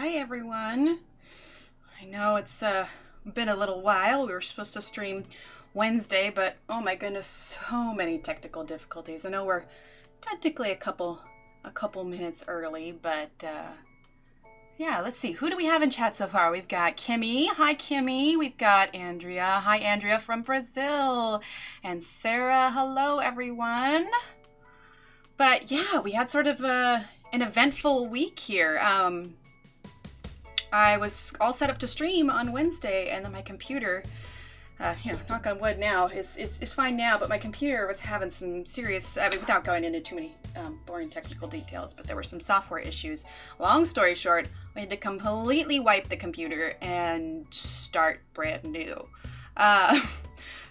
Hi everyone. I know it's been a little while. We were supposed to stream Wednesday, but oh my goodness, so many technical difficulties. I know we're technically a couple minutes early, but yeah, let's see. Who do we have in chat so far? We've got Kimmy. Hi Kimmy. We've got Andrea. Hi Andrea from Brazil. And Sarah. Hello everyone. But yeah, we had sort of an eventful week here. I was all set up to stream on Wednesday, and then my computer, knock on wood now, is fine now, but my computer was having some serious, without going into too many boring technical details, but there were some software issues. Long story short, we had to completely wipe the computer and start brand new.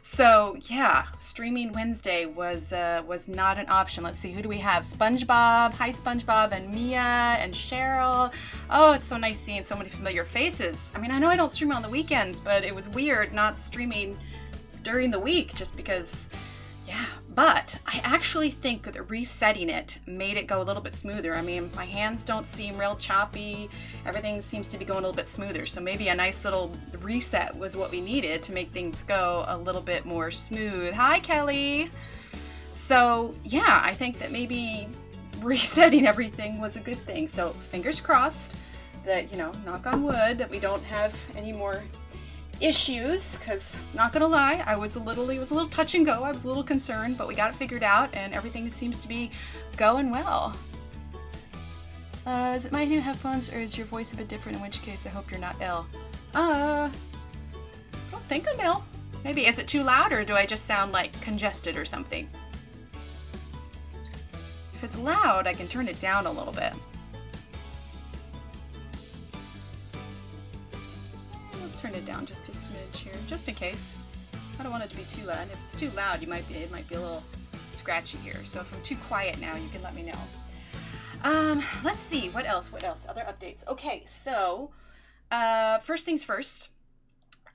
So yeah, streaming Wednesday was not an option. Let's see, who do we have? SpongeBob. Hi SpongeBob and Mia and Cheryl. Oh, it's so nice seeing so many familiar faces. I mean, I know I don't stream on the weekends, but it was weird not streaming during the week just because, yeah. But I actually think that resetting it made it go a little bit smoother. I mean, my hands don't seem real choppy. Everything seems to be going a little bit smoother. So maybe a nice little reset was what we needed to make things go a little bit more smooth. Hi, Kelly. So yeah, I think that maybe resetting everything was a good thing. So fingers crossed that, knock on wood, that we don't have any more issues, because not gonna lie, it was a little touch and go. I was a little concerned, but we got it figured out and everything seems to be going well. Is it my new headphones or is your voice a bit different, in which case I hope you're not ill? I don't think I'm ill. Maybe, is it too loud or do I just sound like congested or something? If it's loud, I can turn it down a little bit. Turn it down just a smidge here, just in case. I don't want it to be too loud. If it's too loud, it might be a little scratchy here. So if I'm too quiet now, you can let me know. Let's see, what else? Other updates. Okay, so first things first.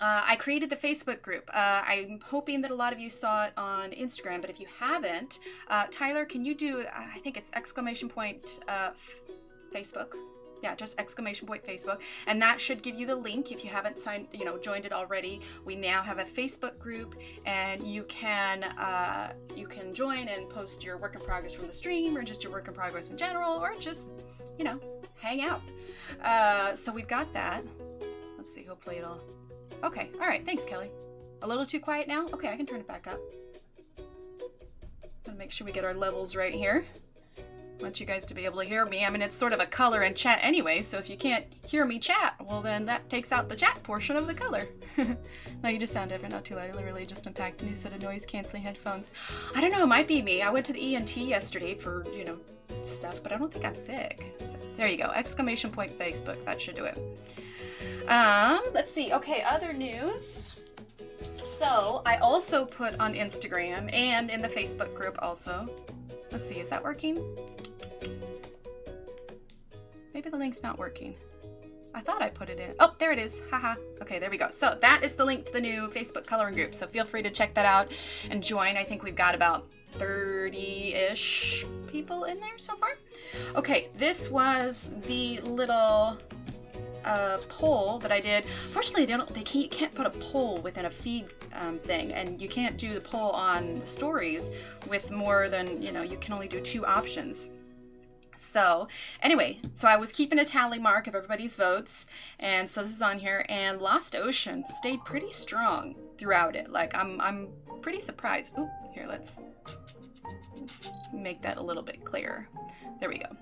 I created the Facebook group. I'm hoping that a lot of you saw it on Instagram, but if you haven't, Tyler, can you do, I think it's Facebook. Yeah, just Facebook, and that should give you the link if you haven't joined it already. We now have a Facebook group, and you can join and post your work in progress from the stream, or just your work in progress in general, or just hang out. So we've got that. Let's see. Hopefully it'll. Okay. All right. Thanks, Kelly. A little too quiet now. Okay, I can turn it back up. Gonna make sure we get our levels right here. I want you guys to be able to hear me. I mean, it's sort of a color in chat anyway, so if you can't hear me chat, well then that takes out the chat portion of the color. No, you just sound different, not too loud. I literally just unpacked a new set of noise-canceling headphones. I don't know, it might be me. I went to the ENT yesterday for, stuff, but I don't think I'm sick. So, there you go, Facebook, that should do it. Let's see, okay, other news. So, I also put on Instagram and in the Facebook group also. Let's see, is that working? Maybe the link's not working. I thought I put it in. Oh, there it is. Haha. Okay, there we go. So that is the link to the new Facebook coloring group. So feel free to check that out and join. I think we've got about 30-ish people in there so far. Okay, this was the little poll that I did. Fortunately, you can't put a poll within a feed thing, and you can't do the poll on the stories with more than, you can only do 2 options. So anyway, so I was keeping a tally mark of everybody's votes, and so this is on here, and Lost Ocean stayed pretty strong throughout it. Like, I'm pretty surprised. Ooh, here, let's make that a little bit clearer. There we go.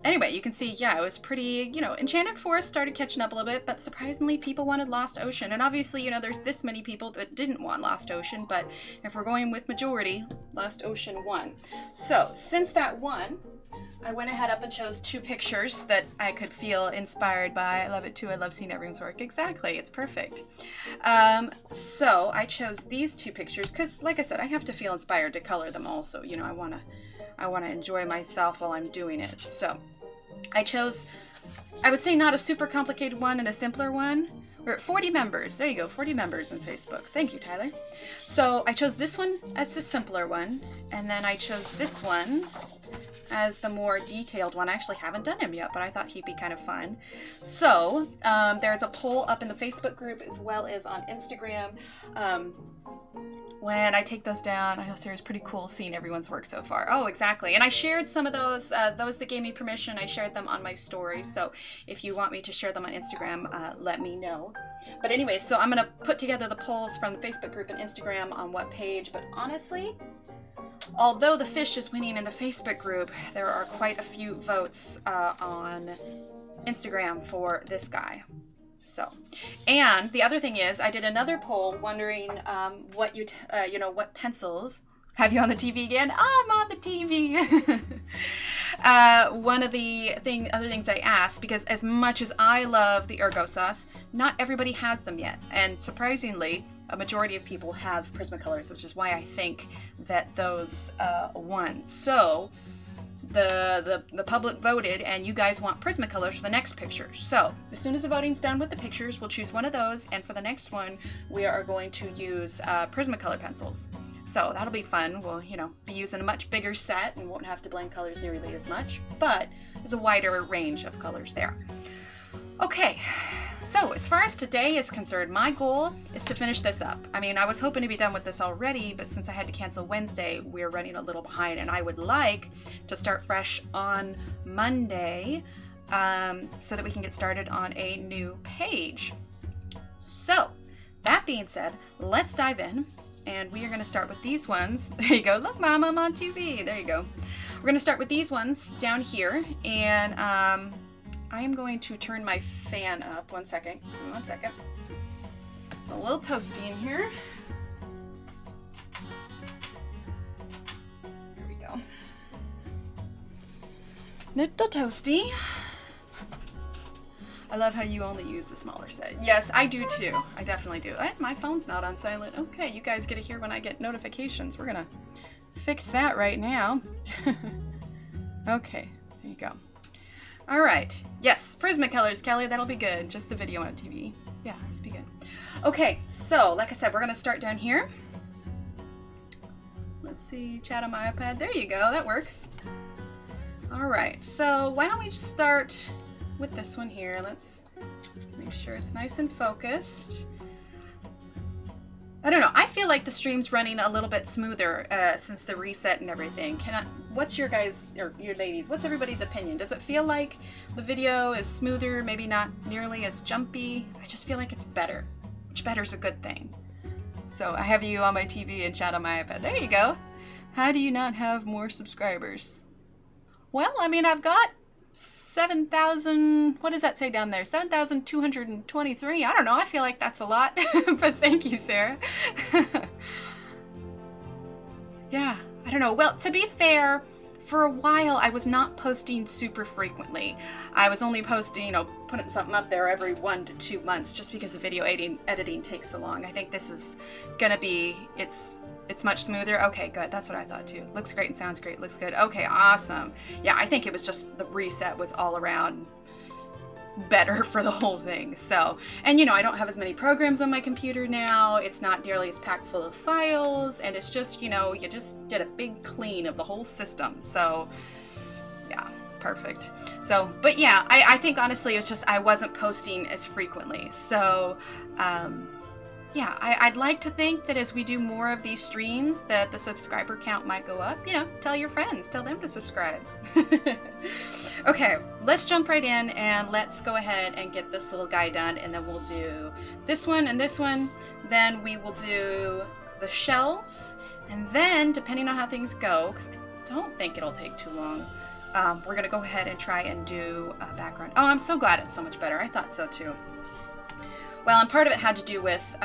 Anyway, you can see, yeah, it was pretty, Enchanted Forest started catching up a little bit, but surprisingly people wanted Lost Ocean. And obviously, there's this many people that didn't want Lost Ocean, but if we're going with majority, Lost Ocean won. So, since that won, I went ahead up and chose 2 pictures that I could feel inspired by. I love it too. I love seeing everyone's work. Exactly. It's perfect. So I chose these 2 pictures because, like I said, I have to feel inspired to color them also. I want to enjoy myself while I'm doing it. So I chose, I would say, not a super complicated one and a simpler one. We're at 40 members. There you go, 40 members in Facebook. Thank you, Tyler. So I chose this one as the simpler one, and then I chose this one as the more detailed one. I actually haven't done him yet, but I thought he'd be kind of fun. So there's a poll up in the Facebook group as well as on Instagram. When I take those down, I know Sarah's pretty cool seeing everyone's work so far. Oh, exactly. And I shared some of those that gave me permission. I shared them on my story. So if you want me to share them on Instagram, let me know. But anyway, so I'm going to put together the polls from the Facebook group and Instagram on what page. But honestly, although the fish is winning in the Facebook group, there are quite a few votes on Instagram for this guy. So, and the other thing is, I did another poll wondering what what pencils. Have you on the TV again? I'm on the TV. One of the other things I asked, because as much as I love the Ergosoft, not everybody has them yet, and surprisingly, a majority of people have Prismacolors, which is why I think that those won. So the public voted, and you guys want Prismacolors for the next picture. So as soon as the voting's done with the pictures, we'll choose one of those, and for the next one, we are going to use Prismacolor pencils. So that'll be fun. We'll, be using a much bigger set and won't have to blend colors nearly as much, but there's a wider range of colors there. Okay, so as far as today is concerned, my goal is to finish this up. I mean, I was hoping to be done with this already, but since I had to cancel Wednesday, we're running a little behind, and I would like to start fresh on Monday so that we can get started on a new page. So, that being said, let's dive in, and we are going to start with these ones. There you go. Look, Mom, I'm on TV. There you go. We're going to start with these ones down here, and I am going to turn my fan up. One second. Give me 1 second. It's a little toasty in here. There we go. Little toasty. I love how you only use the smaller set. Yes, I do too. I definitely do. My phone's not on silent. Okay, you guys get to hear when I get notifications. We're gonna fix that right now. Okay, there you go. All right. Yes, Prismacolors, Kelly. That'll be good. Just the video on TV. Yeah, this will be good. Okay, so like I said, we're going to start down here. Let's see. Chat on my iPad. There you go. That works. All right. So why don't we just start with this one here. Let's make sure it's nice and focused. I don't know. I feel like the stream's running a little bit smoother since the reset and everything. What's your guys, or your ladies, what's everybody's opinion? Does it feel like the video is smoother, maybe not nearly as jumpy? I just feel like it's better, which better is a good thing. So I have you on my TV and chat on my iPad. There you go. How do you not have more subscribers? Well, I mean, I've got 7,000, what does that say down there? 7,223. I don't know. I feel like that's a lot, but thank you, Sarah. Yeah, I don't know. Well, to be fair, for a while, I was not posting super frequently. I was only posting, putting something up there every 1 to 2 months just because the video editing takes so long. I think this is gonna be, it's much smoother. Okay, good. That's what I thought too. Looks great and sounds great. Looks good. Okay, awesome. Yeah, I think it was just the reset was all around better for the whole thing. So, and I don't have as many programs on my computer now. It's not nearly as packed full of files, and it's just, you just did a big clean of the whole system. So, yeah, perfect. So, but yeah, I think honestly it's just I wasn't posting as frequently. So, yeah, I'd like to think that as we do more of these streams that the subscriber count might go up. Tell your friends, tell them to subscribe. Okay, let's jump right in and let's go ahead and get this little guy done, and then we'll do this one and this one. Then we will do the shelves, and then depending on how things go, because I don't think it'll take too long, we're gonna go ahead and try and do a background. Oh, I'm so glad it's so much better. I thought so too. Well, and part of it had to do with,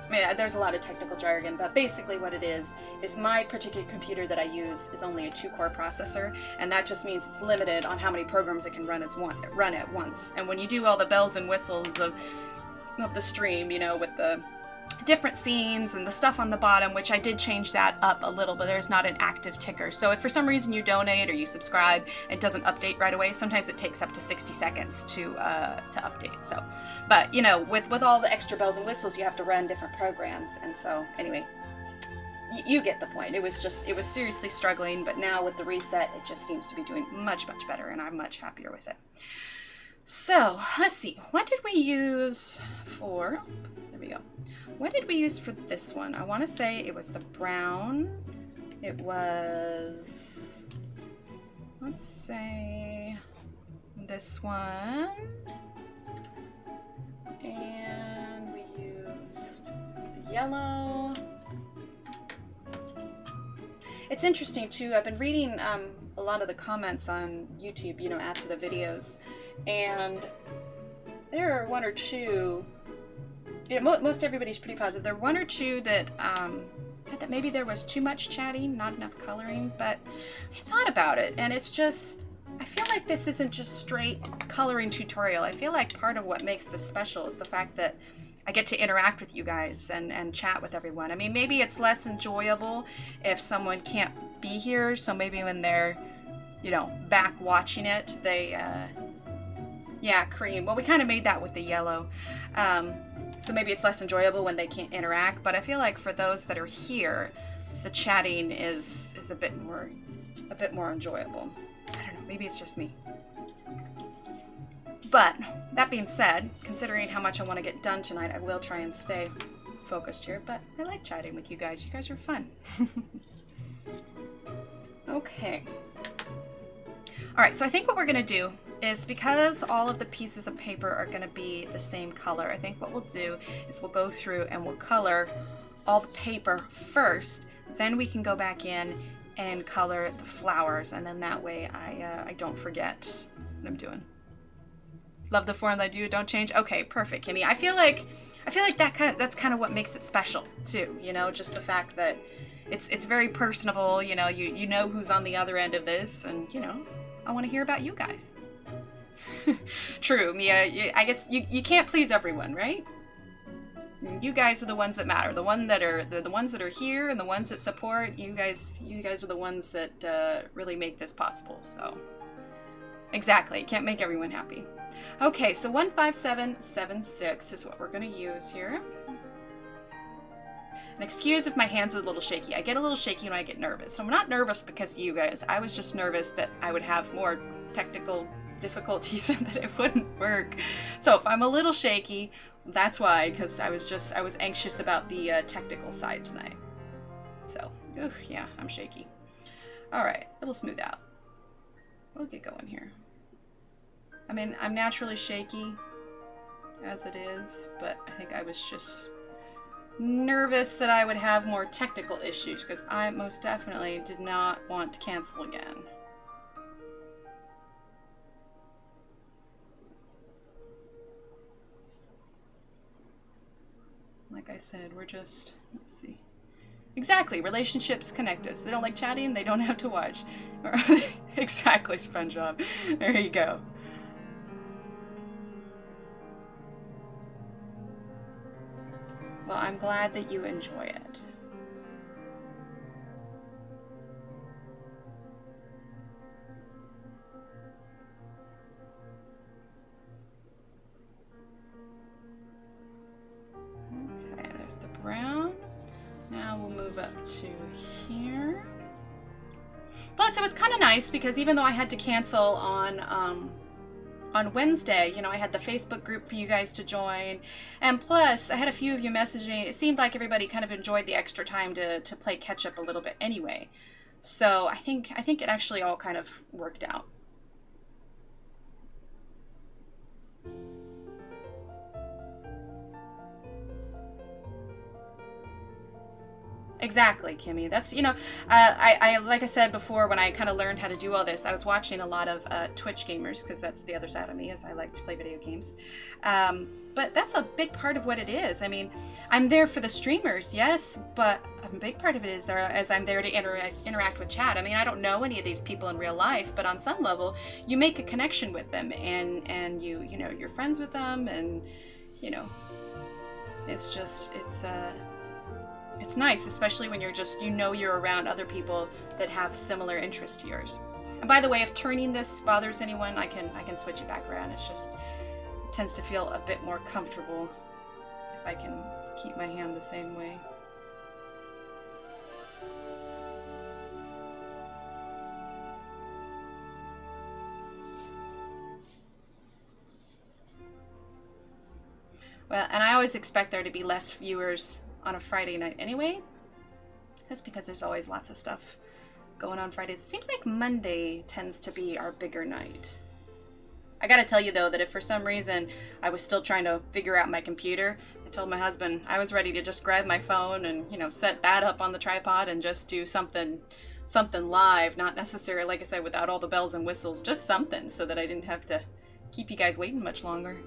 there's a lot of technical jargon, but basically what it is my particular computer that I use is only a 2-core processor, and that just means it's limited on how many programs it can run at once. And when you do all the bells and whistles of the stream, with the different scenes and the stuff on the bottom, which I did change that up a little, but there's not an active ticker. So if for some reason you donate or you subscribe, it doesn't update right away. Sometimes it takes up to 60 seconds to update. So, but with all the extra bells and whistles, you have to run different programs. And so anyway, you get the point. It was seriously struggling, but now with the reset, it just seems to be doing much better, and I'm much happier with it. So let's see, what did we use for, there we go. What did we use for this one? I want to say it was the brown. It was, let's say this one. And we used the yellow. It's interesting too, I've been reading a lot of the comments on YouTube, you know, after the videos, and there are one or two, you know, most everybody's pretty positive. There are one or two that said that maybe there was too much chatting, not enough coloring, but I thought about it, and it's just, I feel like this isn't just straight coloring tutorial. I feel like part of what makes this special is the fact that I get to interact with you guys and chat with everyone. I mean, maybe it's less enjoyable if someone can't be here, so maybe when they're, you know, back watching it, they, yeah, cream. Well, we kind of made that with the yellow. So maybe it's less enjoyable when they can't interact, but I feel like for those that are here, the chatting is a bit more enjoyable. I don't know, maybe it's just me. But that being said, considering how much I want to get done tonight, I will try and stay focused here, but I like chatting with you guys. You guys are fun. Okay. All right, so I think what we're going to do is, because all of the pieces of paper are going to be the same color, I think what we'll do is we'll go through and we'll color all the paper first, then we can go back in and color the flowers, and then that way I don't forget what I'm doing. Love the form that I do, don't change. Okay, perfect, Kimmy. I feel like that's kind of what makes it special too, you know, just the fact that it's very personable, you know, you know who's on the other end of this, and you know, I want to hear about you guys. True, Mia, I guess you can't please everyone, right? You guys are the ones that matter. The ones that are here and the ones that support, you guys are the ones that really make this possible. So exactly, can't make everyone happy. Okay, so 15776 is what we're going to use here. And excuse if my hands are a little shaky. I get a little shaky when I get nervous. I'm not nervous because of you guys. I was just nervous that I would have more technical difficulties and that it wouldn't work. So if I'm a little shaky, that's why, because I was anxious about the technical side tonight. So, yeah, I'm shaky. All right, it'll smooth out. We'll get going here. I mean, I'm naturally shaky as it is, but I think I was just nervous that I would have more technical issues, because I most definitely did not want to cancel again. Like I said, we're just, let's see. Exactly, relationships connect us. They don't like chatting, they don't have to watch. Exactly, SpongeBob. There you go. Well, I'm glad that you enjoy it. Okay, there's the brown. Now we'll move up to here. Plus, it was kind of nice because even though I had to cancel on Wednesday, you know, I had the Facebook group for you guys to join, and plus I had a few of you message me. It seemed like everybody kind of enjoyed the extra time to play catch up a little bit anyway. So I think it actually all kind of worked out. Exactly, Kimmy. That's, you know, I like I said before, when I kind of learned how to do all this, I was watching a lot of Twitch gamers, because that's the other side of me, is I like to play video games. But that's a big part of what it is. I mean, I'm there for the streamers, yes, but a big part of it is I'm there to interact with chat. I mean, I don't know any of these people in real life, but on some level, you make a connection with them, and you know, you're friends with them, and you know, it's just, it's nice, especially when you're around other people that have similar interests to yours. And by the way, if turning this bothers anyone, I can switch it back around. It's just, it tends to feel a bit more comfortable if I can keep my hand the same way. Well, and I always expect there to be less viewers on a Friday night anyway, just because there's always lots of stuff going on Fridays. It seems like Monday tends to be our bigger night. I gotta tell you though that if for some reason I was still trying to figure out my computer, I told my husband I was ready to just grab my phone and, you know, set that up on the tripod and just do something live, not necessarily, like I said, without all the bells and whistles, just something so that I didn't have to keep you guys waiting much longer.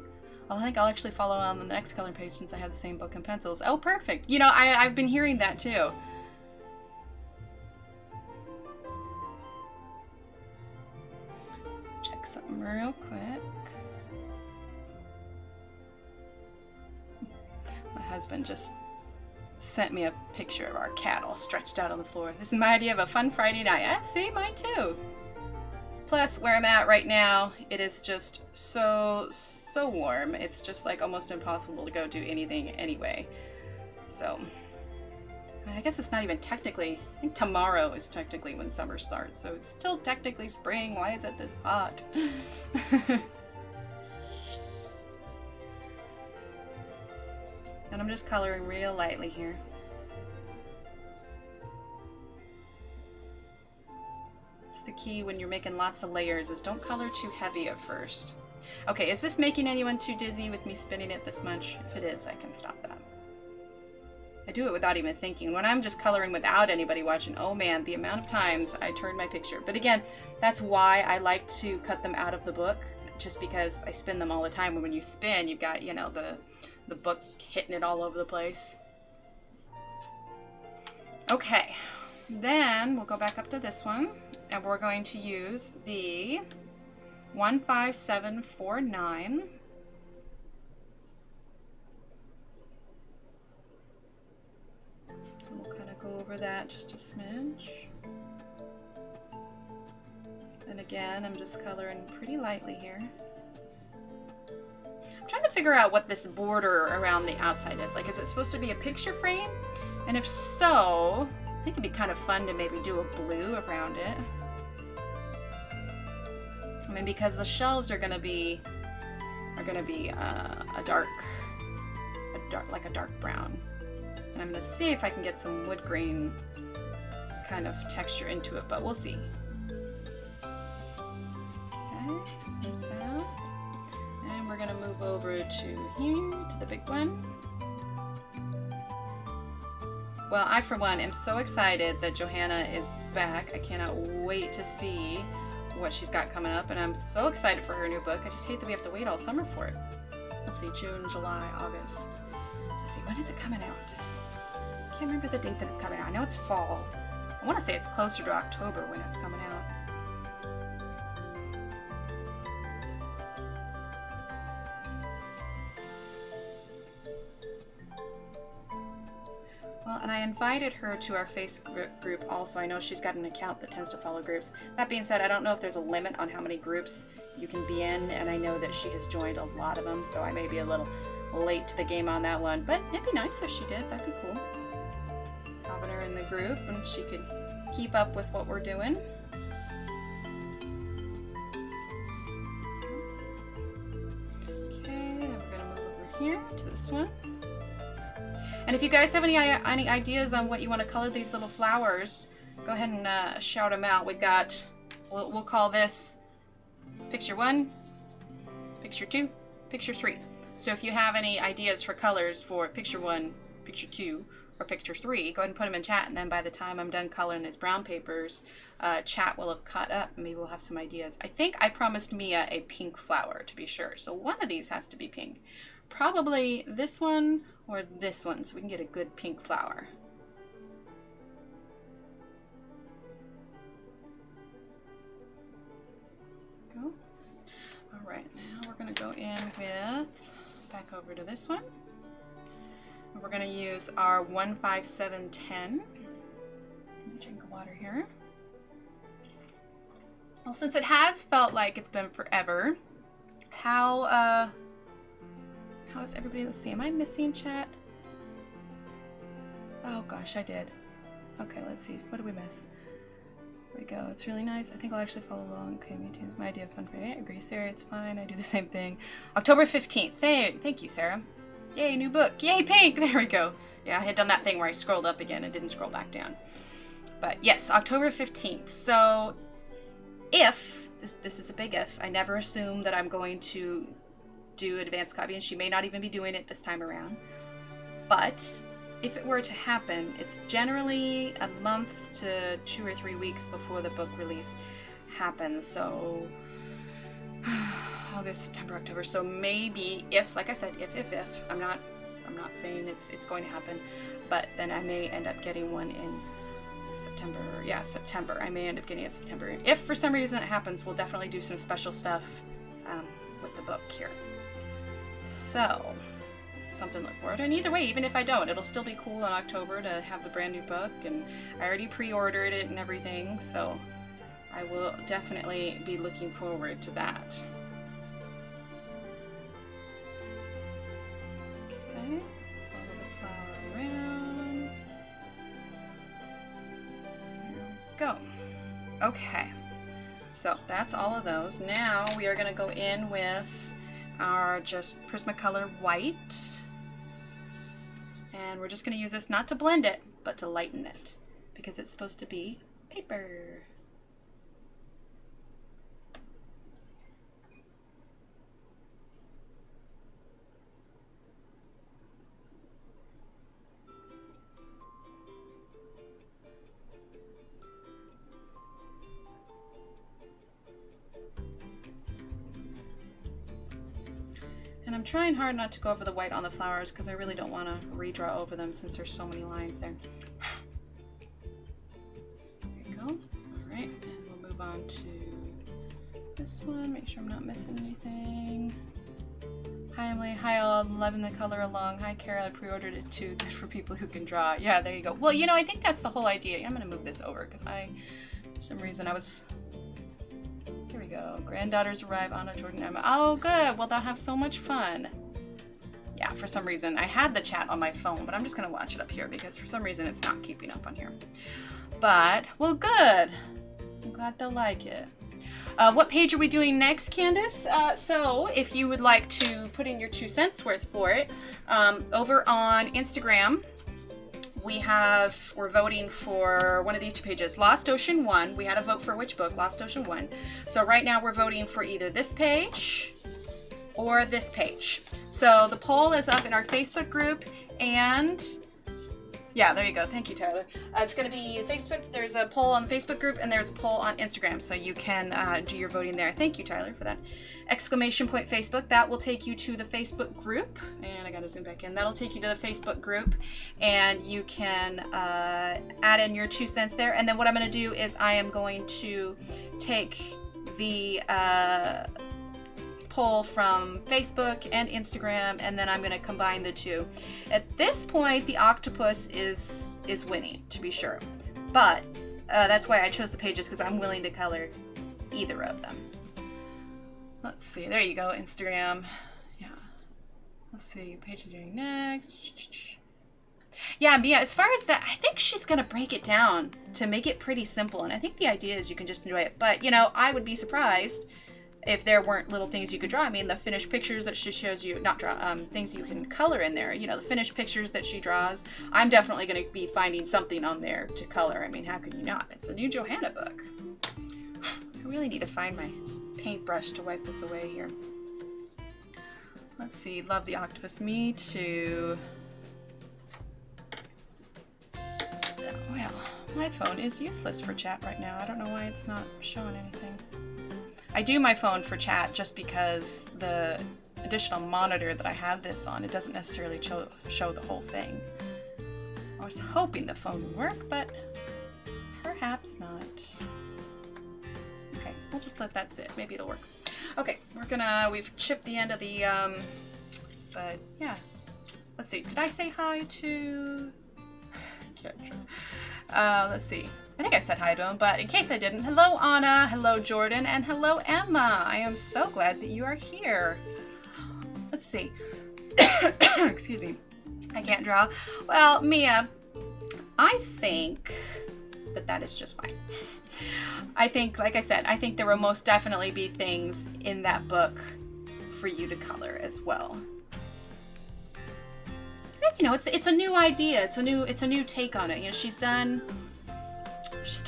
I think I'll actually follow on the next coloring page since I have the same book and pencils. Oh, perfect. You know, I've been hearing that too. Check something real quick. My husband just sent me a picture of our cat all stretched out on the floor. This is my idea of a fun Friday night. Ah, see, mine too. Plus, where I'm at right now, it is just so warm. It's just like almost impossible to go do anything anyway. So, I guess it's not even technically, I think tomorrow is technically when summer starts, so it's still technically spring. Why is it this hot? And I'm just coloring real lightly here. It's the key when you're making lots of layers is don't color too heavy at first. Okay, is this making anyone too dizzy with me spinning it this much? If it is, I can stop that. I do it without even thinking. When I'm just coloring without anybody watching, oh man, the amount of times I turn my picture. But again, that's why I like to cut them out of the book, just because I spin them all the time. And when you spin, you've got, you know, the book hitting it all over the place. Okay, then we'll go back up to this one, and we're going to use the 15749. We'll kind of go over that just a smidge. And again, I'm just coloring pretty lightly here. I'm trying to figure out what this border around the outside is. Like, is it supposed to be a picture frame? And if so, I think it'd be kind of fun to maybe do a blue around it. I mean, because the shelves are gonna be a dark brown. And I'm gonna see if I can get some wood grain kind of texture into it, but we'll see. Okay, there's that. And we're gonna move over to here, to the big one. Well, I, for one, am so excited that Johanna is back. I cannot wait to see what she's got coming up, and I'm so excited for her new book. I just hate that we have to wait all summer for it. Let's see, June, July, August. Let's see, when is it coming out? I can't remember the date that it's coming out. I know it's fall. I want to say it's closer to October when it's coming out. Well, and I invited her to our Facebook group also. I know she's got an account that tends to follow groups. That being said, I don't know if there's a limit on how many groups you can be in, and I know that she has joined a lot of them, so I may be a little late to the game on that one, but it'd be nice if she did. That'd be cool. Having her in the group, and she could keep up with what we're doing. Okay, then we're gonna move over here to this one. And if you guys have any ideas on what you want to color these little flowers, go ahead and shout them out. We've got, we'll call this picture 1, picture 2, picture 3. So if you have any ideas for colors for picture 1, picture 2, or picture 3, go ahead and put them in chat, and then by the time I'm done coloring these brown papers, chat will have caught up, and maybe we'll have some ideas. I think I promised Mia a pink flower, to be sure, so one of these has to be pink. Probably this one or this one, so we can get a good pink flower. Go. All right, now we're gonna go in with, back over to this one. And we're gonna use our 15710. Drink of water here. Well, since it has felt like it's been forever, how is everybody? Let's see, am I missing chat? Oh gosh, I did. Okay, let's see. What did we miss? There we go. It's really nice. I think I'll actually follow along. Okay, me too. It's my idea of fun for you. I agree, Sarah. It's fine. I do the same thing. October 15th. Thank you, Sarah. Yay, new book. Yay, pink. There we go. Yeah, I had done that thing where I scrolled up again and didn't scroll back down. But yes, October 15th. So if, this is a big if, I never assume that I'm going to do advanced copy, and she may not even be doing it this time around. But if it were to happen, it's generally a month to 2 or 3 weeks before the book release happens. So August, September, October. So maybe if, like I said, if I'm not saying it's going to happen, but then I may end up getting one in September. Yeah, September. I may end up getting it in September. If for some reason it happens, we'll definitely do some special stuff with the book here. So something to look forward to. And either way, even if I don't, it'll still be cool in October to have the brand new book, and I already pre-ordered it and everything, so I will definitely be looking forward to that. Okay, follow the flower around. There we go. Okay, so that's all of those. Now we are going to go in with our just Prismacolor white. And we're just going to use this not to blend it, but to lighten it, because it's supposed to be paper. And I'm trying hard not to go over the white on the flowers because I really don't want to redraw over them since there's so many lines there. There you go. All right, and we'll move on to this one. Make sure I'm not missing anything. Hi Emily, hi all, I'm loving the color along. Hi Carol, I pre-ordered it too. Good for people who can draw. Yeah, there you go. Well, you know, I think that's the whole idea. I'm going to move this over because for some reason I was... Here we go. Granddaughters arrive, Anna, Jordan, Emma. Oh, good. Well, they'll have so much fun. Yeah, for some reason. I had the chat on my phone, but I'm just going to watch it up here because for some reason it's not keeping up on here. But, well, good. I'm glad they'll like it. What page are we doing next, Candace? So, if you would like to put in your 2 cents worth for it, over on Instagram, we're voting for one of these 2 pages. Lost Ocean 1. We had a vote for which book? Lost Ocean 1. So right now we're voting for either this page or this page. So the poll is up in our Facebook group, and yeah, there you go. Thank you, Tyler. It's going to be Facebook. There's a poll on the Facebook group, and there's a poll on Instagram, so you can do your voting there. Thank you, Tyler, for that. Exclamation point Facebook. That will take you to the Facebook group, and I got to zoom back in. That'll take you to the Facebook group, and you can add in your 2 cents there. And then what I'm going to do is I am going to take the poll from Facebook and Instagram, and then I'm going to combine the 2. At this point, the octopus is winning, to be sure, but that's why I chose the pages, because I'm willing to color either of them. Let's see, there you go, Instagram. Yeah, let's see, page we're doing next. Yeah, Mia, as far as that, I think she's going to break it down to make it pretty simple, and I think the idea is you can just enjoy it, but you know, I would be surprised if there weren't little things you could draw. I mean, the finished pictures that she shows you, things you can color in there, you know, the finished pictures that she draws, I'm definitely going to be finding something on there to color. I mean, how could you not? It's a new Johanna book. I really need to find my paintbrush to wipe this away here. Let's see, love the octopus. Me too. Well, my phone is useless for chat right now. I don't know why it's not showing anything. I do my phone for chat just because the additional monitor that I have this on, it doesn't necessarily show the whole thing. I was hoping the phone would work, but perhaps not. Okay, we'll just let that sit. Maybe it'll work. Okay, we've chipped the end of the, but yeah. Let's see, did I say hi to... let's see. I think I said hi to him, but in case I didn't, hello Anna, hello Jordan, and hello Emma. I am so glad that you are here. Let's see. Excuse me. I can't draw. Well, Mia, I think that is just fine. I think, like I said, I think there will most definitely be things in that book for you to color as well. you know, it's a new idea. It's a new take on it. You know, she's done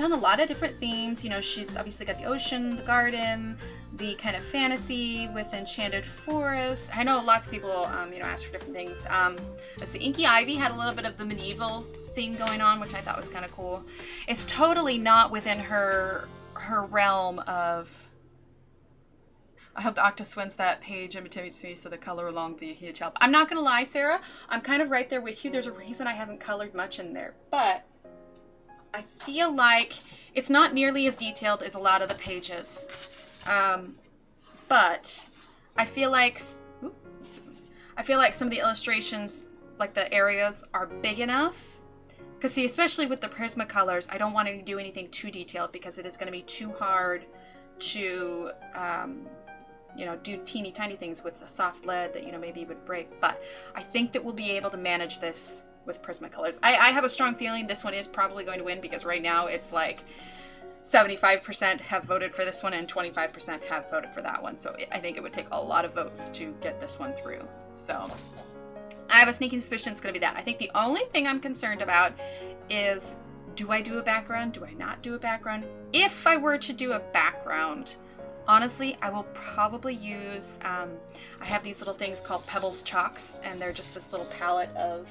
a lot of different themes. You know, she's obviously got the ocean, the garden, the kind of fantasy with enchanted forest. I know lots of people, you know, ask for different things. Let's see, Inky Ivy had a little bit of the medieval theme going on, which I thought was kind of cool. It's totally not within her realm of. I hope the Octus wins that page imitates me, so the color along the huge help. I'm not gonna lie, Sarah. I'm kind of right there with you. There's a reason I haven't colored much in there, but I feel like it's not nearly as detailed as a lot of the pages. But I feel like some of the illustrations, like the areas, are big enough. Because see, especially with the Prismacolors, I don't want to do anything too detailed because it is going to be too hard to, you know, do teeny tiny things with a soft lead that, you know, maybe would break. But I think that we'll be able to manage this with Prismacolors. I have a strong feeling this one is probably going to win because right now it's like 75% have voted for this one and 25% have voted for that one. So I think it would take a lot of votes to get this one through. So I have a sneaky suspicion it's going to be that. I think the only thing I'm concerned about is, do I do a background? Do I not do a background? If I were to do a background, honestly, I will probably use, I have these little things called Pebbles Chalks, and they're just this little palette of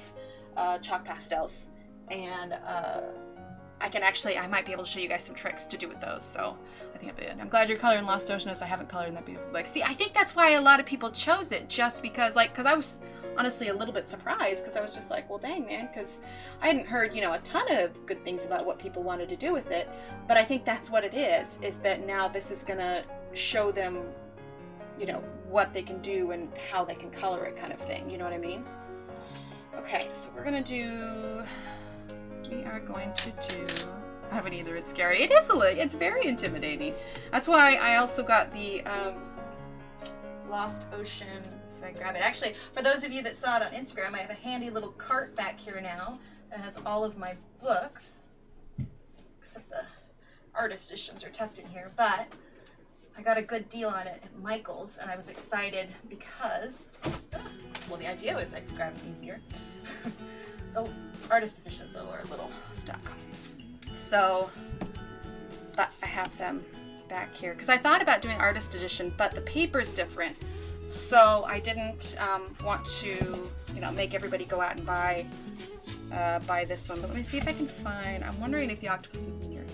chalk pastels. And I might be able to show you guys some tricks to do with those. So I think I'm glad you're coloring Lost Ocean as I haven't colored in that beautiful book. See, I think that's why a lot of people chose it, just because, like, because I was honestly a little bit surprised, because I was just like, well, dang, man, because I hadn't heard, you know, a ton of good things about what people wanted to do with it. But I think that's what it is that now this is going to show them, you know, what they can do and how they can color it, kind of thing. You know what I mean? Okay, so we are going to do, I haven't either, it's scary. It is it's very intimidating. That's why I also got the Lost Ocean, so I grab it. Actually, for those of you that saw it on Instagram, I have a handy little cart back here now that has all of my books, except the artist editions are tucked in here, but I got a good deal on it at Michael's, and I was excited because, well, the idea was I could grab it easier. The artist editions, though, are a little stuck. So, but I have them back here because I thought about doing artist edition, but the paper's different. So I didn't want to, you know, make everybody go out and buy this one. But let me see if I can find. I'm wondering if the octopus is in here.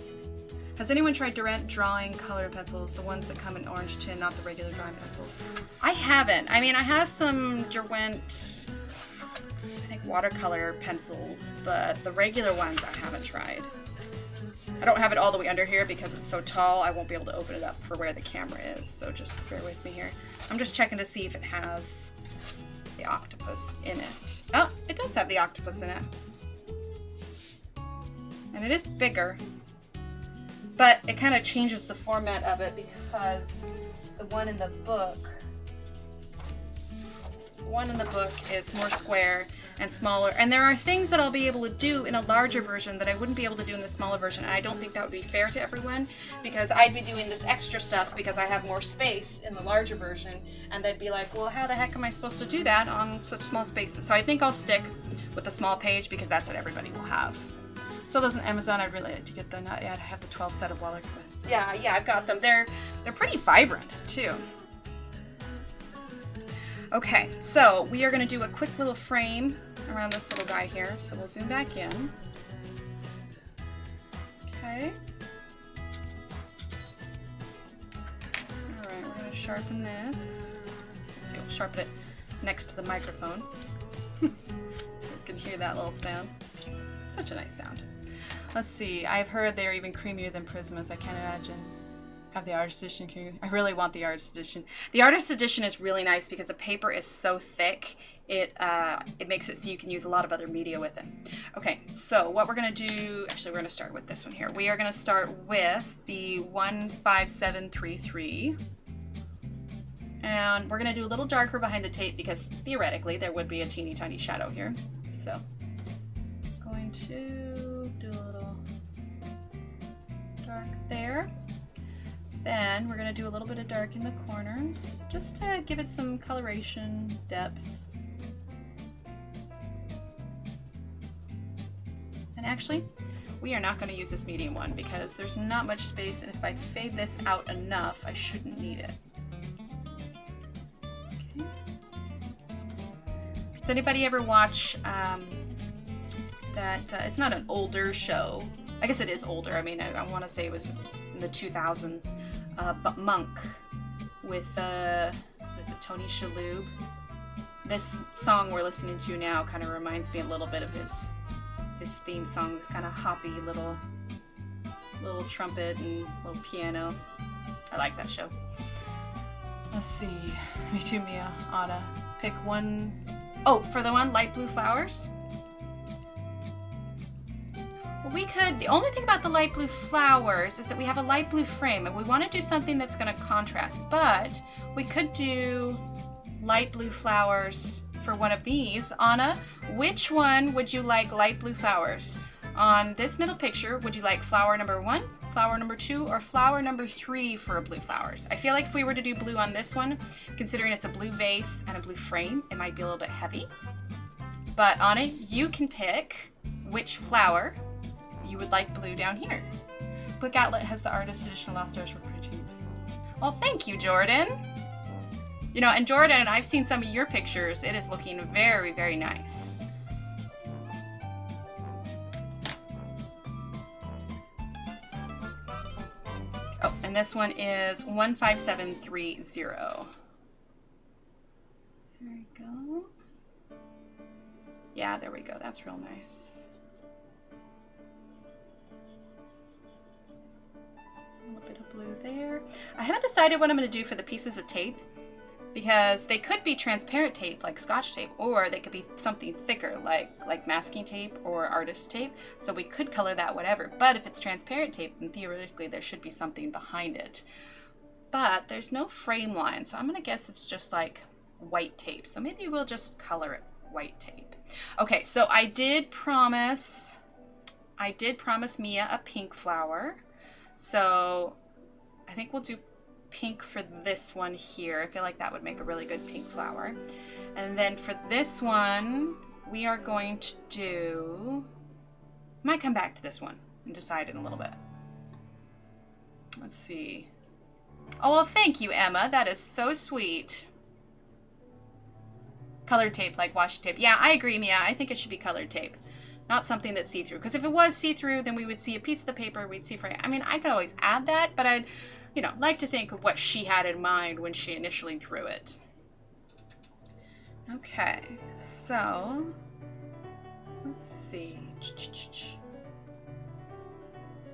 Has anyone tried Durant drawing color pencils, the ones that come in orange tin, not the regular drawing pencils? I haven't. I mean, I have some Derwent, I think, watercolor pencils, but the regular ones I haven't tried. I don't have it all the way under here because it's so tall, I won't be able to open it up for where the camera is, so just bear with me here. I'm just checking to see if it has the octopus in it. Oh, it does have the octopus in it. And it is bigger. But it kind of changes the format of it because the one in the book is more square and smaller. And there are things that I'll be able to do in a larger version that I wouldn't be able to do in the smaller version. And I don't think that would be fair to everyone because I'd be doing this extra stuff because I have more space in the larger version. And they'd be like, well, how the heck am I supposed to do that on such small spaces? So I think I'll stick with the small page because that's what everybody will have. So those on Amazon, I'd really like to get them. Not yet. I have the 12 set of watercolors. Yeah, I've got them. They're pretty vibrant too. Okay, so we are going to do a quick little frame around this little guy here. So we'll zoom back in. Okay. All right, we're going to sharpen this. Let's see, we'll sharpen it next to the microphone. You can hear that little sound. Such a nice sound. Let's see, I've heard they're even creamier than Prismas. I can't imagine. Have the artist edition creamy. I really want the artist edition. The artist edition is really nice because the paper is so thick. It makes it so you can use a lot of other media with it. Okay, so what we're going to do, actually we're going to start with this one here. We are going to start with the 15733. And we're going to do a little darker behind the tape because theoretically there would be a teeny tiny shadow here. So going to do a little dark there. Then we're going to do a little bit of dark in the corners just to give it some coloration, depth. actually, we are not going to use this medium one because there's not much space, and if I fade this out enough, I shouldn't need it. Okay. Does anybody ever watch it's not an older show. I guess it is older. I mean, I want to say it was in the 2000s, but Monk with, what is it, Tony Shalhoub? This song we're listening to now kind of reminds me a little bit of his theme song, this kind of hoppy little trumpet and little piano. I like that show. Let's see. Me too, Mia. Anna. Pick one. Oh, for the one, light blue flowers. Well, we could, the only thing about the light blue flowers is that we have a light blue frame and we want to do something that's going to contrast, but we could do light blue flowers for one of these. Anna, which one would you like light blue flowers? On this middle picture, would you like flower number 1, flower number 2, or flower number 3 for blue flowers? I feel like if we were to do blue on this one, considering it's a blue vase and a blue frame, it might be a little bit heavy. But Anna, you can pick which flower you would like blue down here. Book Outlet has the artist edition Lost Stars for printing. Well, thank you, Jordan. You know, and Jordan, I've seen some of your pictures. It is looking very, very nice. Oh, and this one is 15730. There we go. Yeah, there we go. That's real nice. A little bit of blue there. I haven't decided what I'm going to do for the pieces of tape, because they could be transparent tape like Scotch tape, or they could be something thicker like masking tape or artist tape. So we could color that whatever. But if it's transparent tape, then theoretically there should be something behind it. But there's no frame line, so I'm going to guess it's just like white tape. So maybe we'll just color it white tape. Okay, so I did promise Mia a pink flower. So I think we'll do pink for this one here. I feel like that would make a really good pink flower. And then for this one, we are going to do, might come back to this one and decide in a little bit. Let's see. Oh, well, thank you, Emma. That is so sweet. Colored tape, like washi tape. Yeah, I agree, Mia. I think it should be colored tape. Not something that's see-through. Because if it was see-through, then we would see a piece of the paper, we'd see frame. I mean, I could always add that, but I'd, you know, like to think of what she had in mind when she initially drew it. Okay, so let's see.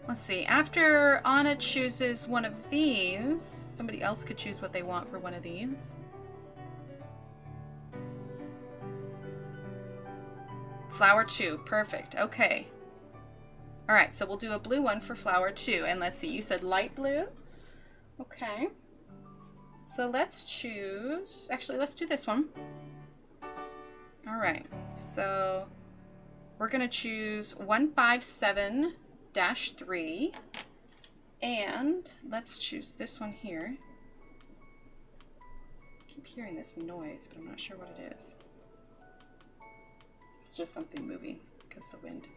Let's see. After Anna chooses one of these, somebody else could choose what they want for one of these. Flower 2, perfect. Okay. All right, so we'll do a blue one for flower 2. And let's see, you said light blue. Okay. So let's choose, actually, let's do this one. All right, so we're gonna choose 157-3. And let's choose this one here. I keep hearing this noise, but I'm not sure what it is. Just something moving because the wind.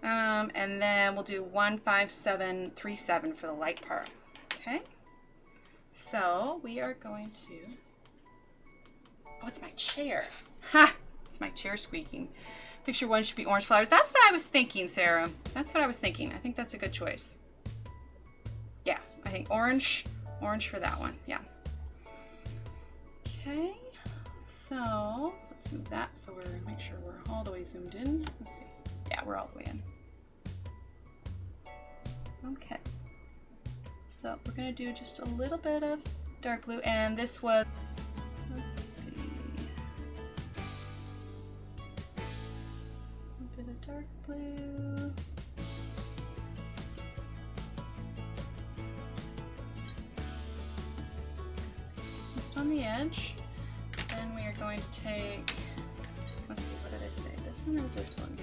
And then we'll do 15737 for the light part. Okay. So we are going to. Oh, it's my chair. Ha! It's my chair squeaking. Picture 1 should be orange flowers. That's what I was thinking, Sarah. That's what I was thinking. I think that's a good choice. Yeah, I think orange for that one. Yeah. Okay. So. Let's move that so make sure we're all the way zoomed in. Let's see. Yeah, we're all the way in. Okay. So we're gonna do just a little bit of dark blue, and this was, let's see. A bit of dark blue. Just on the edge. Then we are going to take, let's see, what did I say? This one or this one?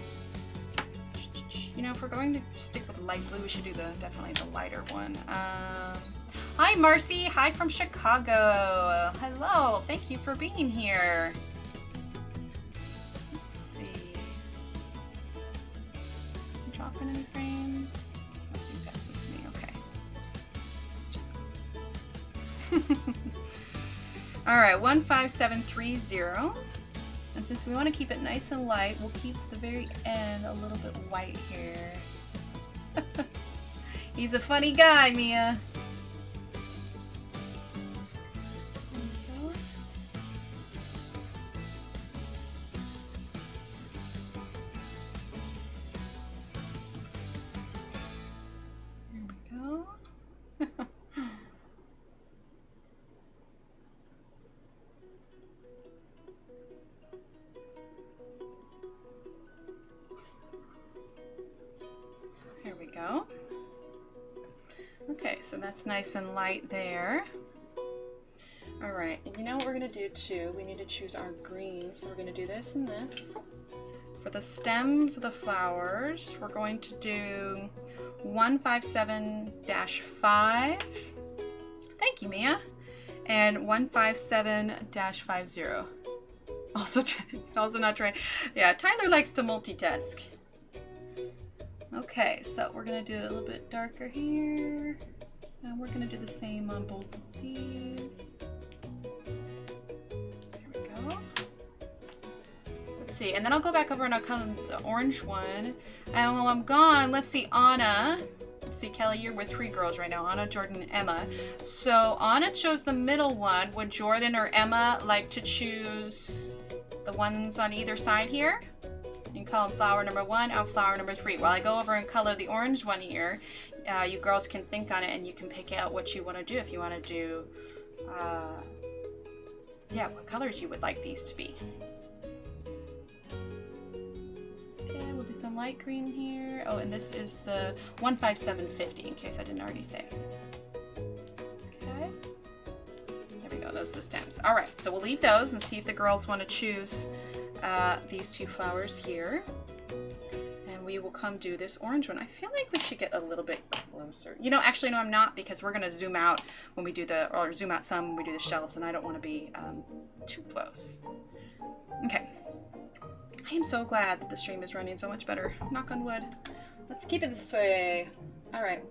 You know, if we're going to stick with light blue, we should do definitely the lighter one. Hi, Marcy. Hi from Chicago. Hello. Thank you for being here. Let's see. in any frames? I think that's just me, okay. All right, 15730. And since we want to keep it nice and light, we'll keep the very end a little bit white here. He's a funny guy, Mia. Go. Okay, so that's nice and light there. All right, and you know what we're gonna do too? We need to choose our green. So we're gonna do this and this. For the stems of the flowers, we're going to do 157-5. Thank you, Mia. And 157-50. Also not trying. Yeah, Tyler likes to multitask. Okay, so we're gonna do a little bit darker here, and we're gonna do the same on both of these. There we go. Let's see, and then I'll go back over and I'll come the orange one. And while I'm gone, let's see, Anna. Let's see, Kelly, you're with 3 girls right now, Anna, Jordan, and Emma. So Anna chose the middle one. Would Jordan or Emma like to choose the ones on either side here? You can call them flower number 1 and flower number 3. While I go over and color the orange one here, you girls can think on it and you can pick out what you want to do. If you want to do, yeah, what colors you would like these to be. Okay, we'll do some light green here. Oh, and this is the 15750 in case I didn't already say. Okay. There we go, those are the stems. All right, so we'll leave those and see if the girls want to choose these 2 flowers here, and we will come do this orange one. I feel like we should get a little bit closer. You know, actually, no, I'm not, because we're going to zoom out when we do the, or zoom out some when we do the shelves, and I don't want to be too close. Okay. I am so glad that the stream is running so much better. Knock on wood. Let's keep it this way. All right.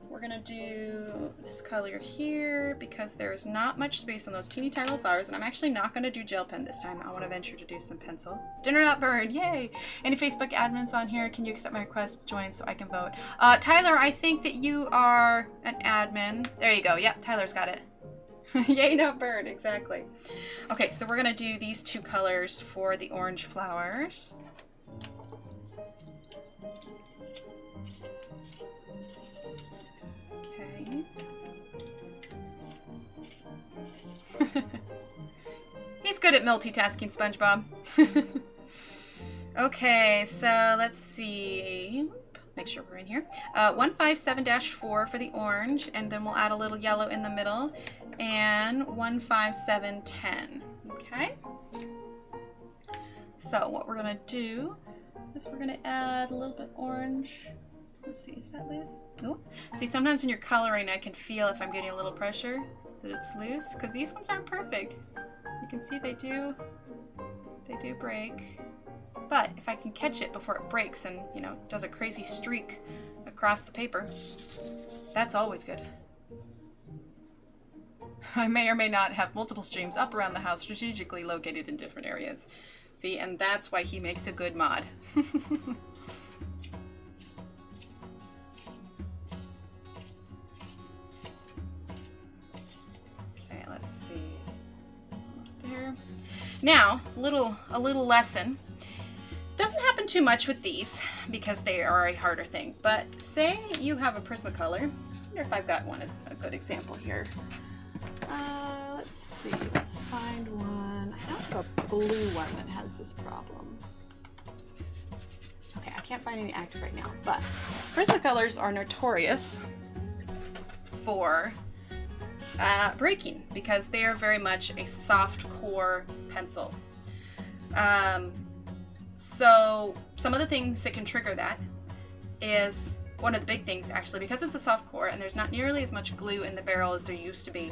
We're gonna do this color here because there's not much space on those teeny tiny little flowers, and I'm actually not gonna do gel pen this time. I wanna venture to do some pencil. Dinner not burned, yay! Any Facebook admins on here? Can you accept my request? Join so I can vote. Tyler, I think that you are an admin. There you go, yep, Tyler's got it. Yay, not burned, exactly. Okay, so we're gonna do these 2 colors for the orange flowers. He's good at multitasking, SpongeBob. Okay, so let's see. Make sure we're in here. 157-4 for the orange, and then we'll add a little yellow in the middle, and 15710. Okay. So what we're gonna do is we're gonna add a little bit orange. Let's see, is that loose? Oh, see, sometimes when you're coloring, I can feel if I'm getting a little pressure that it's loose, because these ones aren't perfect. You can see they do break. But if I can catch it before it breaks and, you know, does a crazy streak across the paper, that's always good. I may or may not have multiple streams up around the house strategically located in different areas. See, and that's why he makes a good mod. Okay, let's see. Almost there. Now, a little lesson. Doesn't happen too much with these because they are a harder thing, but say you have a Prismacolor. I wonder if I've got one as a good example here. Let's see, let's find one. I don't have a blue one that has this problem. Okay, I can't find any active right now, but Prismacolors are notorious for breaking because they are very much a soft core pencil. So some of the things that can trigger that is, one of the big things actually, because it's a soft core and there's not nearly as much glue in the barrel as there used to be,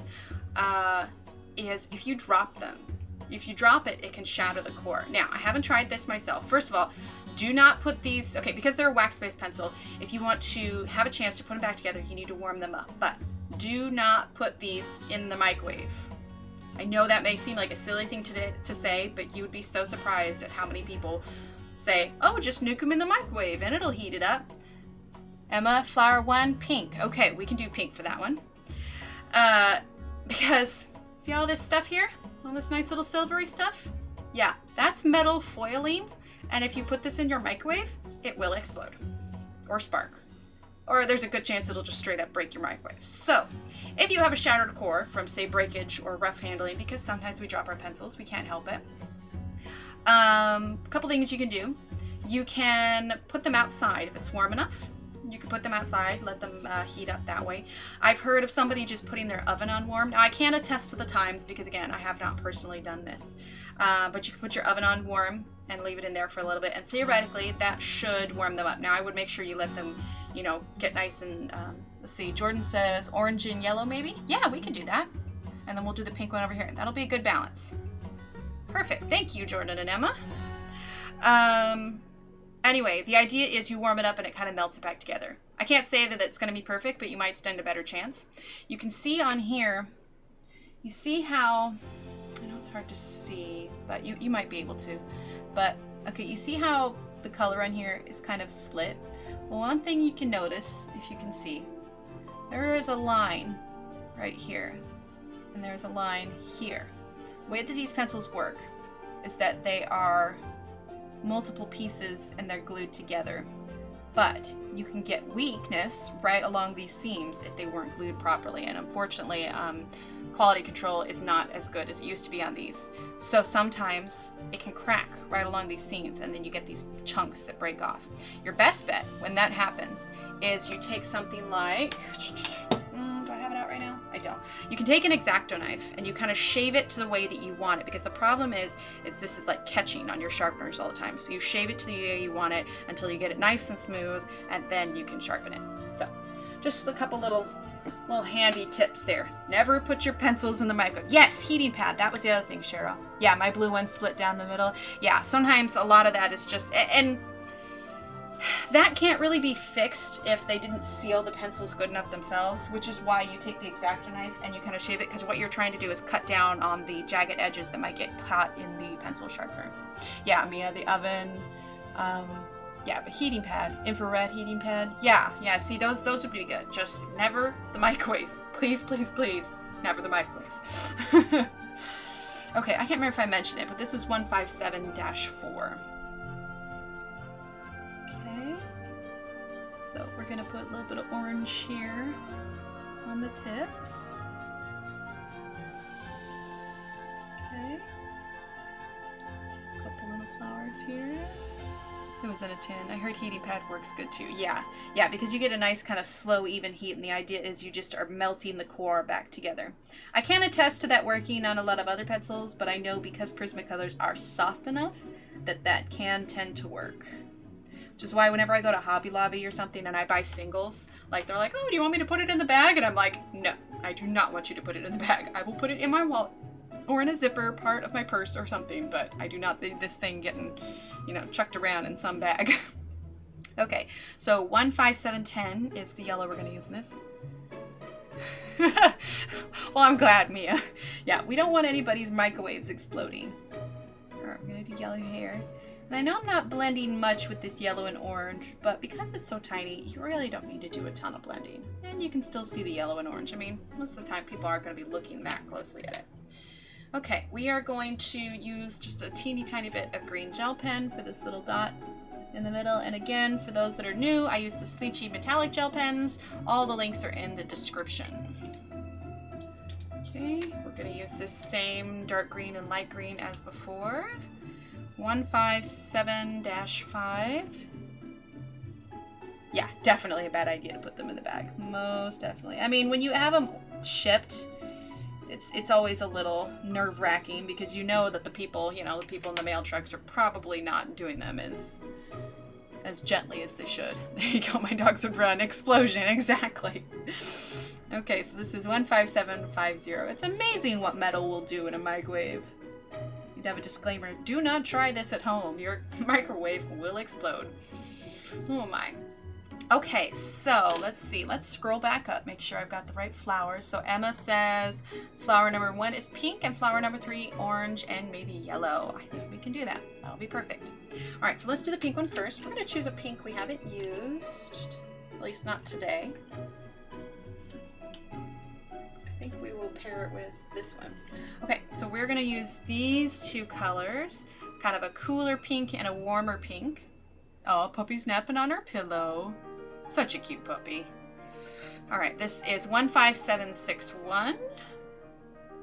is if you drop them. If you drop it, it can shatter the core. Now, I haven't tried this myself. First of all, Do not put these, okay, because they're a wax-based pencil, if you want to have a chance to put them back together, you need to warm them up. But do not put these in the microwave. I know that may seem like a silly thing to say, but you would be so surprised at how many people say, oh, just nuke them in the microwave and it'll heat it up. Emma, flower 1, pink. Okay, we can do pink for that one. Because, see all this stuff here? All this nice little silvery stuff? Yeah, that's metal foiling. And if you put this in your microwave, it will explode or spark. Or there's a good chance it'll just straight up break your microwave. So, if you have a shattered core from, say, breakage or rough handling, because sometimes we drop our pencils, we can't help it. A couple things you can do. You can put them outside if it's warm enough. You can put them outside, let them heat up that way. I've heard of somebody just putting their oven on warm. Now, I can't attest to the times because, again, I have not personally done this. But you can put your oven on warm and leave it in there for a little bit. And theoretically, that should warm them up. Now, I would make sure you let them, you know, get nice and, let's see, Jordan says orange and yellow maybe? Yeah, we can do that. And then we'll do the pink one over here. That'll be a good balance. Perfect. Thank you, Jordan and Emma. Anyway, the idea is you warm it up and it kind of melts it back together. I can't say that it's going to be perfect, but you might stand a better chance. You can see on here, you see how, I know it's hard to see, but you might be able to. But, okay, you see how the color on here is kind of split? Well, one thing you can notice, if you can see, there is a line right here, and there's a line here. The way that these pencils work is that they are multiple pieces and they're glued together, but you can get weakness right along these seams if they weren't glued properly, and unfortunately quality control is not as good as it used to be on these, so sometimes it can crack right along these seams and then you get these chunks that break off. Your best bet when that happens is you take something like, do I have it out right now? I don't. You can take an X-Acto knife and you kind of shave it to the way that you want it, because the problem is this is like catching on your sharpeners all the time. So you shave it to the way you want it until you get it nice and smooth, and then you can sharpen it. So just a couple little handy tips there. Never put your pencils in the microwave. Yes, heating pad. That was the other thing, Cheryl. Yeah, my blue one split down the middle. Yeah, sometimes a lot of that is just, and that can't really be fixed if they didn't seal the pencils good enough themselves, which is why you take the X-Acto knife and you kind of shave it, because what you're trying to do is cut down on the jagged edges that might get caught in the pencil sharpener. Yeah, Mia, the oven, yeah, but heating pad, infrared heating pad, yeah, see, those would be good. Just never the microwave. Please, please, please, never the microwave. Okay, I can't remember if I mentioned it, but this was 157-4. So we're going to put a little bit of orange here on the tips. Okay. A couple little flowers here. It was in a tin. I heard heating pad works good too. Yeah, because you get a nice kind of slow, even heat, and the idea is you just are melting the core back together. I can't attest to that working on a lot of other pencils, but I know because Prismacolors are soft enough that can tend to work. Which is why whenever I go to Hobby Lobby or something and I buy singles, like they're like, oh, do you want me to put it in the bag? And I'm like, no, I do not want you to put it in the bag. I will put it in my wallet or in a zipper part of my purse or something, but I do not need this thing getting, chucked around in some bag. Okay, so 15710 is the yellow we're going to use in this. Well, I'm glad, Mia. Yeah, we don't want anybody's microwaves exploding. All right, we're going to do yellow here. And I know I'm not blending much with this yellow and orange, but because it's so tiny, you really don't need to do a ton of blending. And you can still see the yellow and orange. I mean, most of the time people aren't going to be looking that closely at it. Okay, we are going to use just a teeny tiny bit of green gel pen for this little dot in the middle. And again, for those that are new, I use the Sleechy metallic gel pens. All the links are in the description. Okay, we're going to use this same dark green and light green as before. 157-5. Yeah, definitely a bad idea to put them in the bag. Most definitely. I mean, when you have them shipped, it's always a little nerve-wracking because you know that the people in the mail trucks are probably not doing them as gently as they should. There you go, my dogs would run. Explosion, exactly. Okay, so this is 15750. It's amazing what metal will do in a microwave. You to have a disclaimer. Do not try this at home. Your microwave will explode. Oh my. Okay, so let's see. Let's scroll back up. Make sure I've got the right flowers. So Emma says flower number 1 is pink and flower number 3 orange and maybe yellow. I think we can do that. That'll be perfect. All right, so let's do the pink one first. We're going to choose a pink we haven't used, at least not today. I think we will pair it with this one. Okay, so we're going to use these 2 colors, kind of a cooler pink and a warmer pink. Oh, puppy's napping on her pillow. Such a cute puppy. All right, this is 15761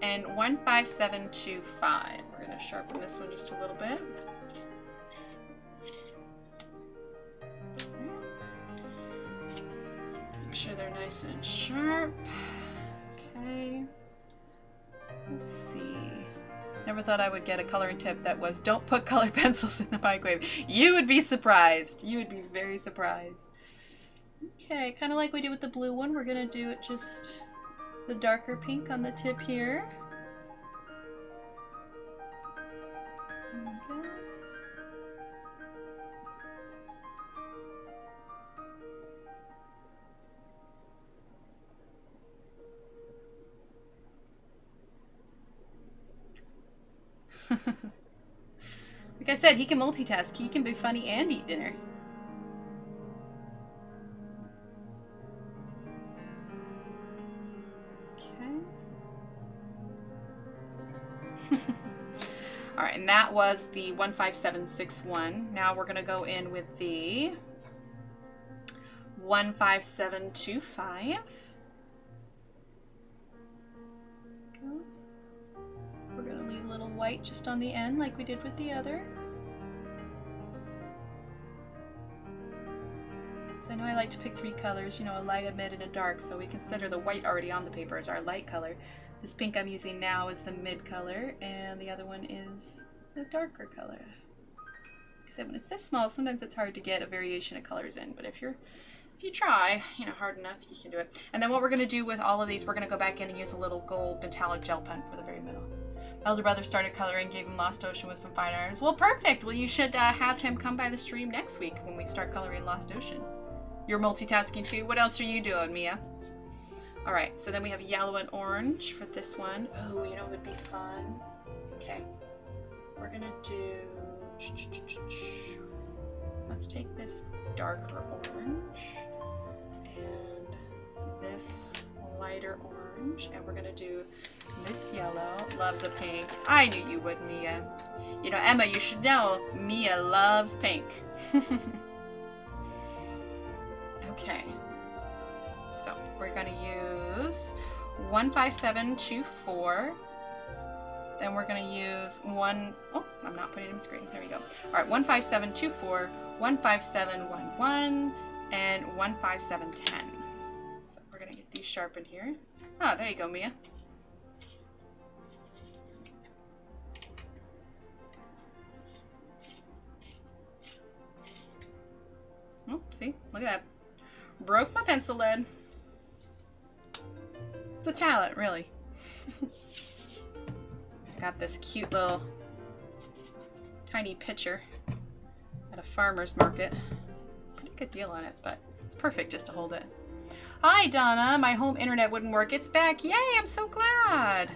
and 15725. We're going to sharpen this one just a little bit. Make sure they're nice and sharp. Okay. Let's see. Never thought I would get a coloring tip that was don't put colored pencils in the microwave. You would be surprised. You would be very surprised. Okay, kind of like we did with the blue one, we're gonna do it just the darker pink on the tip here. Okay. Like I said, he can multitask. He can be funny and eat dinner. All right, and that was the 15761. Now we're gonna go in with the 15725. We're gonna leave a little white just on the end like we did with the other. So I know I like to pick 3 colors, you know, a light, a mid, and a dark, so we consider the white already on the paper as our light color. This pink I'm using now is the mid color, and the other one is the darker color. Like I said, when it's this small, sometimes it's hard to get a variation of colors in, but if you try, you know, hard enough, you can do it. And then what we're going to do with all of these, we're going to go back in and use a little gold metallic gel pen for the very middle. My elder brother started coloring, gave him Lost Ocean with some fine irons. Well, perfect. Well, you should have him come by the stream next week when we start coloring Lost Ocean. You're multitasking too. What else are you doing, Mia? All right, so then we have yellow and orange for this one. Oh, you know what would be fun? Okay, we're gonna do, let's take this darker orange and this lighter orange, and we're gonna do this yellow. Love the pink. I knew you would, Mia. You know, Emma, you should know, Mia loves pink. Okay. So we're going to use 15724. Then we're going to use oh, I'm not putting it on the screen. There we go. All right, 15724, 15711, and 15710. So we're going to get these sharpened here. Oh, there you go, Mia. Oh, see? Look at that. Broke my pencil lead. It's a talent, really. I got this cute little tiny pitcher at a farmer's market. Pretty good deal on it, but it's perfect just to hold it. Hi, Donna. My home internet wouldn't work. It's back. Yay, I'm so glad.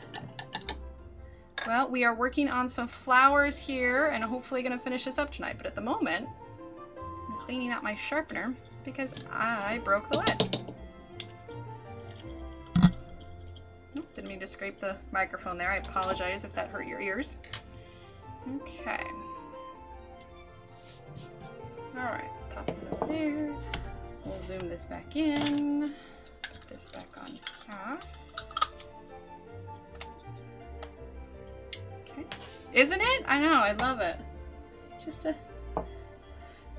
Well, we are working on some flowers here and hopefully going to finish this up tonight. But at the moment, I'm cleaning out my sharpener because I broke the lid. Didn't mean to scrape the microphone there. I apologize if that hurt your ears. Okay. Alright, pop it over there. We'll zoom this back in. Put this back on top. Okay. Isn't it? I know, I love it. Just a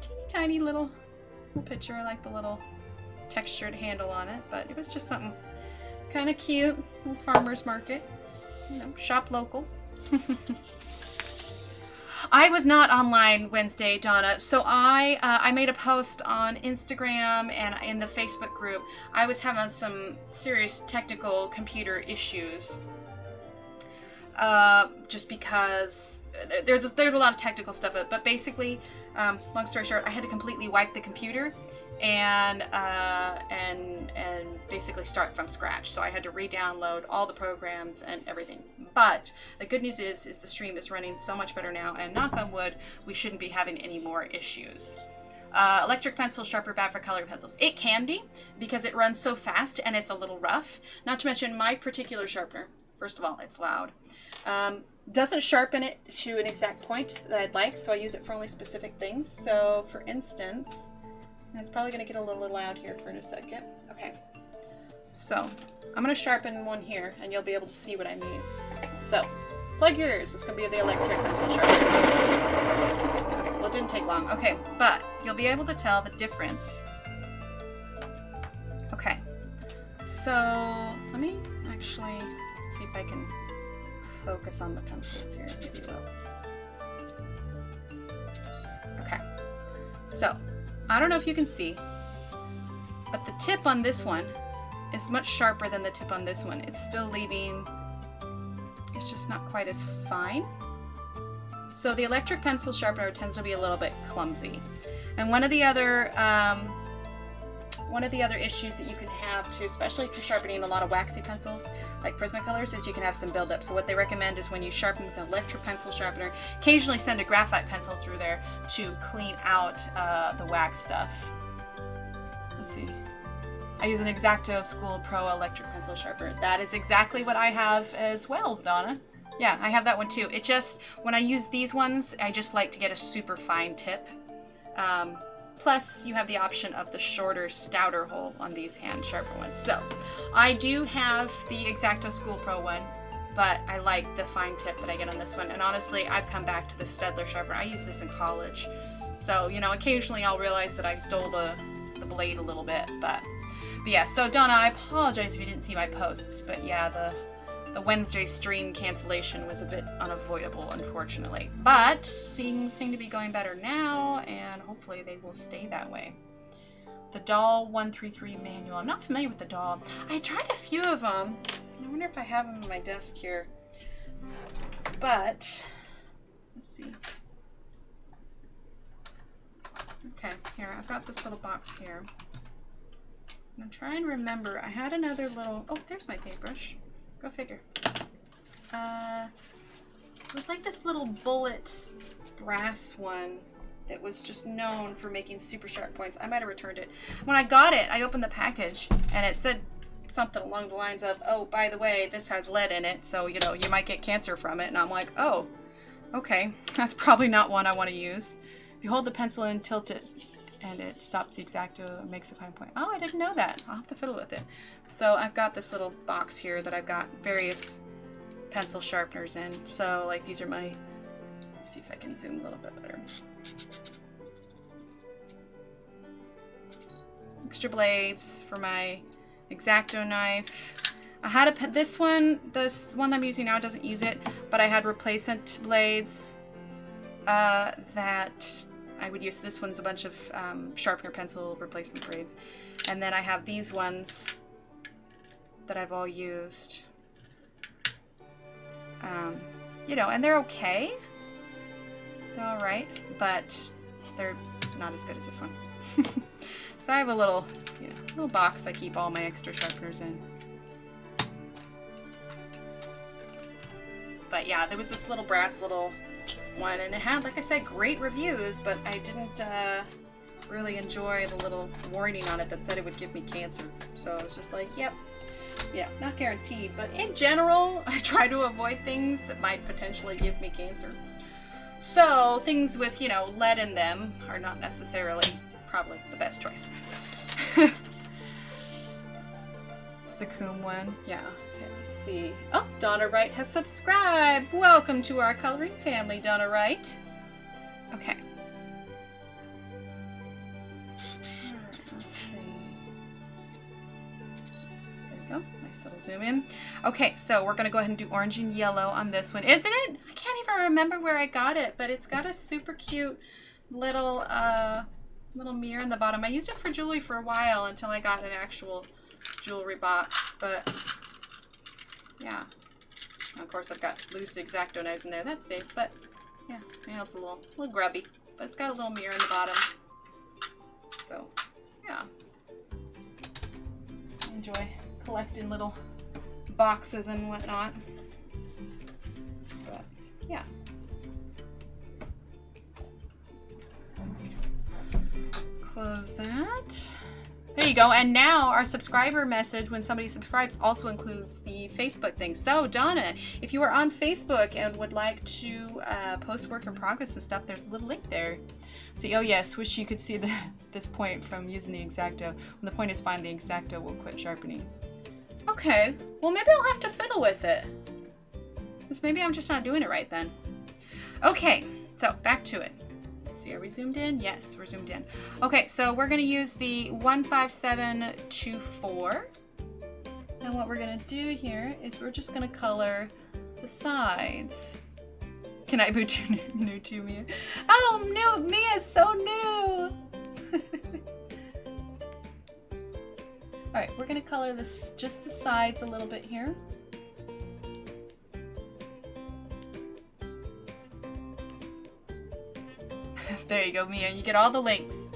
teeny tiny little picture. I like the little textured handle on it, but it was just something kind of cute. Little farmer's market. You know, shop local. I was not online Wednesday, Donna, so I made a post on Instagram and in the Facebook group. I was having some serious technical computer issues. just because there's a lot of technical stuff, but basically, long story short, I had to completely wipe the computer and basically start from scratch. So I had to re-download all the programs and everything. But the good news is the stream is running so much better now, and knock on wood, we shouldn't be having any more issues. Electric pencil sharper bad for coloring pencils. It can be, because it runs so fast and it's a little rough. Not to mention my particular sharpener. First of all, it's loud. Doesn't sharpen it to an exact point that I'd like, so I use it for only specific things. So for instance, and it's probably going to get a little loud here for in a second. Okay, so I'm going to sharpen one here and you'll be able to see what I mean. So plug your ears. It's going to be the electric pencil sharpener. Okay, well, it didn't take long. Okay, but you'll be able to tell the difference. Okay, so let me actually see if I can focus on the pencils here. Maybe it will. Okay, so I don't know if you can see, but the tip on this one is much sharper than the tip on this one. It's still leaving, it's just not quite as fine. So the electric pencil sharpener tends to be a little bit clumsy. And one of the other issues that you can have too, especially if you're sharpening a lot of waxy pencils like Prismacolors, is you can have some buildup. So what they recommend is when you sharpen with an electric pencil sharpener, occasionally send a graphite pencil through there to clean out the wax stuff. Let's see. I use an X-Acto School Pro electric pencil sharpener. That is exactly what I have as well, Donna. Yeah, I have that one too. It just, when I use these ones, I just like to get a super fine tip. Plus, you have the option of the shorter, stouter hole on these hand sharper ones. So, I do have the X-Acto School Pro one, but I like the fine tip that I get on this one. And honestly, I've come back to the Staedtler sharpener. I used this in college. So, you know, occasionally I'll realize that I dull the blade a little bit. But yeah, so Donna, I apologize if you didn't see my posts. But yeah, the Wednesday stream cancellation was a bit unavoidable, unfortunately. But things seem to be going better now, and hopefully they will stay that way. The Doll 133 manual. I'm not familiar with the Doll. I tried a few of them. I wonder if I have them on my desk here. But, let's see. Okay, here, I've got this little box here. I'm trying to remember. I had another little... Oh, there's my paintbrush. Go figure. It was like this little bullet brass one that was just known for making super sharp points. I might have returned it. When I got it, I opened the package and it said something along the lines of, oh, by the way, this has lead in it, so, you know, you might get cancer from it. And I'm like, oh, okay. That's probably not one I want to use. If you hold the pencil and tilt it, and it stops the X-Acto and makes a fine point. Oh, I didn't know that. I'll have to fiddle with it. So I've got this little box here that I've got various pencil sharpeners in. So like these are my, let's see if I can zoom a little bit better. Extra blades for my X-Acto knife. I had this one I'm using now doesn't use it, but I had replacement blades that I would use. This one's a bunch of sharpener pencil replacement blades. And then I have these ones that I've all used. You know, and they're okay. They're all right, but they're not as good as this one. So I have a little box I keep all my extra sharpeners in. But yeah, there was this little brass little one, and it had, like I said, great reviews, but I didn't really enjoy the little warning on it that said it would give me cancer. So I was just like, yep, yeah, not guaranteed, but in general, I try to avoid things that might potentially give me cancer. So things with, you know, lead in them are not necessarily probably the best choice. The Coom one, yeah. Okay, let's see. Oh, Donna Wright has subscribed. Welcome to our coloring family, Donna Wright. Okay. Alright, let's see. There we go. Nice little zoom in. Okay, so we're going to go ahead and do orange and yellow on this one. Isn't it? I can't even remember where I got it, but it's got a super cute little little mirror in the bottom. I used it for jewelry for a while until I got an actual jewelry box, but yeah, Of course, I've got loose X-Acto knives in there. That's safe, but yeah, it's a little grubby. But it's got a little mirror in the bottom. So, yeah. I enjoy collecting little boxes and whatnot. But, yeah. Close that. There you go. And now our subscriber message when somebody subscribes also includes the Facebook thing. So Donna, if you are on Facebook and would like to post work in progress and stuff, there's a little link there. See, oh yes, wish you could see this point from using the X-Acto. When the point is fine, the X-Acto will quit sharpening. Okay, well maybe I'll have to fiddle with it. Because maybe I'm just not doing it right then. Okay, so back to it. See, are we zoomed in? Yes, we're zoomed in. Okay, so we're going to use the 15724. And what we're going to do here is we're just going to color the sides. Can I boot you new to Mia? Oh, new Mia's so new. All right, we're going to color this just the sides a little bit here. There you go, Mia. You get all the links.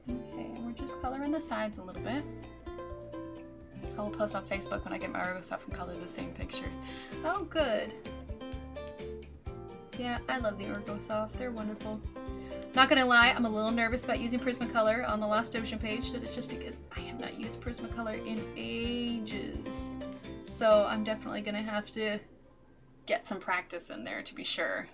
Okay, and we're just coloring the sides a little bit. I will post on Facebook when I get my Ergosoft and color the same picture. Oh, good. Yeah, I love the Ergosoft. They're wonderful. Not gonna lie, I'm a little nervous about using Prismacolor on the Lost Ocean page, but it's just because I have not used Prismacolor in ages. So I'm definitely gonna have to get some practice in there to be sure.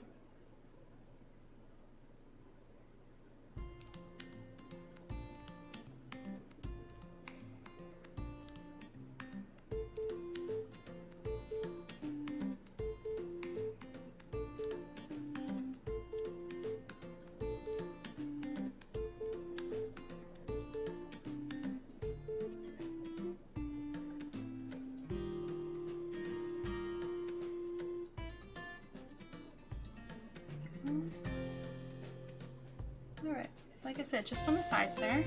Alright, so like I said, just on the sides there.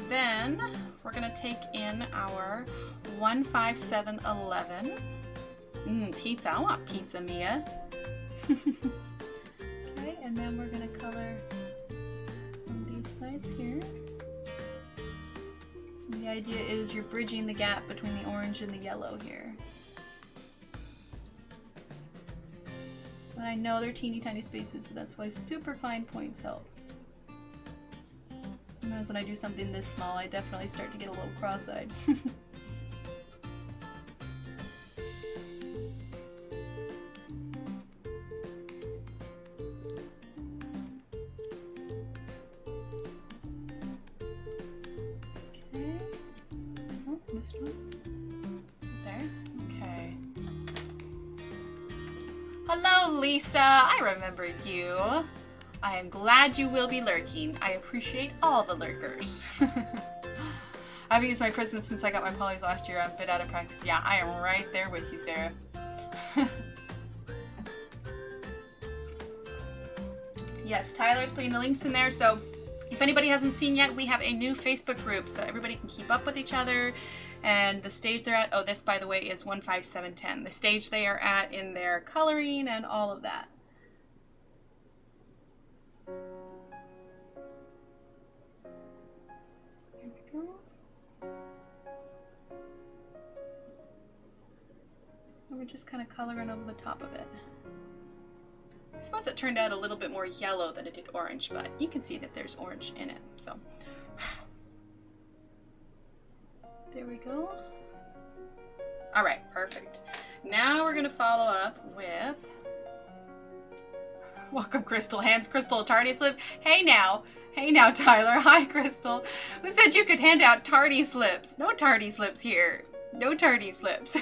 Then we're going to take in our 15711. Pizza. I want pizza, Mia. Okay, and then we're going to color on these sides here. And the idea is you're bridging the gap between the orange and the yellow here. And I know they're teeny tiny spaces, but that's why super fine points help. Sometimes when I do something this small, I definitely start to get a little cross-eyed. Okay, so this one, there, okay. Hello, Lisa, I remember you. I am glad you will be lurking. I appreciate all the lurkers. I haven't used my prisms since I got my polys last year. I'm a bit out of practice. Yeah, I am right there with you, Sarah. Yes, Tyler's putting the links in there. So if anybody hasn't seen yet, we have a new Facebook group so everybody can keep up with each other. And the stage they're at, oh, this, by the way, is 15710. The stage they are at in their coloring and all of that. Here we go. And we're just kind of coloring over the top of it. I suppose it turned out a little bit more yellow than it did orange, but you can see that there's orange in it, so. There we go. All right, perfect. Now we're gonna follow up with, welcome Crystal, hands Crystal, tardy slip. Hey now, Tyler, hi Crystal. Who said you could hand out tardy slips? No tardy slips here, no tardy slips.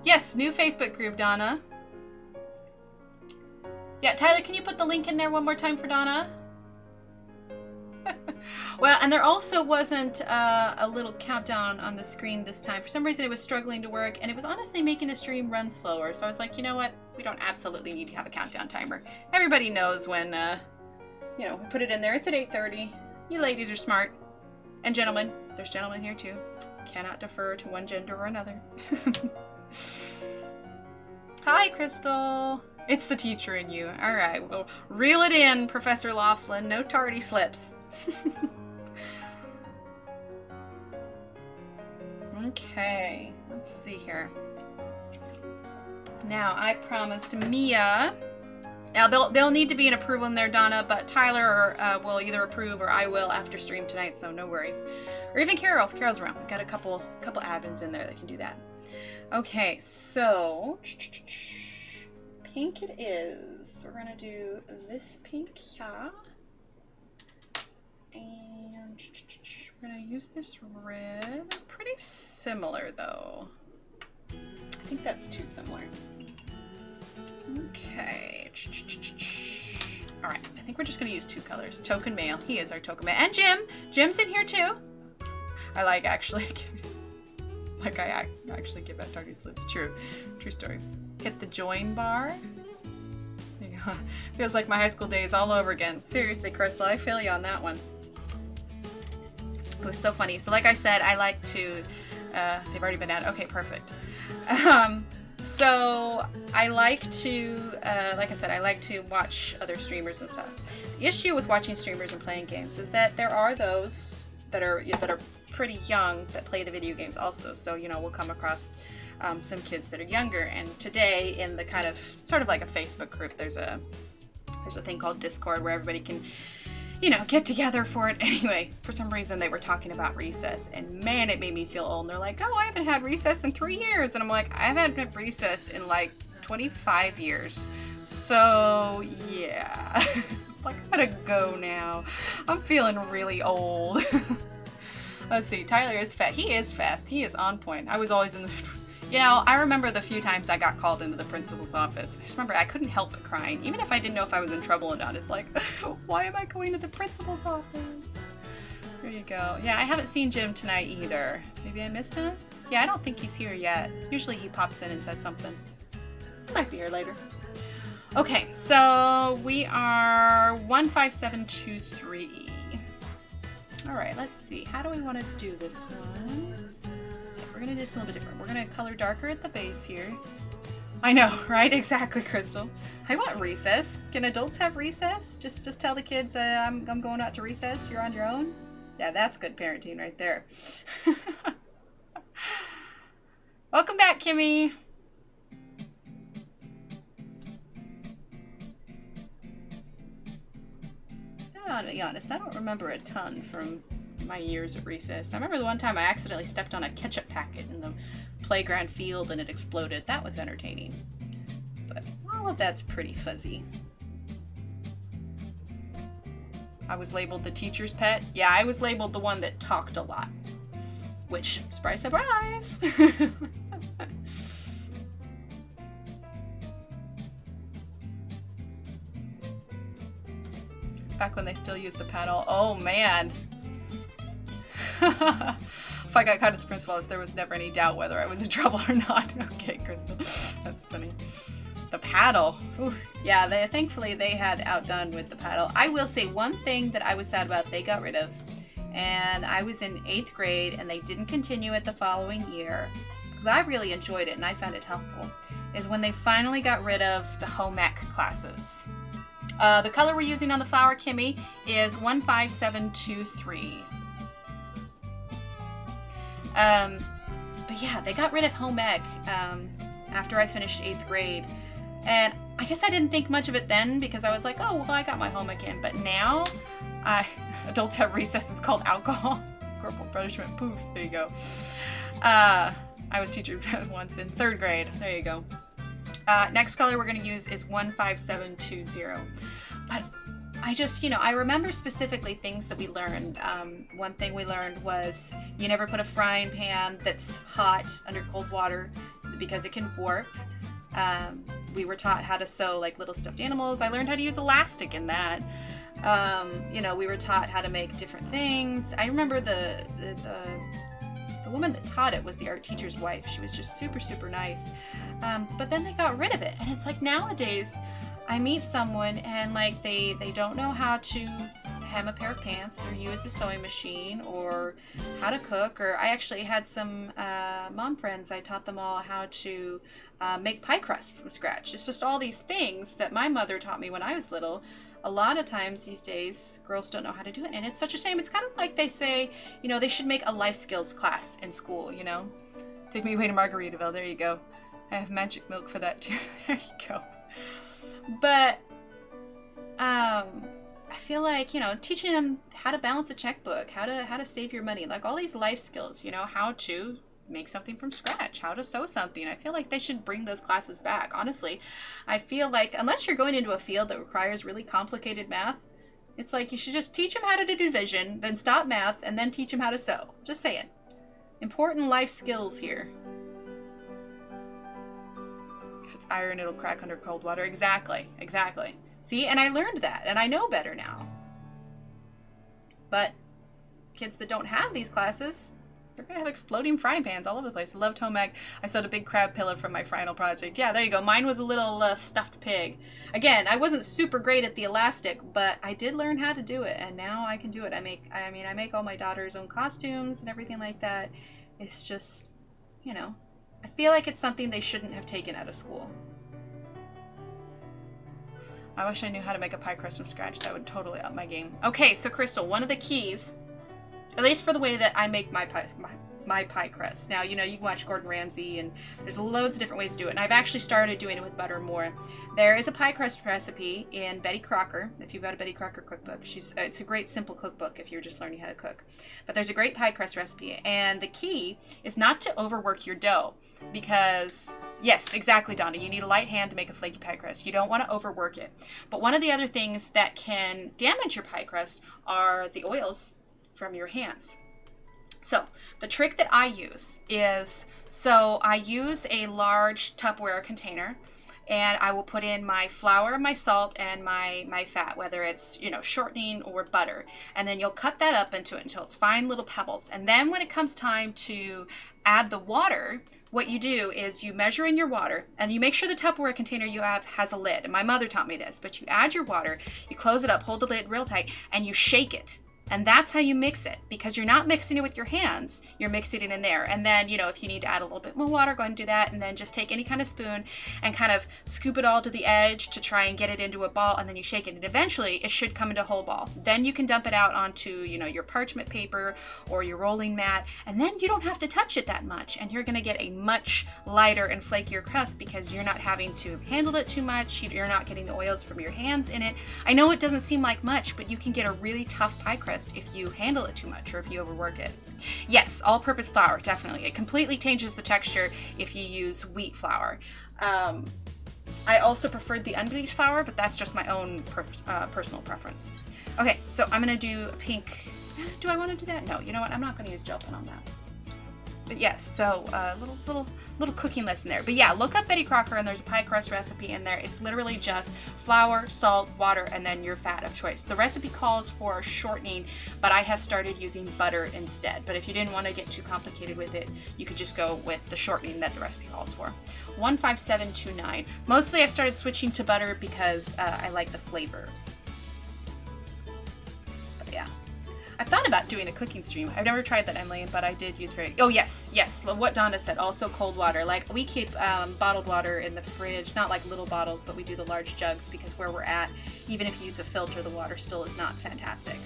Yes, new Facebook group, Donna. Yeah, Tyler, can you put the link in there one more time for Donna? Well, and there also wasn't a little countdown on the screen this time. For some reason, it was struggling to work, and it was honestly making the stream run slower. So I was like, you know what? We don't absolutely need to have a countdown timer. Everybody knows when, you know, we put it in there. It's at 8:30. You ladies are smart. And gentlemen. There's gentlemen here, too. Cannot defer to one gender or another. Hi, Crystal. It's the teacher in you. All right, well, reel it in, Professor Laughlin. No tardy slips. Okay, let's see here. Now, I promised Mia. Now, they'll need to be an approval in there, Donna, but Tyler will either approve or I will after stream tonight, so no worries. Or even Carol, if Carol's around. We've got a couple admins in there that can do that. Okay, so pink it is. We're gonna do this pink here. And we're gonna use this red. They're pretty similar though. I think that's too similar. Okay. All right, I think we're just gonna use two colors. Token male, he is our token male. And Jim's in here too. I like actually, like I actually give out tardy slips. True story. Hit the join bar. There you go. Feels like my high school days all over again. Seriously, Crystal, I feel you on that one. It was so funny. So like I said, I like to, they've already been added. Okay, perfect. So I like to, like I said, I like to watch other streamers and stuff. The issue with watching streamers and playing games is that there are those that are pretty young that play the video games also. So, you know, we'll come across some kids that are younger. And today in the kind of, sort of like a Facebook group, there's a thing called Discord where everybody can, you know, get together for it. Anyway, for some reason they were talking about recess, and man, it made me feel old. And they're like, oh, I haven't had recess in 3 years. And I'm like, I haven't had recess in like 25 years. So yeah, like I'm gonna go now. I'm feeling really old. Let's see, Tyler is fast. He is fast. He is on point. I was always in the, you know, I remember the few times I got called into the principal's office. I just remember I couldn't help but crying, even if I didn't know if I was in trouble or not. It's like, why am I going to the principal's office? There you go. Yeah, I haven't seen Jim tonight either. Maybe I missed him? Yeah, I don't think he's here yet. Usually he pops in and says something. Might be here later. Okay, so we are 15723. All right, let's see. How do we want to do this one? We're gonna do this a little bit different. We're gonna color darker at the base here. I know, right? Exactly, Crystal. I want recess. Can adults have recess? Just tell the kids I'm going out to recess. You're on your own. Yeah, that's good parenting right there. Welcome back, Kimmy. I'm gonna be honest, I don't remember a ton from my years at recess. I remember the one time I accidentally stepped on a ketchup packet in the playground field and it exploded. That was entertaining. But all of that's pretty fuzzy. I was labeled the teacher's pet. Yeah, I was labeled the one that talked a lot. Which, surprise, surprise! Back when they still used the paddle. Oh man! If I got caught at the principal's office, there was never any doubt whether I was in trouble or not. Okay, Crystal. That's funny. The paddle. Ooh. Yeah, thankfully they had outdone with the paddle. I will say one thing that I was sad about they got rid of, and I was in 8th grade and they didn't continue it the following year, because I really enjoyed it and I found it helpful, is when they finally got rid of the home ec classes. The color we're using on the flower, Kimmy, is 15723. But yeah, they got rid of home ec after I finished 8th grade. And I guess I didn't think much of it then because I was like, oh, well, I got my home ec in. But now, adults have recess. It's called alcohol. Corporal punishment. Poof. There you go. I was teacher once in 3rd grade. There you go. Next color we're going to use is 15720. But I just, I remember specifically things that we learned. One thing we learned was you never put a frying pan that's hot under cold water because it can warp. We were taught how to sew like little stuffed animals. I learned how to use elastic in that. You know, we were taught how to make different things. I remember the woman that taught it was the art teacher's wife. She was just super, super nice. But then they got rid of it. And it's like nowadays I meet someone and like they don't know how to hem a pair of pants or use a sewing machine or how to cook. Or I actually had some mom friends, I taught them all how to make pie crust from scratch. It's just all these things that my mother taught me when I was little. A lot of times these days, girls don't know how to do it, and it's such a shame. It's kind of like they say, you know, they should make a life skills class in school, you know? Take me away to Margaritaville, there you go. I have magic milk for that too, there you go. But, I feel like, you know, teaching them how to balance a checkbook, how to save your money, like all these life skills, you know, how to make something from scratch, how to sew something. I feel like they should bring those classes back. Honestly, I feel like unless you're going into a field that requires really complicated math, it's like you should just teach them how to do division, then stop math, and then teach them how to sew. Just saying. Important life skills here. If it's iron, it'll crack under cold water. Exactly. Exactly. See, and I learned that, and I know better now. But kids that don't have these classes, they're going to have exploding frying pans all over the place. I loved home ec. I sewed a big crab pillow from my final project. Yeah, there you go. Mine was a little stuffed pig. Again, I wasn't super great at the elastic, but I did learn how to do it, and now I can do it. I make all my daughter's own costumes and everything like that. It's just, you know, I feel like it's something they shouldn't have taken out of school. I wish I knew how to make a pie crust from scratch. That would totally up my game. Okay, so Crystal, one of the keys, at least for the way that I make my pie crust. Now, you know, you can watch Gordon Ramsay, and there's loads of different ways to do it. And I've actually started doing it with butter more. There is a pie crust recipe in Betty Crocker. If you've got a Betty Crocker cookbook, it's a great simple cookbook if you're just learning how to cook. But there's a great pie crust recipe, and the key is not to overwork your dough, because yes, exactly, Donna, you need a light hand to make a flaky pie crust. You don't want to overwork it. But one of the other things that can damage your pie crust are the oils from your hands. So the trick that I use is, I use a large Tupperware container, and I will put in my flour, my salt, and my fat, whether it's, you know, shortening or butter. And then you'll cut that up into it until it's fine little pebbles. And then when it comes time to add the water, what you do is you measure in your water, and you make sure the Tupperware container you have has a lid. And my mother taught me this, but you add your water, you close it up, hold the lid real tight, and you shake it. And that's how you mix it, because you're not mixing it with your hands, you're mixing it in there. And then, you know, if you need to add a little bit more water, go ahead and do that. And then just take any kind of spoon and kind of scoop it all to the edge to try and get it into a ball, and then you shake it. And eventually it should come into a whole ball. Then you can dump it out onto, you know, your parchment paper or your rolling mat. And then you don't have to touch it that much. And you're going to get a much lighter and flakier crust, because you're not having to handle it too much. You're not getting the oils from your hands in it. I know it doesn't seem like much, but you can get a really tough pie crust if you handle it too much or if you overwork it. Yes, all-purpose flour, definitely. It completely changes the texture if you use wheat flour. I also preferred the unbleached flour, but that's just my own personal preference. Okay, so I'm gonna do a pink. Do I want to do that? No, you know what? I'm not gonna use gel pen on that. But yes, so little cooking lesson there. But yeah, look up Betty Crocker, and there's a pie crust recipe in there. It's literally just flour, salt, water, and then your fat of choice. The recipe calls for shortening, but I have started using butter instead. But if you didn't want to get too complicated with it, you could just go with the shortening that the recipe calls for. 15729. Mostly I've started switching to butter because I like the flavor. But yeah. I've thought about doing a cooking stream. I've never tried that, Emily, but I did use oh yes, what Donna said, also cold water. Like, we keep bottled water in the fridge, not like little bottles, but we do the large jugs, because where we're at, even if you use a filter, the water still is not fantastic.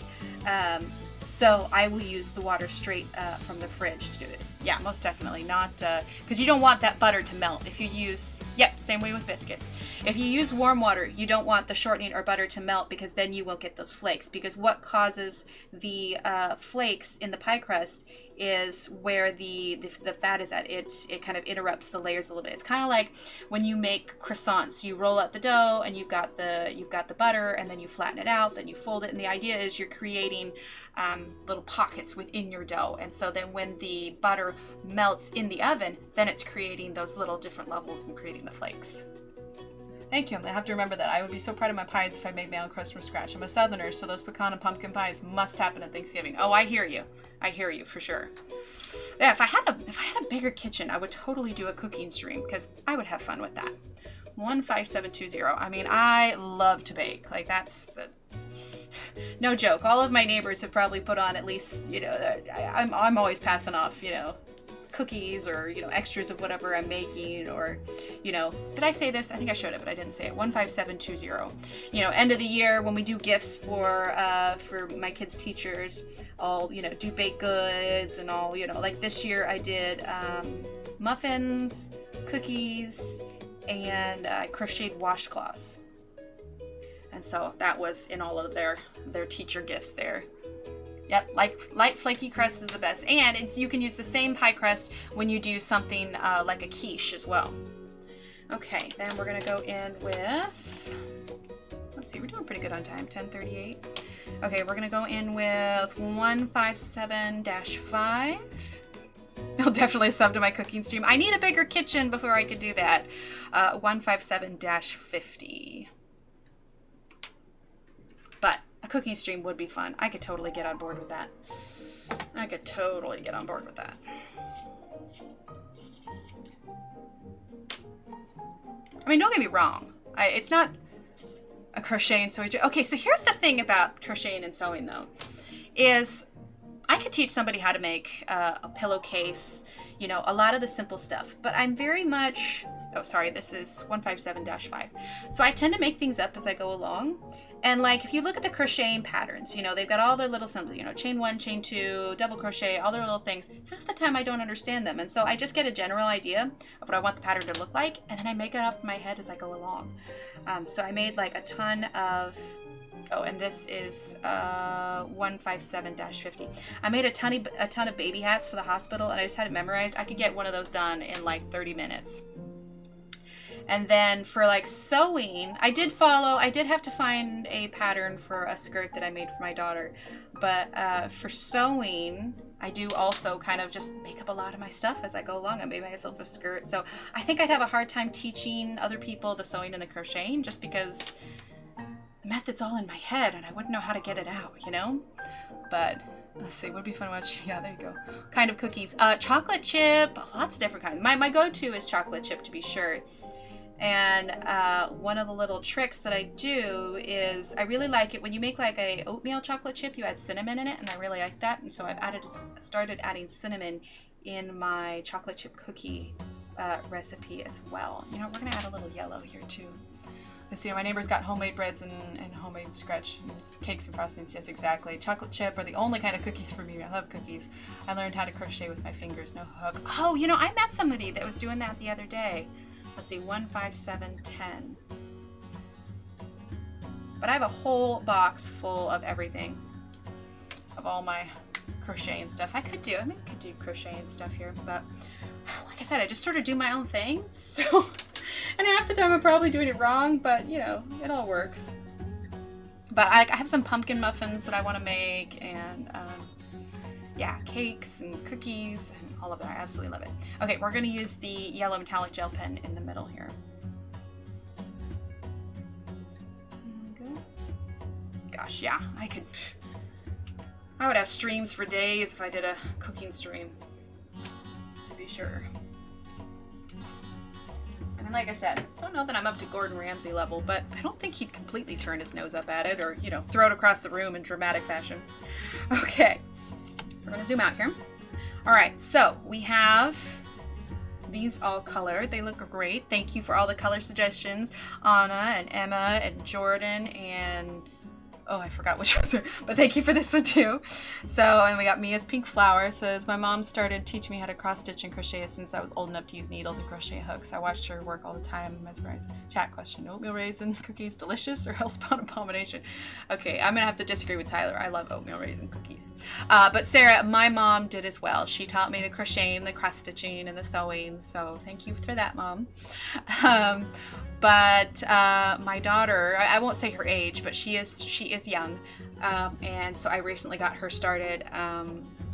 So I will use the water straight from the fridge to do it. Yeah, most definitely. Not, because you don't want that butter to melt. If you use, same way with biscuits. If you use warm water, you don't want the shortening or butter to melt, because then you won't get those flakes. Because what causes the flakes in the pie crust is where the fat is at. It kind of interrupts the layers a little bit. It's kind of like when you make croissants. You roll out the dough, and you've got the butter, and then you flatten it out, then you fold it, and the idea is you're creating little pockets within your dough. And so then when the butter melts in the oven, then it's creating those little different levels and creating the flakes. Thank you. I have to remember that. I would be so proud of my pies if I made my own crust from scratch. I'm a Southerner, so those pecan and pumpkin pies must happen at Thanksgiving. Oh, I hear you. I hear you for sure. Yeah, if I had a bigger kitchen, I would totally do a cooking stream because I would have fun with that. 15720. I mean, I love to bake. Like, that's the... No joke. All of my neighbors have probably put on at least, you know, I'm always passing off, you know, cookies or, you know, extras of whatever I'm making, or, you know, did I say this? I think I showed it, but I didn't say it. 15720. You know, end of the year when we do gifts for my kids' teachers, I'll, you know, do baked goods and all, you know, like this year I did muffins, cookies, and crocheted washcloths. And so that was in all of their teacher gifts there. Yep, light flaky crust is the best. And you can use the same pie crust when you do something like a quiche as well. Okay, then we're gonna go in with, let's see, we're doing pretty good on time, 10:38. Okay, we're gonna go in with 157-5. I'll definitely sub to my cooking stream. I need a bigger kitchen before I could do that. 157-50. But a cooking stream would be fun. I could totally get on board with that. I mean, don't get me wrong. It's not a crochet and sewing. Okay, so here's the thing about crocheting and sewing, though, is I could teach somebody how to make a pillowcase, you know, a lot of the simple stuff. But I'm very much... Oh, sorry, this is 157-5. So I tend to make things up as I go along. And like, if you look at the crocheting patterns, you know, they've got all their little symbols, you know, chain 1, chain 2, double crochet, all their little things. Half the time I don't understand them. And so I just get a general idea of what I want the pattern to look like. And then I make it up in my head as I go along. So I made like a ton of... Oh, and this is 157-50. I made a ton of baby hats for the hospital, and I just had it memorized. I could get one of those done in like 30 minutes. And then for like sewing, I did have to find a pattern for a skirt that I made for my daughter. But for sewing, I do also kind of just make up a lot of my stuff as I go along. I made myself a skirt. So I think I'd have a hard time teaching other people the sewing and the crocheting just because the method's all in my head and I wouldn't know how to get it out, you know? But let's see, would be fun to watch. Yeah, there you go. Kind of cookies. Chocolate chip, lots of different kinds. My go-to is chocolate chip, to be sure. And one of the little tricks that I do is I really like it when you make like a oatmeal chocolate chip, you add cinnamon in it, and I really like that. And so I've started adding cinnamon in my chocolate chip cookie recipe as well. You know, we're gonna add a little yellow here too. Let's see, my neighbor's got homemade breads and homemade scratch and cakes and frostings. Yes, exactly. Chocolate chip are the only kind of cookies for me. I love cookies. I learned how to crochet with my fingers, no hook. Oh, you know, I met somebody that was doing that the other day. Let's see, 157-10. But I have a whole box full of everything, of all my crochet and stuff. I could do crochet and stuff here, but like I said, I just sort of do my own thing. So, and half the time I'm probably doing it wrong, but you know, it all works. But I have some pumpkin muffins that I want to make, and yeah, cakes and cookies and all of that. I absolutely love it. Okay, we're going to use the yellow metallic gel pen in the middle here. There we go. Gosh, yeah, I would have streams for days if I did a cooking stream, to be sure. I mean, like I said, I don't know that I'm up to Gordon Ramsay level, but I don't think he'd completely turn his nose up at it or, you know, throw it across the room in dramatic fashion. Okay. We're going to zoom out here. All right, so we have these all colored. They look great. Thank you for all the color suggestions, Anna and Emma and Jordan and... Oh, I forgot which ones are, but thank you for this one too. So, and we got Mia's Pink Flower. Says, my mom started teaching me how to cross stitch and crochet since I was old enough to use needles and crochet hooks. I watched her work all the time. Mesmerized. Chat question, oatmeal raisin cookies delicious or hellspawn abomination? Okay, I'm gonna have to disagree with Tyler. I love oatmeal raisin cookies. But Sarah, my mom did as well. She taught me the crocheting, the cross stitching, and the sewing. So thank you for that, Mom. But my daughter, I won't say her age, but she is young, and so I recently got her started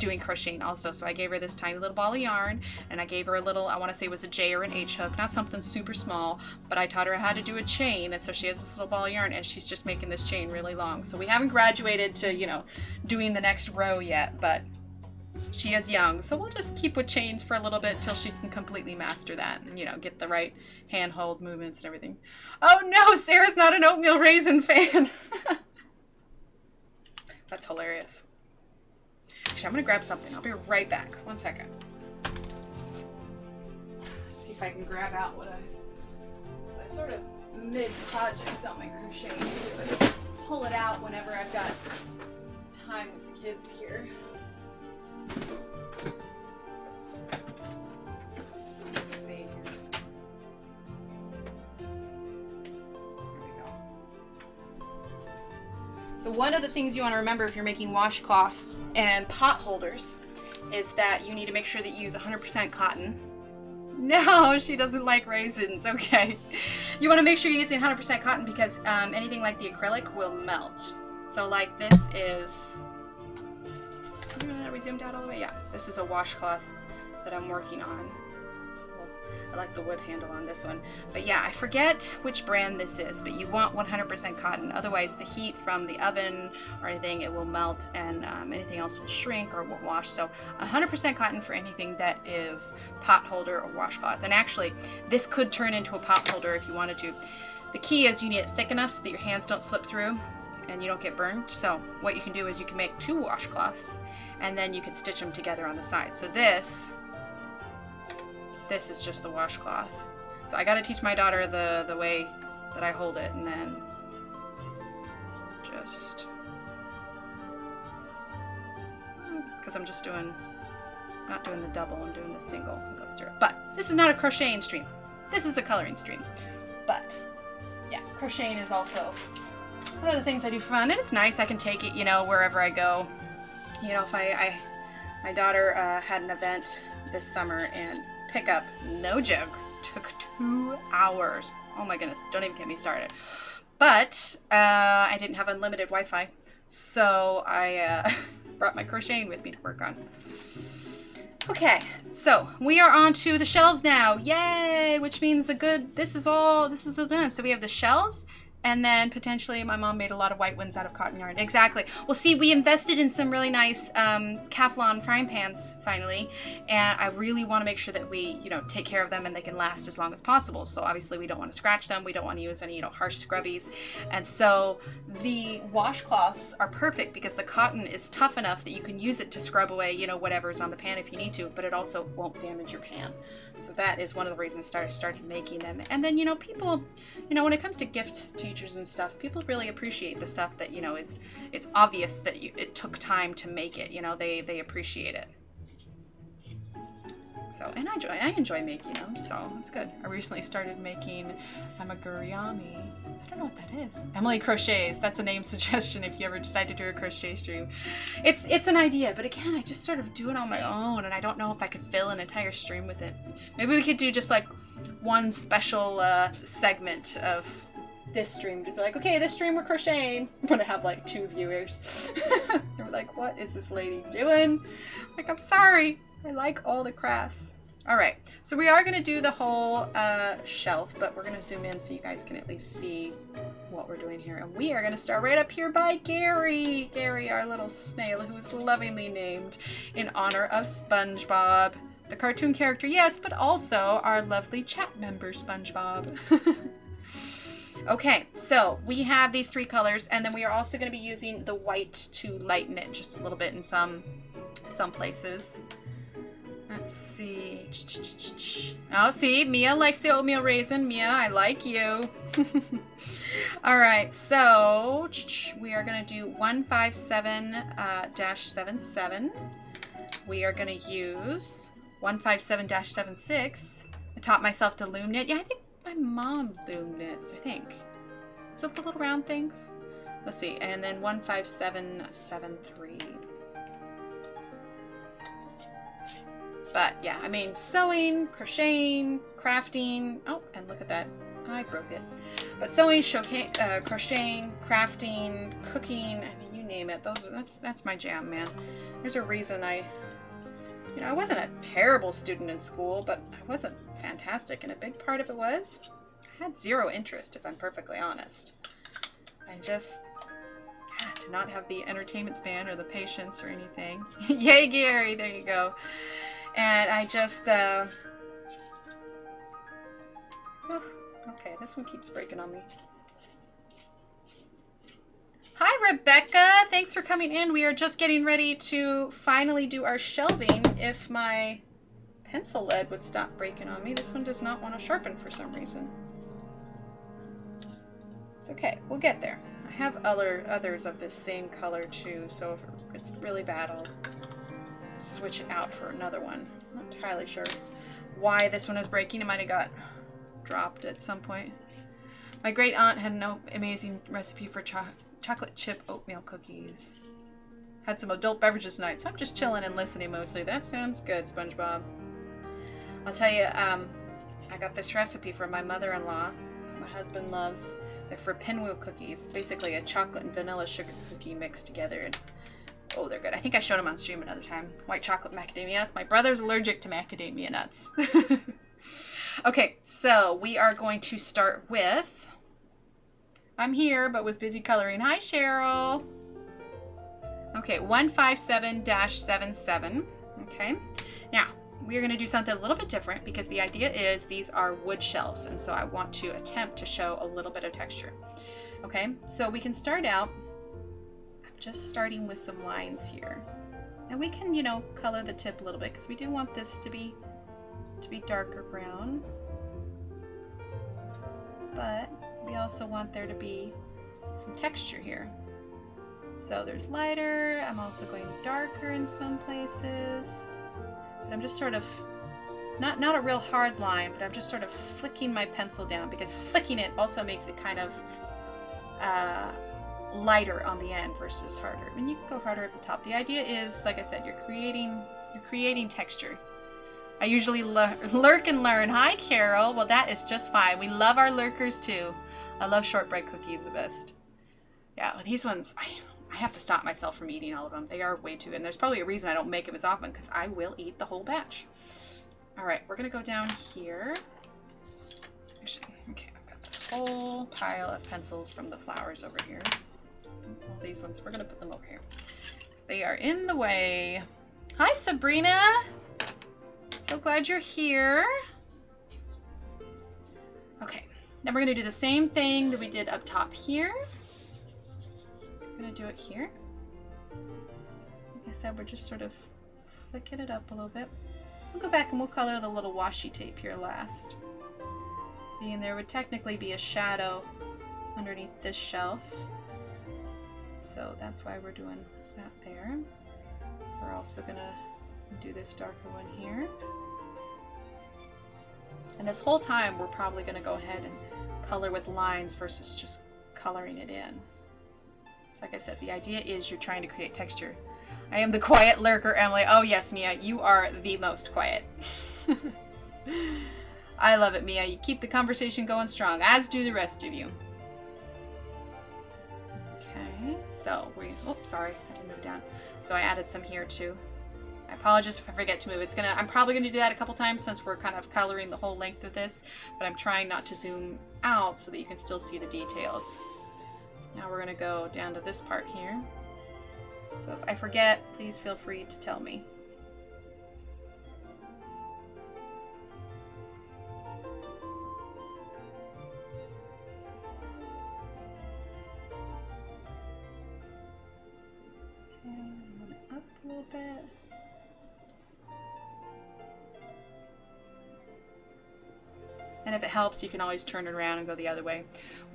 doing crocheting also. So I gave her this tiny little ball of yarn, and I gave her a little, I want to say it was a J or an H hook, not something super small, but I taught her how to do a chain. And so she has this little ball of yarn, and she's just making this chain really long. So we haven't graduated to, you know, doing the next row yet, but she is young, so we'll just keep with chains for a little bit till she can completely master that and, you know, get the right handhold movements and everything. Oh no, Sarah's not an oatmeal raisin fan. That's hilarious. Actually, I'm gonna grab something. I'll be right back. 1 second. See if I can grab out what I sort of mid-project on my crocheting too, and pull it out whenever I've got time with the kids here. Let's see here. Here we go. So one of the things you want to remember if you're making washcloths and pot holders is that you need to make sure that you use 100% cotton. No, she doesn't like raisins. Okay. You want to make sure you're using 100% cotton because anything like the acrylic will melt. So like this is... Are we zoomed out all the way? Yeah, this is a washcloth that I'm working on. I like the wood handle on this one. But yeah, I forget which brand this is, but you want 100% cotton. Otherwise, the heat from the oven or anything, it will melt, and anything else will shrink or won't wash. So 100% cotton for anything that is pot holder or washcloth. And actually, this could turn into a pot holder if you wanted to. The key is you need it thick enough so that your hands don't slip through and you don't get burned. So what you can do is you can make 2 washcloths, and then you can stitch them together on the side. So this is just the washcloth. So I got to teach my daughter the way that I hold it, and then just, because I'm just not doing the double, I'm doing the single. It goes through it. But this is not a crocheting stream. This is a coloring stream. But yeah, crocheting is also one of the things I do for fun, and it's nice. I can take it, you know, wherever I go. You know, if my daughter had an event this summer, and pickup, no joke, took 2 hours. Oh my goodness, don't even get me started. But I didn't have unlimited Wi-Fi, so I brought my crocheting with me to work on. Okay, so we are on to the shelves now. Yay! Which means this is all done. So we have the shelves. And then potentially my mom made a lot of white ones out of cotton yarn. Exactly. Well, see, we invested in some really nice Teflon frying pans finally. And I really want to make sure that we, you know, take care of them and they can last as long as possible. So obviously we don't want to scratch them. We don't want to use any, you know, harsh scrubbies. And so the washcloths are perfect because the cotton is tough enough that you can use it to scrub away, you know, whatever's on the pan if you need to, but it also won't damage your pan. So that is one of the reasons I started making them. And then, you know, people, you know, when it comes to gifts to teachers and stuff, people really appreciate the stuff that, you know, it's obvious that it took time to make it, you know, they appreciate it. So, and I enjoy making them, so it's good. I recently started making amigurumi. I don't know what that is. Emily Crochets, that's a name suggestion if you ever decide to do a crochet stream. It's an idea, but again, I just sort of do it on my own, and I don't know if I could fill an entire stream with it. Maybe we could do just like one special segment of this stream to be like, okay, this stream we're crocheting. I'm gonna have like 2 viewers. They're like, what is this lady doing? Like, I'm sorry. I like all the crafts. All right, so we are gonna do the whole shelf, but we're gonna zoom in so you guys can at least see what we're doing here. And we are gonna start right up here by Gary. Gary, our little snail, who's lovingly named in honor of SpongeBob. The cartoon character, yes, but also our lovely chat member, SpongeBob. Okay, so we have these 3 colors, and then we are also gonna be using the white to lighten it just a little bit in some places. Let's see. Oh, see, Mia likes the oatmeal raisin. Mia, I like you. All right, so we are going to do 157-77. We are going to use 157-76. I taught myself to loom knit. Yeah, I think my mom loom knits, I think. Is it the little round things? Let's see. And then 157-73. But yeah, I mean, sewing, crocheting, crafting. Oh, and look at that. I broke it. But sewing, crocheting, crafting, cooking, I mean, you name it. That's my jam, man. There's a reason I wasn't a terrible student in school, but I wasn't fantastic, and a big part of it was I had zero interest, if I'm perfectly honest. I just did not have the entertainment span or the patience or anything. Yay, Gary! There you go. And I just, okay, this one keeps breaking on me. Hi, Rebecca! Thanks for coming in. We are just getting ready to finally do our shelving. If my pencil lead would stop breaking on me. This one does not want to sharpen for some reason. It's okay. We'll get there. I have others of this same color too, so if it's really bad, I'll switch it out for another one. I'm not entirely sure why this one is breaking. It might have got dropped at some point. My great aunt had an amazing recipe for chocolate chip oatmeal cookies. Had some adult beverages tonight, so I'm just chilling and listening mostly. That sounds good, SpongeBob. I'll tell you, I got this recipe from my mother-in-law. My husband loves. They're for pinwheel cookies. Basically a chocolate and vanilla sugar cookie mixed together. And, oh, they're good. I think I showed them on stream another time. White chocolate macadamia nuts. My brother's allergic to macadamia nuts. Okay, so we are going to start with... I'm here, but was busy coloring. Hi, Cheryl. Okay, 157-77. Okay, now we're going to do something a little bit different because the idea is these are wood shelves, and so I want to attempt to show a little bit of texture. Okay, so we can start out. I'm just starting with some lines here, and we can, color the tip a little bit because we do want this to be darker brown, but we also want there to be some texture here. So there's lighter, I'm also going darker in some places. But I'm just sort of, not a real hard line, but I'm just sort of flicking my pencil down because flicking it also makes it kind of lighter on the end versus harder. I mean, you can go harder at the top. The idea is, like I said, you're creating texture. I usually lurk and learn. Hi, Carol. Well, that is just fine. We love our lurkers too. I love shortbread cookies the best. Yeah, well, these ones, I have to stop myself from eating all of them. They are way too, and there's probably a reason I don't make them as often because I will eat the whole batch. All right, we're gonna go down here. Actually, okay, I've got this whole pile of pencils from the flowers over here. All these ones, we're gonna put them over here. They are in the way. Hi, Sabrina. So glad you're here. Okay. Then we're going to do the same thing that we did up top here. I'm going to do it here. Like I said, we're just sort of flicking it up a little bit. We'll go back and we'll color the little washi tape here last. See, and there would technically be a shadow underneath this shelf. So that's why we're doing that there. We're also going to do this darker one here. And this whole time, we're probably going to go ahead and color with lines versus just coloring it in. So like I said, the idea is you're trying to create texture. I am the quiet lurker, Emily. Oh yes, Mia, you are the most quiet. I love it, Mia. You keep the conversation going strong, as do the rest of you. Okay, so oops, sorry, I didn't move down. So I added some here too. I apologize if I forget to move. I'm probably going to do that a couple times since we're kind of coloring the whole length of this, but I'm trying not to zoom out so that you can still see the details. So now we're going to go down to this part here. So if I forget, please feel free to tell me. Okay, move it up a little bit. And if it helps, you can always turn it around and go the other way.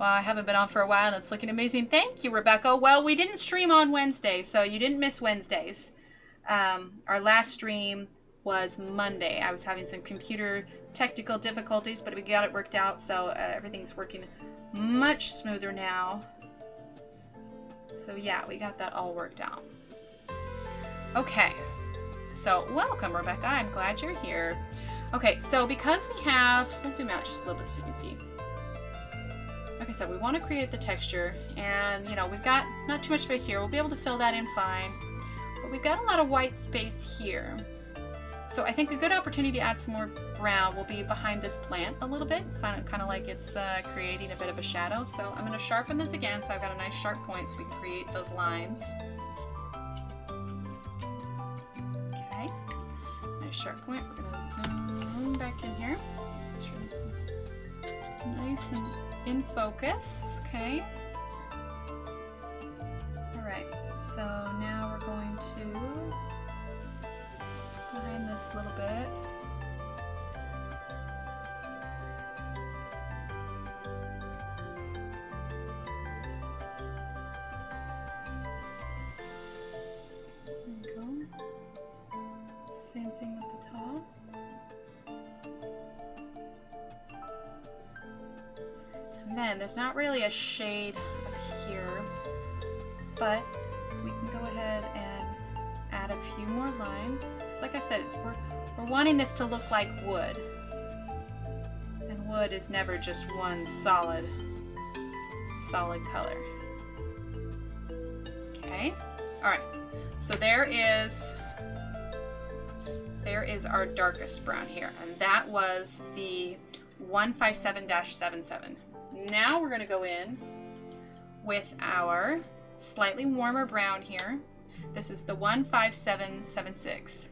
Well, I haven't been on for a while and it's looking amazing. Thank you, Rebecca. Well, we didn't stream on Wednesday, so you didn't miss Wednesdays. Our last stream was Monday. I was having some computer technical difficulties, but we got it worked out, so everything's working much smoother now. So yeah, we got that all worked out. Okay, so welcome, Rebecca. I'm glad you're here. Okay, so because we have, we'll zoom out just a little bit so you can see. Okay, I said, we want to create the texture, and you know, we've got not too much space here. We'll be able to fill that in fine, but we've got a lot of white space here. So I think a good opportunity to add some more brown will be behind this plant a little bit. It's kind of like it's creating a bit of a shadow. So I'm going to sharpen this again, so I've got a nice sharp point so we can create those lines. Okay, nice sharp point. We're going to zoom back in here. Make sure this is nice and in focus. Okay. All right. So now we're going to behind this a little bit. There we go. Same thing with the top. And then there's not really a shade up here, but we can go ahead and add a few more lines. Like I said, we're wanting this to look like wood, and wood is never just one solid color. Okay, all right. So there is our darkest brown here, and that was the 157-77. Now we're going to go in with our slightly warmer brown here. This is the 15776.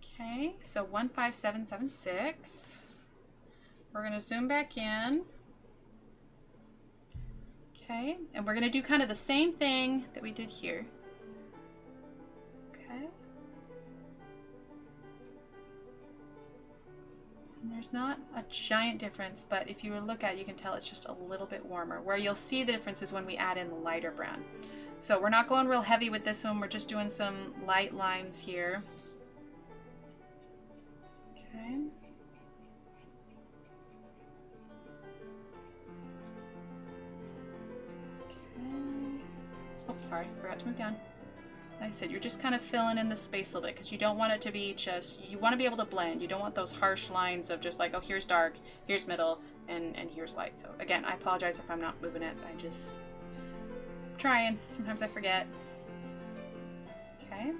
Okay, so 15776. We're going to zoom back in. Okay, and we're going to do kind of the same thing that we did here. Okay. And there's not a giant difference, but if you look at it, you can tell it's just a little bit warmer. Where you'll see the difference is when we add in the lighter brown. So we're not going real heavy with this one. We're just doing some light lines here. Okay. Oh, sorry, forgot to move down. Like I said, you're just kind of filling in the space a little bit because you don't want it to be just, you want to be able to blend. You don't want those harsh lines of just like, oh, here's dark, here's middle, and here's light. So again, I apologize if I'm not moving it. I just trying. Sometimes I forget. Okay.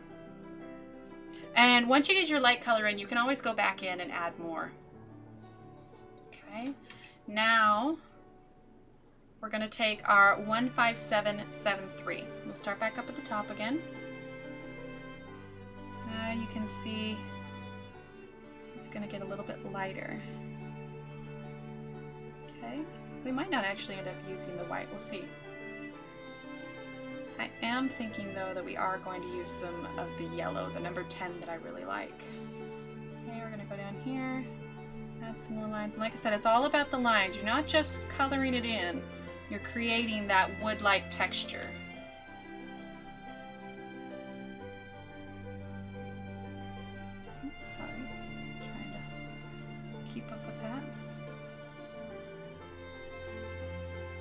And once you get your light color in, you can always go back in and add more. Okay. Now we're going to take our 15773. We'll start back up at the top again. You can see it's going to get a little bit lighter. Okay. We might not actually end up using the white. We'll see. I am thinking though that we are going to use some of the yellow, the number 10 that I really like. Okay, we're going to go down here, add some more lines. And like I said, it's all about the lines. You're not just coloring it in, you're creating that wood-like texture. Sorry, trying to keep up with that.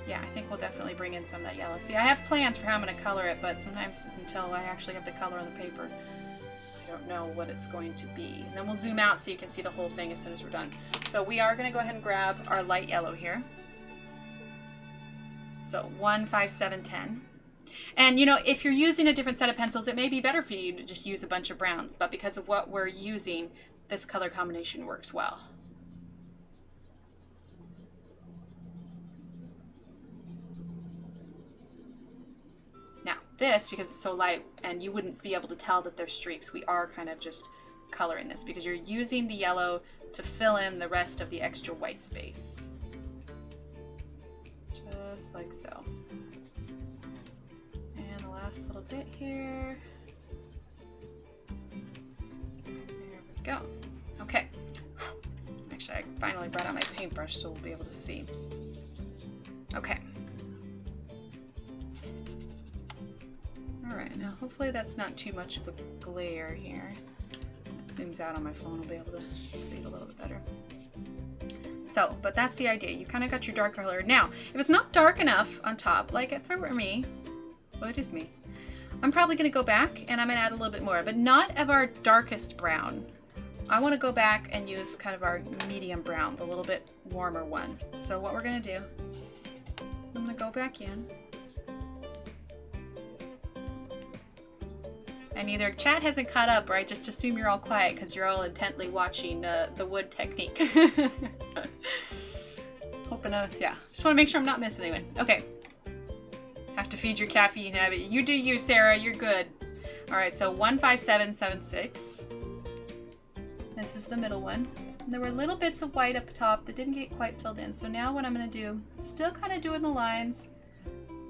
Yeah, I think we'll definitely bring in some of that yellow. See, I have plans for how I'm going to color it, but sometimes until I actually have the color on the paper, I don't know what it's going to be. And then we'll zoom out so you can see the whole thing as soon as we're done. So we are going to go ahead and grab our light yellow here. So 15710. And you know, if you're using a different set of pencils, it may be better for you to just use a bunch of browns, but because of what we're using, this color combination works well. Now this, because it's so light and you wouldn't be able to tell that there's streaks, we are kind of just coloring this because you're using the yellow to fill in the rest of the extra white space. Just like so. And the last little bit here. There we go. Okay. Actually, I finally brought out my paintbrush so we'll be able to see. Okay. Alright, now hopefully that's not too much of a glare here. It zooms out on my phone, I'll be able to see it a little bit better. So, but that's the idea. You've kind of got your dark color. Now, if it's not dark enough on top, like if it were me, well, it is me, I'm probably going to go back and I'm going to add a little bit more, but not of our darkest brown. I want to go back and use kind of our medium brown, the little bit warmer one. So what we're going to do, I'm going to go back in. And either chat hasn't caught up, or I just assume you're all quiet because you're all intently watching the wood technique. Hoping to, yeah. Just want to make sure I'm not missing anyone. Okay. Have to feed your caffeine habit. You do you, Sarah. You're good. All right, so 15776. This is the middle one. And there were little bits of white up top that didn't get quite filled in. So now what I'm going to do, still kind of doing the lines.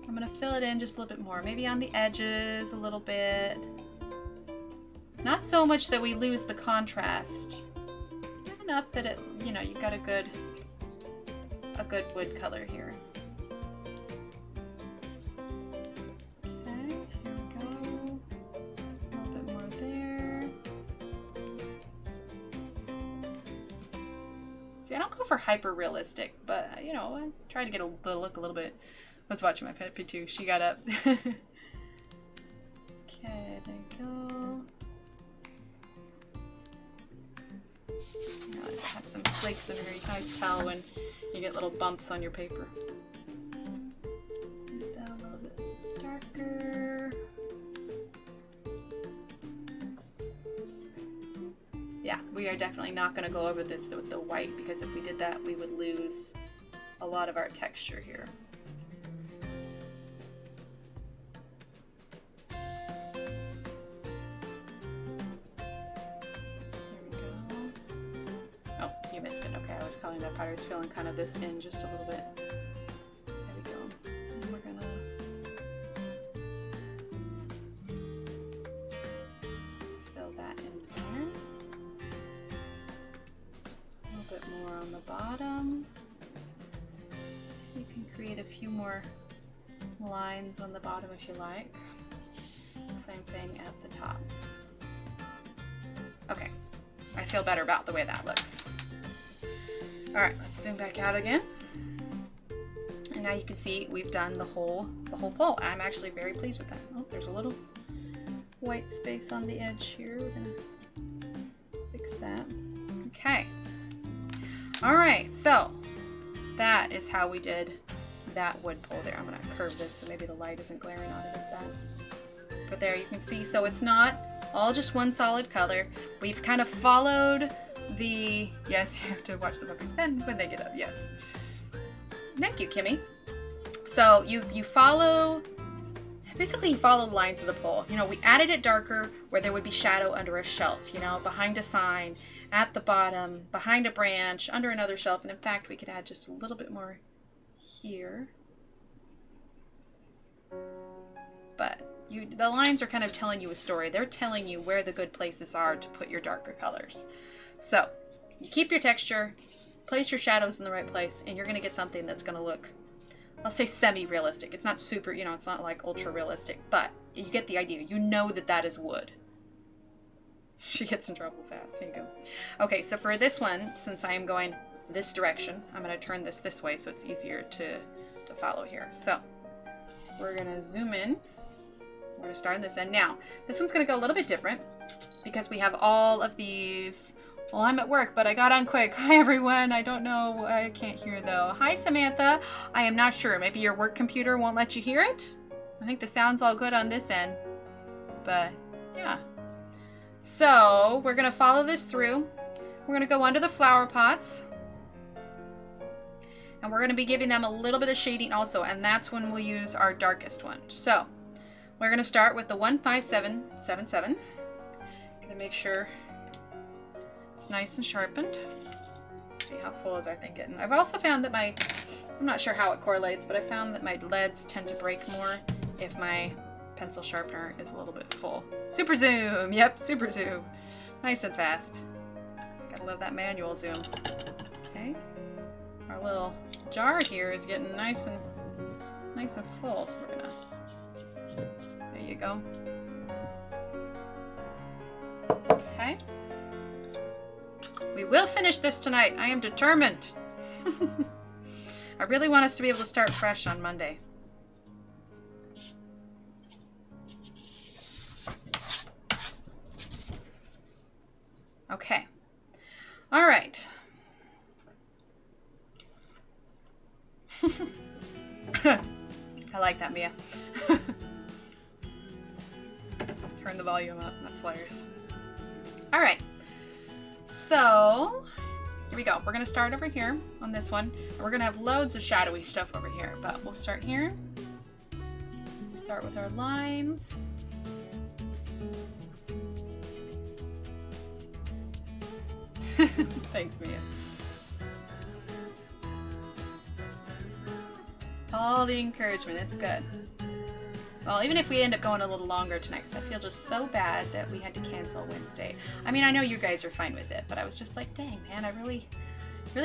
I'm going to fill it in just a little bit more. Maybe on the edges a little bit. Not so much that we lose the contrast. Not enough that it, you know, you've got a good wood color here. Okay, here we go. A little bit more there. See, I don't go for hyper realistic, but you know, I try to get the look a little bit. I was watching my pet too. She got up. Okay, there you go. I had some flakes in here. You can always tell when you get little bumps on your paper. Make that a little bit darker. Yeah, we are definitely not going to go over this with the white, because if we did that, we would lose a lot of our texture here. Calling that part. I was filling kind of this in just a little bit. There we go. And we're gonna fill that in there. A little bit more on the bottom. You can create a few more lines on the bottom if you like. Same thing at the top. Okay, I feel better about the way that looks. All right, let's zoom back out again. And now you can see we've done the whole pole. I'm actually very pleased with that. Oh, there's a little white space on the edge here. We're gonna fix that. Okay. All right, so that is how we did that wood pole there. I'm gonna curve this so maybe the light isn't glaring on it as bad. But there you can see, so it's not all just one solid color. We've kind of followed the, yes, you have to watch the puppies then when they get up, yes. Thank you, Kimmy. So you follow, basically you follow the lines of the pole. You know, we added it darker where there would be shadow under a shelf, you know, behind a sign, at the bottom, behind a branch, under another shelf, and in fact we could add just a little bit more here. But the lines are kind of telling you a story. They're telling you where the good places are to put your darker colors. So you keep your texture, place your shadows in the right place, and you're going to get something that's going to look, I'll say semi-realistic. It's not super, you know, it's not like ultra realistic, but you get the idea. You know that that is wood. She gets in trouble fast. Here you go. Okay, so for this one, since I am going this direction, I'm going to turn this way so it's easier to follow here. So we're going to zoom in. We're going to start on this end. Now, this one's going to go a little bit different because we have all of these. Well, I'm at work, but I got on quick. Hi, everyone. I don't know. I can't hear, though. Hi, Samantha. I am not sure. Maybe your work computer won't let you hear it? I think the sound's all good on this end. But, yeah. So, we're going to follow this through. We're going to go under the flower pots. And we're going to be giving them a little bit of shading also. And that's when we'll use our darkest one. So, we're going to start with the 15777. Going to make sure it's nice and sharpened. Let's see, how full is our thing getting? I've also found that I'm not sure how it correlates, but I found that my leads tend to break more if my pencil sharpener is a little bit full. Super zoom, yep, super zoom. Nice and fast. Gotta love that manual zoom. Okay, our little jar here is getting nice and full, so we're gonna, there you go. Okay. We will finish this tonight. I am determined. I really want us to be able to start fresh on Monday. Okay. All right. I like that, Mia. Turn the volume up. That's hilarious. All right. So here we go. We're going to start over here on this one. And we're going to have loads of shadowy stuff over here, but we'll start here. Start with our lines. Thanks, Mia. All the encouragement. It's good. Well, even if we end up going a little longer tonight, because I feel just so bad that we had to cancel Wednesday. I mean, I know you guys are fine with it, but I was just like, dang, man, I really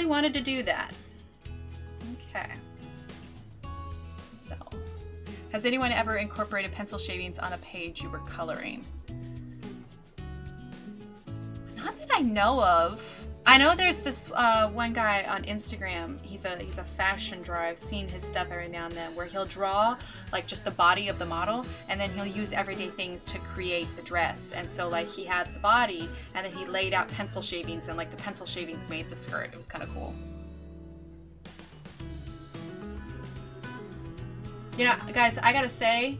wanted to do that. Okay. So, has anyone ever incorporated pencil shavings on a page you were coloring? Not that I know of. I know there's this one guy on Instagram. He's a fashion drawer. I've seen his stuff every now and then, where he'll draw like just the body of the model, and then he'll use everyday things to create the dress. And so like he had the body, and then he laid out pencil shavings, and like the pencil shavings made the skirt. It was kind of cool. You know, guys, I gotta say,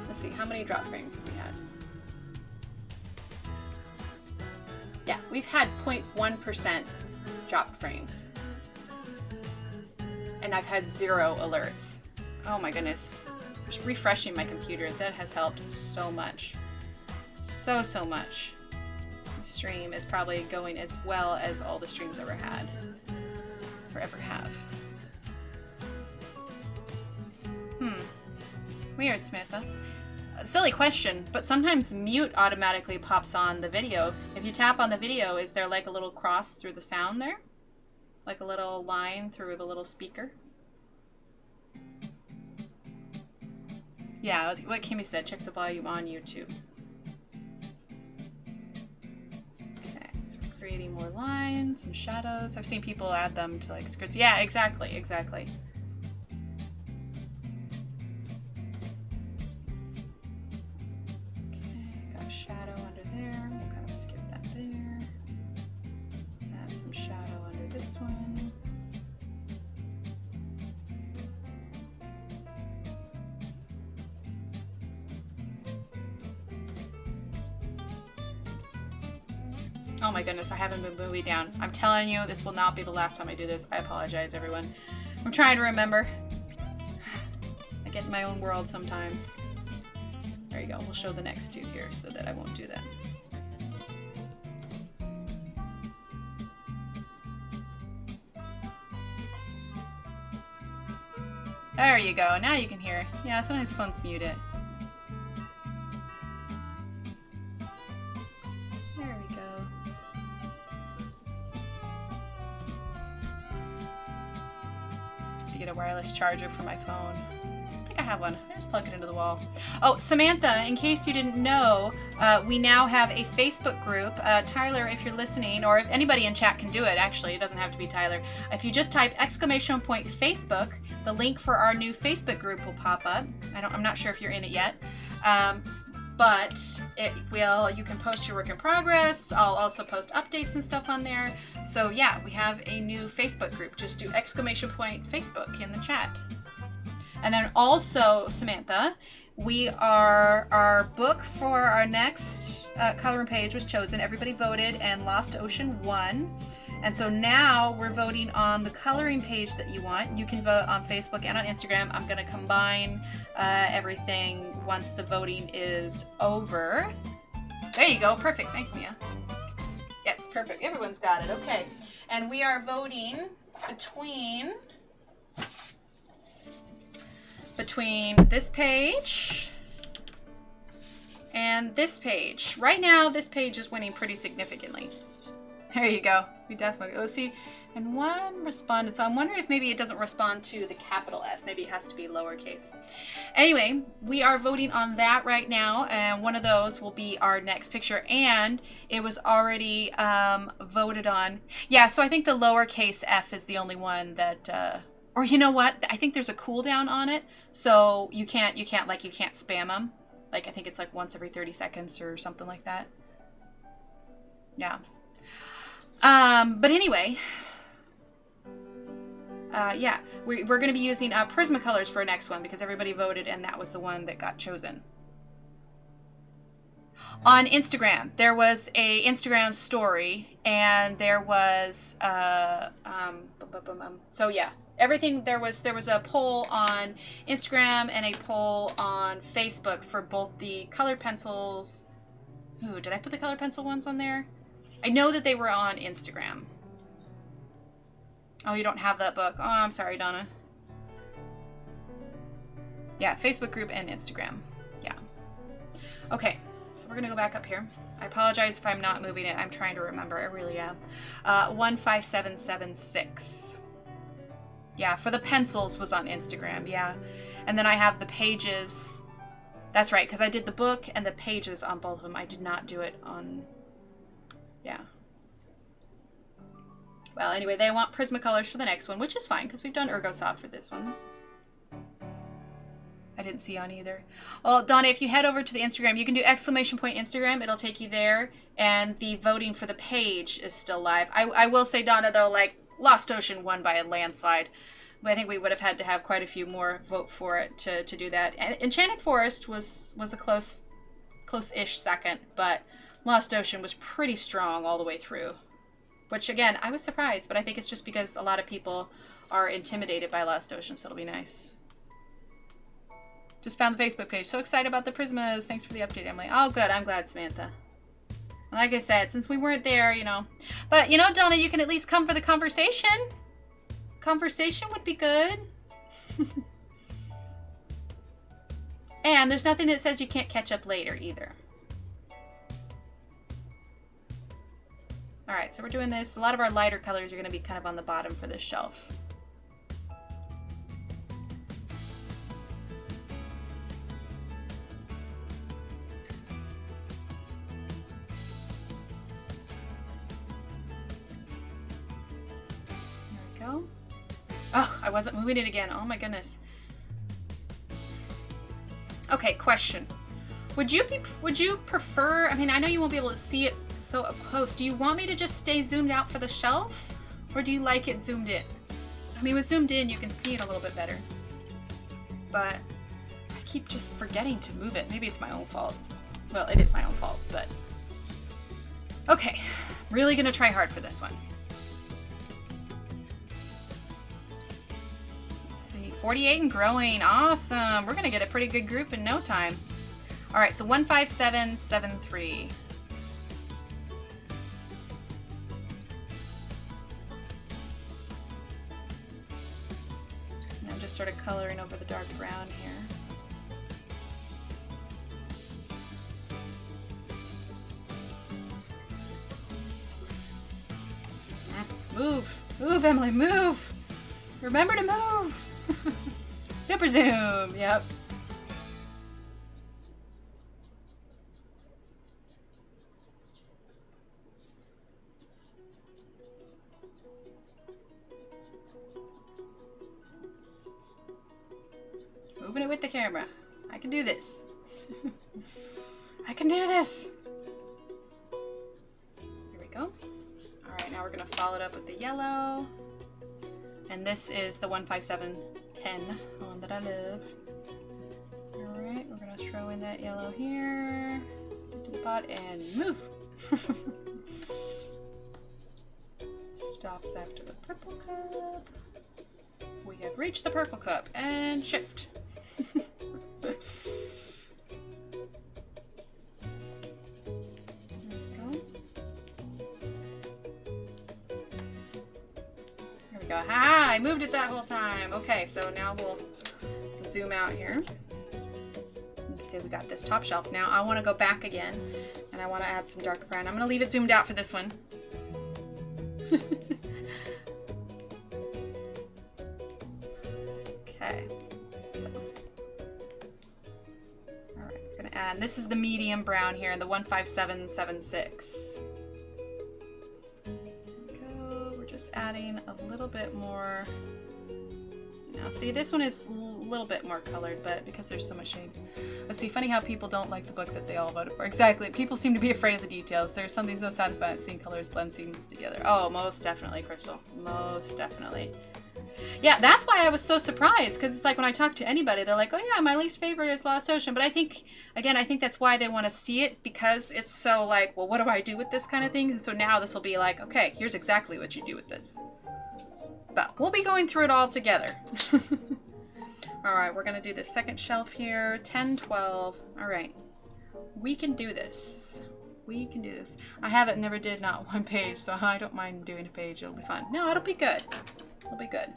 let's see, how many drop frames have we had? Yeah, we've had 0.1% drop frames. And I've had 0 alerts. Oh my goodness. Just refreshing my computer, that has helped so much. So much. The stream is probably going as well as all the streams ever had. Or ever have. Weird, Samantha. Silly question, but sometimes mute automatically pops on the video. If you tap on the video, is there like a little cross through the sound there? Like a little line through the little speaker? Yeah, what Kimmy said, check the volume on YouTube. Okay, so we're creating more lines and shadows. I've seen people add them to like skirts. Yeah, exactly. Shadow under there. We'll kind of skip that there. Add some shadow under this one. Oh my goodness, I haven't been moving down. I'm telling you, this will not be the last time I do this. I apologize, everyone. I'm trying to remember. I get in my own world sometimes. There you go. We'll show the next 2 here so that I won't do that. There you go. Now you can hear. Yeah, sometimes phones mute it. There we go. To get a wireless charger for my phone. I have one. I just plug it into the wall. Oh, Samantha, in case you didn't know, we now have a Facebook group. Tyler, if you're listening, or if anybody in chat can do it, actually, it doesn't have to be Tyler. If you just type !Facebook, the link for our new Facebook group will pop up. I'm not sure if you're in it yet. But it will, you can post your work in progress. I'll also post updates and stuff on there. So yeah, we have a new Facebook group. Just do !Facebook in the chat. And then also, Samantha, our book for our next coloring page was chosen. Everybody voted and Lost Ocean won. And so now we're voting on the coloring page that you want. You can vote on Facebook and on Instagram. I'm gonna combine everything once the voting is over. There you go, perfect, thanks Mia. Yes, perfect, everyone's got it, okay. And we are voting between this page and this page. Right now, this page is winning pretty significantly. There you go. We definitely, let's see. And one responded, so I'm wondering if maybe it doesn't respond to the capital F. Maybe it has to be lowercase. Anyway, we are voting on that right now, and one of those will be our next picture, and it was already voted on. Yeah, so I think the lowercase f is the only one that, or you know what? I think there's a cooldown on it, so you can't spam them. Like, I think it's like once every 30 seconds or something like that. Yeah. But anyway, yeah, we're going to be using Prismacolors for our next one because everybody voted and that was the one that got chosen. On Instagram, there was a Instagram story and there was, so yeah, everything, there was a poll on Instagram and a poll on Facebook for both the colored pencils. Ooh, did I put the colored pencil ones on there? I know that they were on Instagram. Oh, you don't have that book. Oh, I'm sorry, Donna. Yeah, Facebook group and Instagram. Yeah. Okay, so we're going to go back up here. I apologize if I'm not moving it. I'm trying to remember. I really am. 15776. Yeah, for the pencils was on Instagram. Yeah. And then I have the pages. That's right, because I did the book and the pages on both of them. I did not do it on... Yeah. Well, anyway, they want Prismacolors for the next one, which is fine because we've done Ergosoft for this one. I didn't see on either. Well, Donna, if you head over to the Instagram, you can do ! Instagram. It'll take you there. And the voting for the page is still live. I will say, Donna, though, like, Lost Ocean won by a landslide. I think we would have had to have quite a few more vote for it to do that. And Enchanted Forest was a close-ish second, but Lost Ocean was pretty strong all the way through. Which, again, I was surprised, but I think it's just because a lot of people are intimidated by Lost Ocean, so it'll be nice. Just found the Facebook page. So excited about the Prismas. Thanks for the update, Emily. Oh, good. I'm glad, Samantha. And like I said, since we weren't there, you know. But, you know, Donna, you can at least come for the conversation. Conversation would be good. And there's nothing that says you can't catch up later, either. All right, so we're doing this. A lot of our lighter colors are going to be kind of on the bottom for this shelf. There we go. Oh, I wasn't moving it again. Oh my goodness. Okay, question. Would you prefer, I mean, I know you won't be able to see it so up close. Do you want me to just stay zoomed out for the shelf? Or do you like it zoomed in? I mean, with zoomed in, you can see it a little bit better. But I keep just forgetting to move it. Maybe it's my own fault. Well, it is my own fault, but... Okay, really gonna try hard for this one. Let's see, 48 and growing, awesome. We're gonna get a pretty good group in no time. All right, so 15773. And I'm just sort of coloring over the dark brown here. Move, move, Emily, move. Remember to move. Super zoom, yep. Moving it with the camera. I can do this. I can do this. Here we go. All right, now we're gonna follow it up with the yellow. And this is the 15710, the one that I love. All right, we're gonna throw in that yellow here, to the pot, and move. Stops after the purple cup. We have reached the purple cup, and shift. Ha! I moved it that whole time. Okay, so now we'll zoom out here. Let's see, we got this top shelf. Now I want to go back again, and I want to add some dark brown. I'm going to leave it zoomed out for this one. Okay. So. All right, I'm going to add. This is the medium brown here, the 15776. Adding a little bit more. Now see, this one is a little bit more colored, but because there's so much shade. But see, funny how people don't like the book that they all voted for. Exactly. People seem to be afraid of the details. There's something so satisfying seeing colors blend scenes together. Oh, most definitely, Crystal. Most definitely. Yeah, that's why I was so surprised, because it's like when I talk to anybody, they're like, oh yeah, my least favorite is Lost Ocean. But I think, again, I think that's why they want to see it, because it's so like, well, what do I do with this kind of thing? And so now this will be like, okay, here's exactly what you do with this. But we'll be going through it all together. All right, we're going to do the second shelf here, 10, 12. All right, we can do this. We can do this. I haven't, never did not one page, so I don't mind doing a page. It'll be fun. No, it'll be good. It'll be good.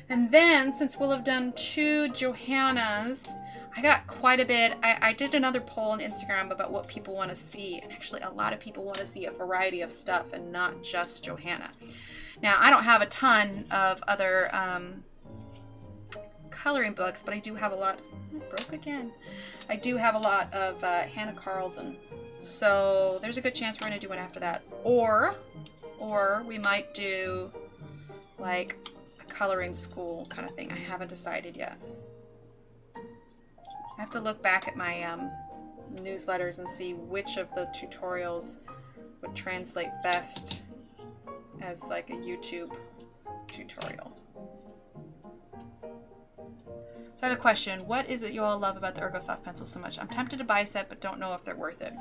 And then, since we'll have done 2 Johannas, I got quite a bit. I did another poll on Instagram about what people want to see. And actually, a lot of people want to see a variety of stuff and not just Johanna. Now, I don't have a ton of other coloring books, but I do have a lot. Broke again. I do have a lot of Hannah Carlson. So there's a good chance we're going to do one after that. Or we might do like a coloring school kind of thing. I haven't decided yet. I have to look back at my newsletters and see which of the tutorials would translate best as like a YouTube tutorial. So I have a question. What is it you all love about the Ergosoft pencils so much? I'm tempted to buy a set, but don't know if they're worth it.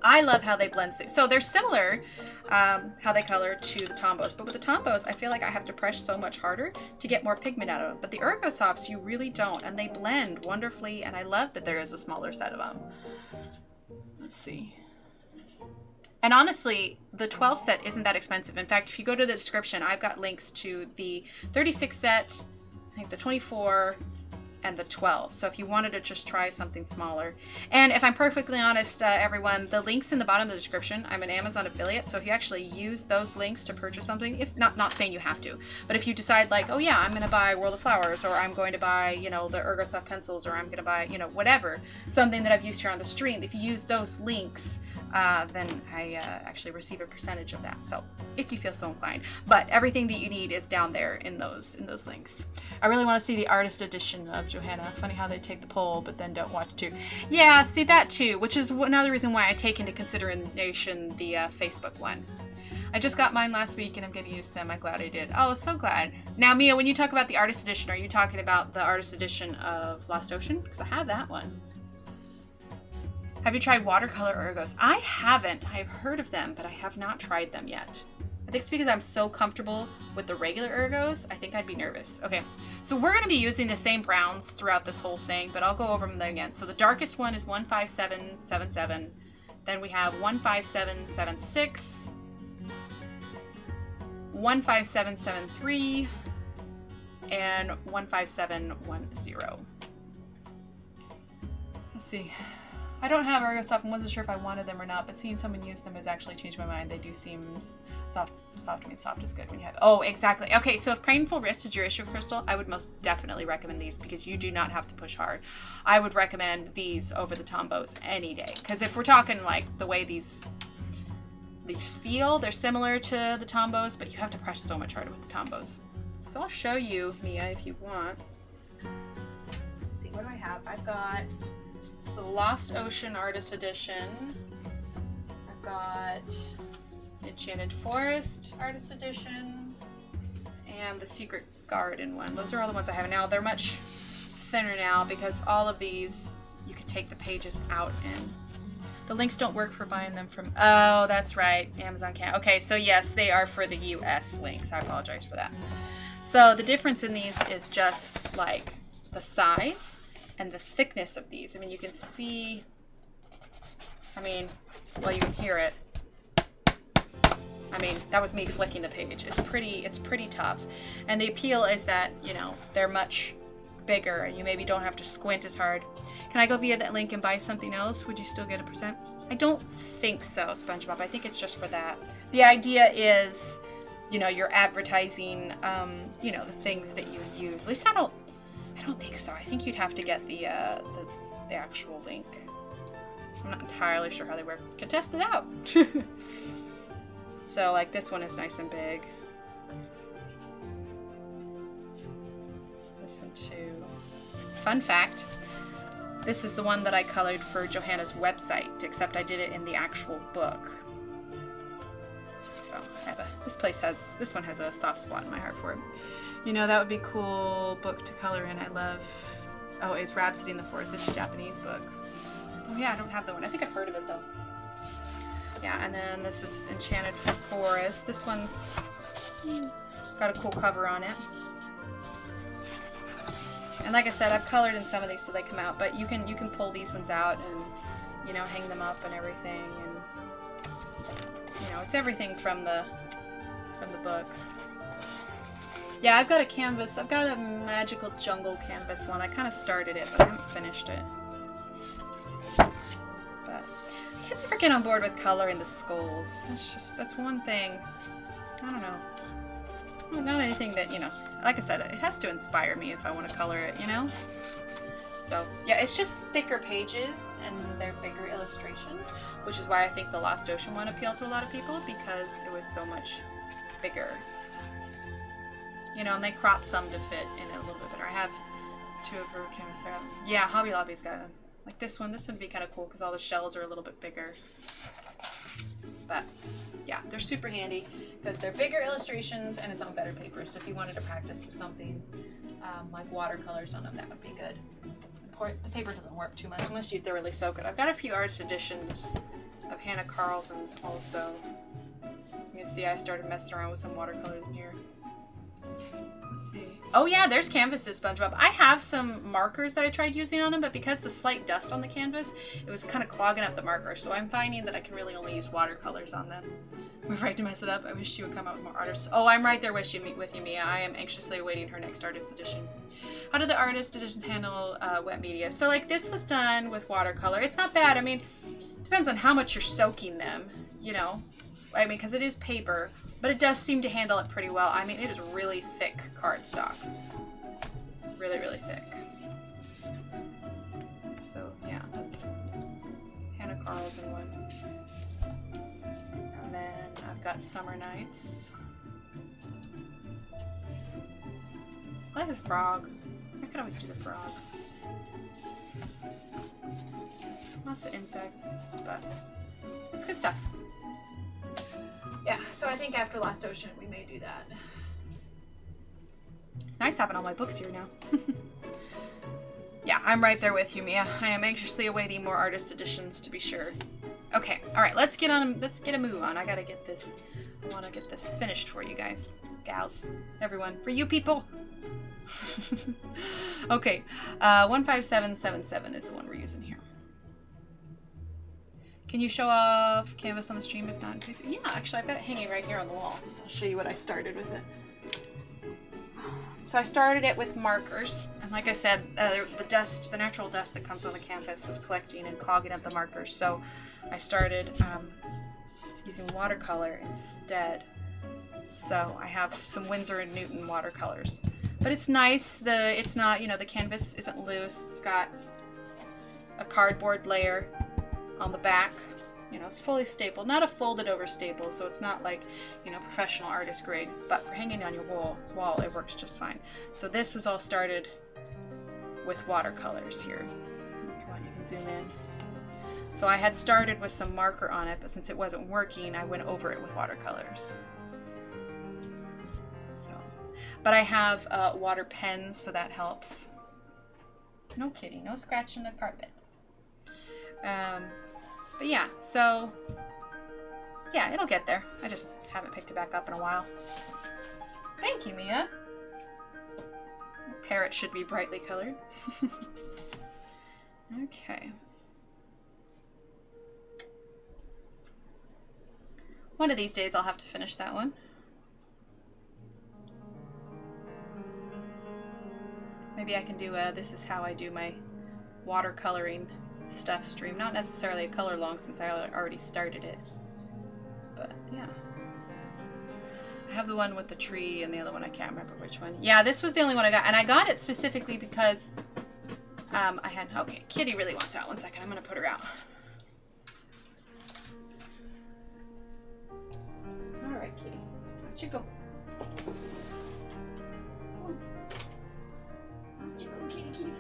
I love how they blend things. So they're similar, how they color to the Tombos. But with the Tombos, I feel like I have to press so much harder to get more pigment out of them. But the Ergosofts, you really don't. And they blend wonderfully. And I love that there is a smaller set of them. Let's see. And honestly, the 12 set isn't that expensive. In fact, if you go to the description, I've got links to the 36 set, I think the 24, and the 12. So if you wanted to just try something smaller. And if I'm perfectly honest, everyone, the links in the bottom of the description, I'm an Amazon affiliate. So if you actually use those links to purchase something, if not saying you have to, but if you decide like, oh yeah, I'm going to buy World of Flowers, or I'm going to buy, you know, the Ergosoft pencils, or I'm going to buy, you know, whatever, something that I've used here on the stream, if you use those links, then I actually receive a percentage of that. So if you feel so inclined, but everything that you need is down there in those links. I really want to see the artist edition of Johanna. Funny how they take the poll, but then don't watch it too. Yeah, see that too, which is another reason why I take into consideration the Facebook one. I just got mine last week and I'm getting used to them. I'm glad I did. Oh, so glad. Now, Mia, when you talk about the artist edition, are you talking about the artist edition of Lost Ocean? Because I have that one. Have you tried watercolor Ergos? I haven't. I've heard of them, but I have not tried them yet. I think it's because I'm so comfortable with the regular Ergos, I think I'd be nervous. Okay, so we're going to be using the same browns throughout this whole thing, but I'll go over them again. So the darkest one is 15777. Then we have 15776, 15773, and 15710. Let's see. I don't have Ergosoft and wasn't sure if I wanted them or not, but seeing someone use them has actually changed my mind. They do seem soft. Soft means soft is good when you have. Oh, exactly. Okay, so if painful wrist is your issue, Crystal, I would most definitely recommend these because you do not have to push hard. I would recommend these over the Tombos any day, because if we're talking like the way these feel, they're similar to the Tombos, but you have to press so much harder with the Tombos. So I'll show you, Mia, if you want. Let's see, what do I have? I've got the Lost Ocean Artist Edition. I've got Enchanted Forest Artist Edition and the Secret Garden one. Those are all the ones I have now. They're much thinner now because all of these you could take the pages out in. The links don't work for buying them from, oh, that's right, Amazon can't. Okay, so yes, they are for the US links. I apologize for that. So the difference in these is just like the size and the thickness of these. I mean, you can see, I mean, well, you can hear it. I mean, that was me flicking the page. It's pretty tough. And the appeal is that, you know, they're much bigger and you maybe don't have to squint as hard. Can I go via that link and buy something else? Would you still get a %? I don't think so, SpongeBob. I think it's just for that. The idea is, you know, you're advertising, you know, the things that you use. At least I don't think so. I think you'd have to get the actual link. I'm not entirely sure how they work. Could test it out. So like this one is nice and big. This one too. Fun fact, This is the one that I colored for Johanna's website, except I did it in the actual book. So I have this one has a soft spot in my heart for it. You know, that would be a cool book to color in. I love, oh, it's Rhapsody in the Forest. It's a Japanese book. Oh yeah, I don't have that one. I think I've heard of it though. Yeah, and then this is Enchanted Forest. This one's got a cool cover on it. And like I said, I've colored in some of these so they come out, but you can pull these ones out and, you know, hang them up and everything, and you know, it's everything from the books. Yeah, I've got a canvas. I've got a Magical Jungle canvas one. I kind of started it, but I haven't finished it. But I can never get on board with color in the skulls. It's just, that's one thing. I don't know. Well, not anything that, you know, like I said, it has to inspire me if I want to color it, you know? So, yeah, it's just thicker pages and they're bigger illustrations, which is why I think the Lost Ocean one appealed to a lot of people, because it was so much bigger. You know, and they crop some to fit in it a little bit better. I have two of her canvas. Yeah, Hobby Lobby's got them. Like this one. This would be kind of cool because all the shells are a little bit bigger. But yeah, they're super handy because they're bigger illustrations and it's on better paper. So if you wanted to practice with something like watercolors on them, that would be good. The paper doesn't warp too much unless you thoroughly soak it. I've got a few artist editions of Hannah Carlson's also. You can see I started messing around with some watercolors in here. Let's see. Oh yeah, there's canvases, SpongeBob. I have some markers that I tried using on them, but because the slight dust on the canvas, it was kind of clogging up the marker. So I'm finding that I can really only use watercolors on them. I'm afraid to mess it up. I wish she would come out with more artists. Oh, I'm right there with you, Mia. I am anxiously awaiting her next artist edition. How do the artist editions handle wet media? So like this was done with watercolor. It's not bad. I mean, depends on how much you're soaking them, you know. I mean, because it is paper, but it does seem to handle it pretty well. I mean, it is really thick cardstock. Really, really thick. So, yeah, that's Hannah Carlson one. And then I've got Summer Nights. I like the frog. I could always do the frog. Lots of insects, but it's good stuff. Yeah, so I think after Lost Ocean, we may do that. It's nice having all my books here now. Yeah, I'm right there with you, Mia. I am anxiously awaiting more artist editions to be sure. Okay, all right, let's get a move on. I gotta get this, I wanna get this finished for you guys, gals, everyone, for you people. Okay, 15777 is the one we're using here. Can you show off canvas on the stream? If not, please. Yeah, actually, I've got it hanging right here on the wall. So I'll show you what I started with it. So I started it with markers, and like I said, the natural dust that comes on the canvas was collecting and clogging up the markers. So I started using watercolor instead. So I have some Winsor & Newton watercolors, but it's nice. It's not, you know, the canvas isn't loose. It's got a cardboard layer on the back. You know, it's fully stapled, not a folded over staple, so it's not like, you know, professional artist grade, but for hanging on your wall, it works just fine. So this was all started with watercolors here. If you want, you can zoom in. So I had started with some marker on it, but since it wasn't working, I went over it with watercolors. So, but I have water pens, so that helps. No kitty, no scratching the carpet. But yeah, so yeah, it'll get there. I just haven't picked it back up in a while. Thank you, Mia. Parrot should be brightly colored. Okay. One of these days I'll have to finish that one. Maybe I can do a This Is How I Do My Watercoloring Stuff stream. Not necessarily a color long since I already started it. But yeah. I have the one with the tree and the other one I can't remember which one. Yeah, this was the only one I got. And I got it specifically because I had... Okay, Kitty really wants out. 1 second. I'm going to put her out. Alright, Kitty. Where'd you go? Where'd you go, Kitty, Kitty?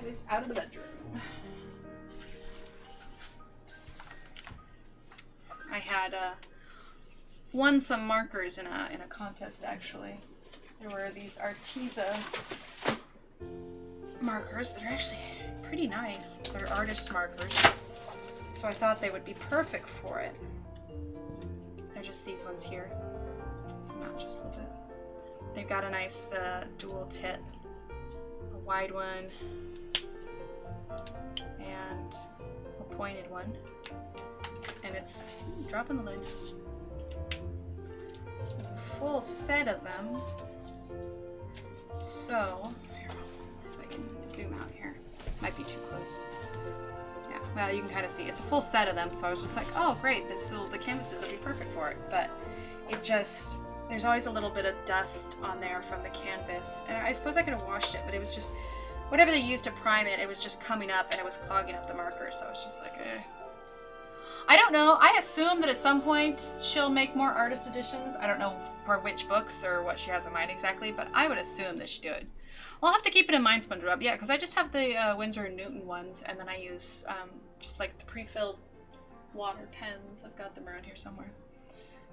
is out of the bedroom. I had won some markers in a contest, actually. There were these Arteza markers that are actually pretty nice. They're artist markers, so I thought they would be perfect for it. They're just these ones here. It's not just a little bit. They've got a nice dual tip, a wide one and a pointed one, and it's dropping the lid. There's a full set of them. So, here, let's see if I can zoom out here. Might be too close. Yeah, well, you can kind of see it's a full set of them. So I was just like, oh, great, the canvases will be perfect for it. But it just, there's always a little bit of dust on there from the canvas. And I suppose I could have washed it, but it was just, whatever they used to prime it, it was just coming up and it was clogging up the marker. So I was just like, eh. I don't know. I assume that at some point she'll make more artist editions. I don't know for which books or what she has in mind exactly, but I would assume that she would. I'll have to keep it in mind, SpongeBob. Yeah, because I just have the Winsor & Newton ones, and then I use just like the pre-filled water pens. I've got them around here somewhere.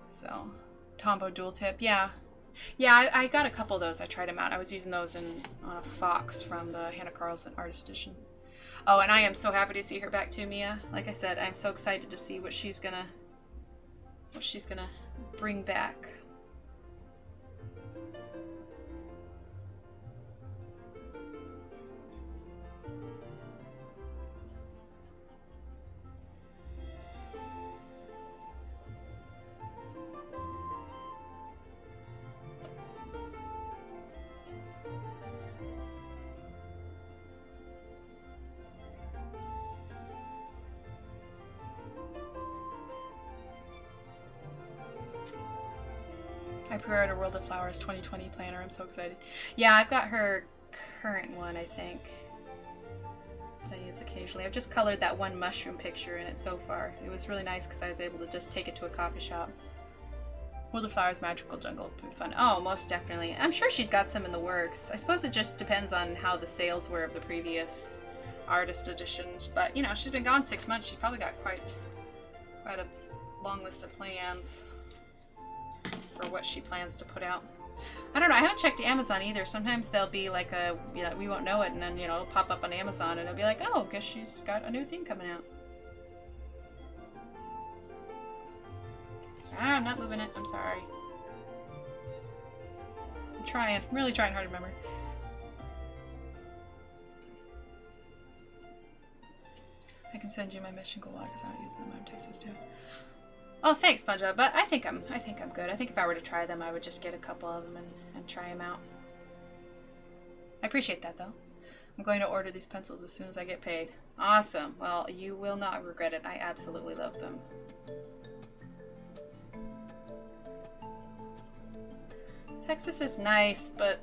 So, Tombow dual tip. Yeah. Yeah, I got a couple of those. I tried them out. I was using those on a Fox from the Hannah Carlson Artist Edition. Oh, and I am so happy to see her back too, Mia. Like I said, I'm so excited to see what she's gonna bring back. I pre-ordered World of Flowers 2020 planner. I'm so excited. Yeah, I've got her current one, I think, that I use occasionally. I've just colored that one mushroom picture in it so far. It was really nice because I was able to just take it to a coffee shop. World of Flowers Magical Jungle would be fun. Oh, most definitely. I'm sure she's got some in the works. I suppose it just depends on how the sales were of the previous artist editions. But, you know, she's been gone 6 months. She's probably got quite a long list of plans for what she plans to put out. I don't know. I haven't checked Amazon either. Sometimes there'll be like a, you know, we won't know it, and then, you know, it'll pop up on Amazon, and it'll be like, oh, guess she's got a new thing coming out. Ah, I'm not moving it. I'm sorry. I'm trying. I'm really trying hard to remember. I can send you my mission goal because I don't use them. I'm Texas too. Oh, thanks, SpongeBob. But I think I'm good. I think if I were to try them, I would just get a couple of them and try them out. I appreciate that, though. I'm going to order these pencils as soon as I get paid. Awesome. Well, you will not regret it. I absolutely love them. Texas is nice, but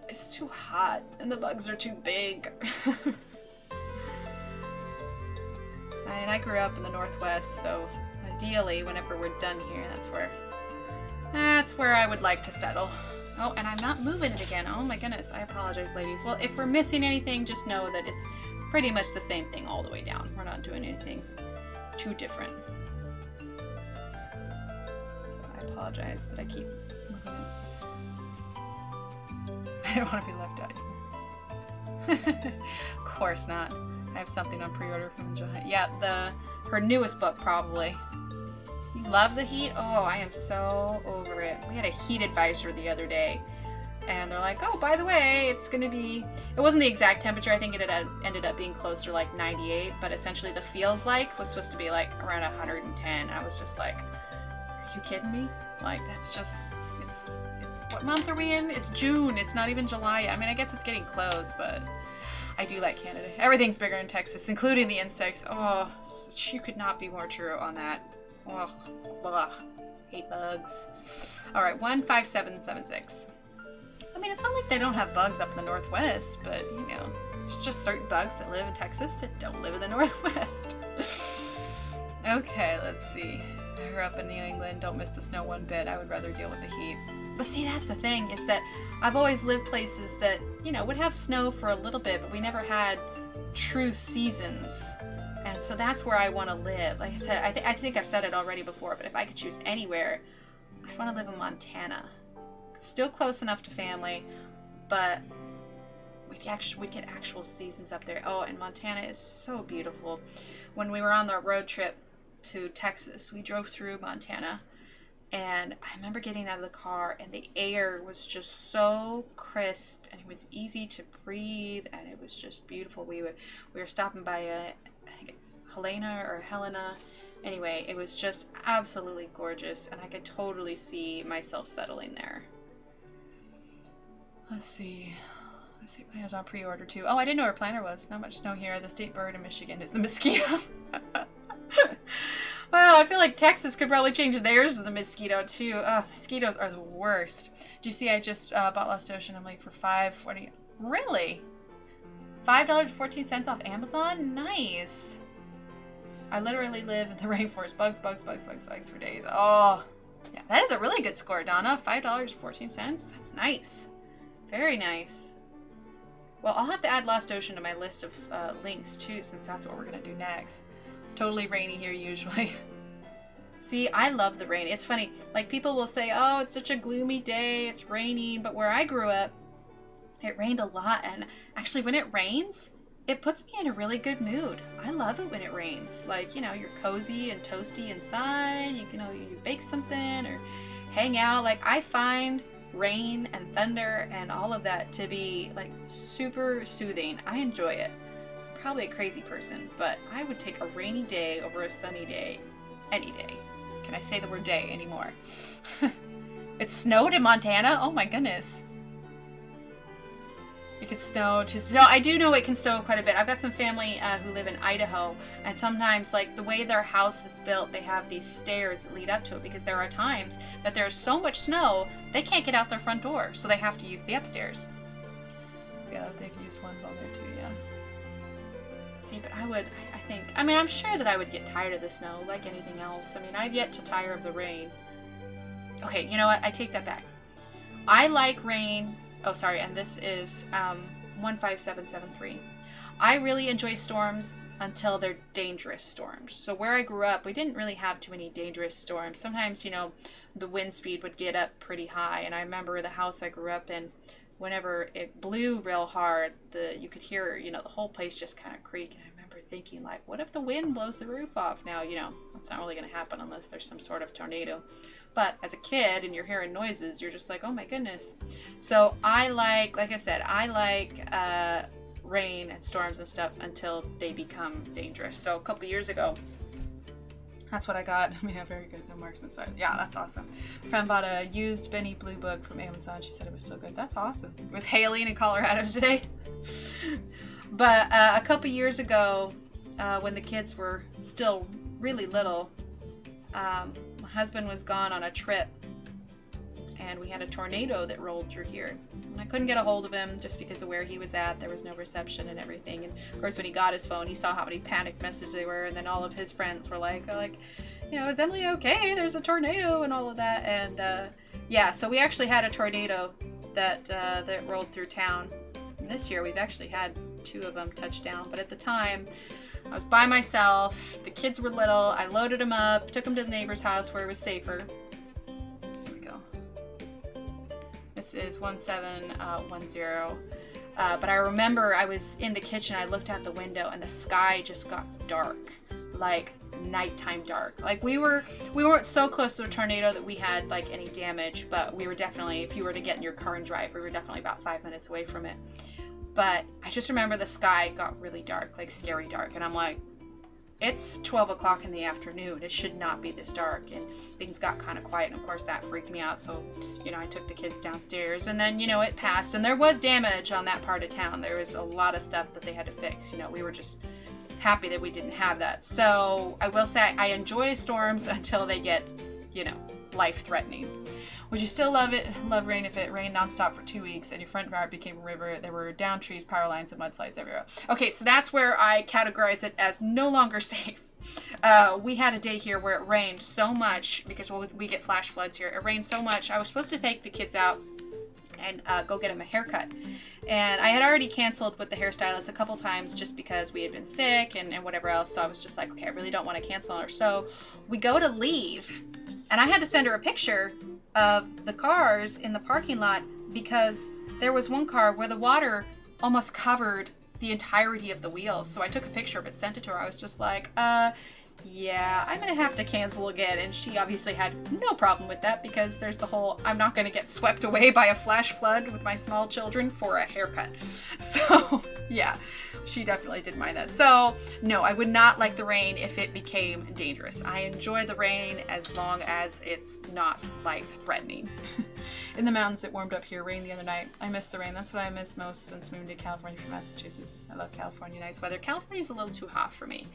it's too hot, and the bugs are too big. I grew up in the Northwest, so ideally, whenever we're done here, that's where I would like to settle. Oh, and I'm not moving it again. Oh my goodness, I apologize, ladies. Well, if we're missing anything, just know that it's pretty much the same thing all the way down. We're not doing anything too different. So I apologize that I keep moving it. I don't want to be left out. Of course not. I have something on pre-order from Johanna. Yeah, her newest book, probably. You love the heat? Oh, I am so over it. We had a heat advisor the other day, and they're like, oh, by the way, it's going to be... It wasn't the exact temperature. I think it had ended up being closer to like 98, but essentially the feels like was supposed to be like around 110. And I was just like, are you kidding me? Like, that's just... It's what month are we in? It's June. It's not even July yet. I mean, I guess it's getting close, but... I do like Canada. Everything's bigger in Texas, including the insects. Oh, you could not be more true on that. Oh, blah. Hate bugs. All right, 15776. I mean, it's not like they don't have bugs up in the Northwest, but, you know, it's just certain bugs that live in Texas that don't live in the Northwest. Okay, let's see. I grew up in New England, don't miss the snow one bit. I would rather deal with the heat. But see, that's the thing, is that I've always lived places that, you know, would have snow for a little bit, but we never had true seasons. And so that's where I want to live. Like I said, I think I've said it already before, but if I could choose anywhere, I'd want to live in Montana. It's still close enough to family, but we'd get actual seasons up there. Oh, and Montana is so beautiful. When we were on the road trip to Texas, we drove through Montana, and I remember getting out of the car, and the air was just so crisp, and it was easy to breathe, and it was just beautiful. We were stopping by I think it's Helena. Anyway, it was just absolutely gorgeous, and I could totally see myself settling there. Let's see, planners on pre-order too. Oh, I didn't know where planner was. Not much snow here. The state bird in Michigan is the mosquito. Well, I feel like Texas could probably change theirs to the mosquito too. Mosquitoes are the worst. Do you see I just bought Lost Ocean? I'm like for $5.40. Really? $5.14 off Amazon? Nice. I literally live in the rainforest. Bugs for days. Oh, yeah, that is a really good score, Donna. $5.14. That's nice. Very nice. Well, I'll have to add Lost Ocean to my list of links too, since that's what we're gonna do next. Totally rainy here usually. See, I love the rain. It's funny, like people will say, oh, it's such a gloomy day, it's raining, but where I grew up, it rained a lot, and actually when it rains, it puts me in a really good mood. I love it when it rains. Like, you know, you're cozy and toasty inside, you bake something or hang out. Like, I find rain and thunder and all of that to be like super soothing. I enjoy it. Probably a crazy person, but I would take a rainy day over a sunny day any day. Can I say the word day anymore? It snowed in Montana? Oh my goodness. It could snow to snow. I do know it can snow quite a bit. I've got some family who live in Idaho, and sometimes, like, the way their house is built, they have these stairs that lead up to it, because there are times that there's so much snow they can't get out their front door, so they have to use the upstairs. See, they've used ones on there too, yeah. See, but I mean, I'm sure that I would get tired of the snow like anything else. I mean, I've yet to tire of the rain. Okay, you know what? I take that back. I like rain. Oh, sorry, and this is 15773. I really enjoy storms until they're dangerous storms. So where I grew up, we didn't really have too many dangerous storms. Sometimes, you know, the wind speed would get up pretty high, and I remember the house I grew up in, whenever it blew real hard, you could hear, you know, the whole place just kind of creak. And I remember thinking, like, what if the wind blows the roof off? Now, you know, that's not really going to happen unless there's some sort of tornado. But as a kid and you're hearing noises, you're just like, oh my goodness. So I like I said, I like rain and storms and stuff until they become dangerous. So a couple years ago, that's what I got. Yeah, very good. No marks inside. Yeah, that's awesome. Friend bought a used Benny Blue book from Amazon. She said it was still good. That's awesome. It was hailing in Colorado today. But a couple years ago, when the kids were still really little, my husband was gone on a trip, and we had a tornado that rolled through here. And I couldn't get a hold of him just because of where he was at. There was no reception and everything. And of course, when he got his phone, he saw how many panicked messages there were, and then all of his friends were like, you know, is Emily okay? There's a tornado and all of that. And yeah, so we actually had a tornado that rolled through town. And this year, we've actually had 2 of them touch down. But at the time, I was by myself, the kids were little, I loaded them up, took them to the neighbor's house where it was safer. Here we go. This is 1710. But I remember I was in the kitchen, I looked out the window, and the sky just got dark, like nighttime dark. Like we weren't so close to a tornado that we had like any damage, but we were definitely, if you were to get in your car and drive, we were definitely about 5 minutes away from it. But I just remember the sky got really dark, like scary dark. And I'm like, it's 12 o'clock in the afternoon. It should not be this dark. And things got kind of quiet. And of course that freaked me out. So, you know, I took the kids downstairs, and then, you know, it passed, and there was damage on that part of town. There was a lot of stuff that they had to fix. You know, we were just happy that we didn't have that. So I will say I enjoy storms until they get, you know, life-threatening. Would you still love rain if it rained nonstop for 2 weeks and your front yard became a river? There were downed trees, power lines, and mudslides everywhere. Okay, so that's where I categorize it as no longer safe. We had a day here where it rained so much, because we get flash floods here. It rained so much. I was supposed to take the kids out and go get them a haircut. And I had already canceled with the hairstylist a couple times just because we had been sick and whatever else. So I was just like, okay, I really don't want to cancel on her. So we go to leave, and I had to send her a picture of the cars in the parking lot, because there was one car where the water almost covered the entirety of the wheels. So I took a picture of it, sent it to her. I was just like, yeah, I'm gonna have to cancel again. And she obviously had no problem with that, because there's the whole, I'm not gonna get swept away by a flash flood with my small children for a haircut. So yeah, she definitely didn't mind that. So no, I would not like the rain if it became dangerous. I enjoy the rain as long as it's not life-threatening. In the mountains, it warmed up here. Rain the other night. I miss the rain. That's what I miss most since moving to California from Massachusetts. I love California nice weather. California's a little too hot for me.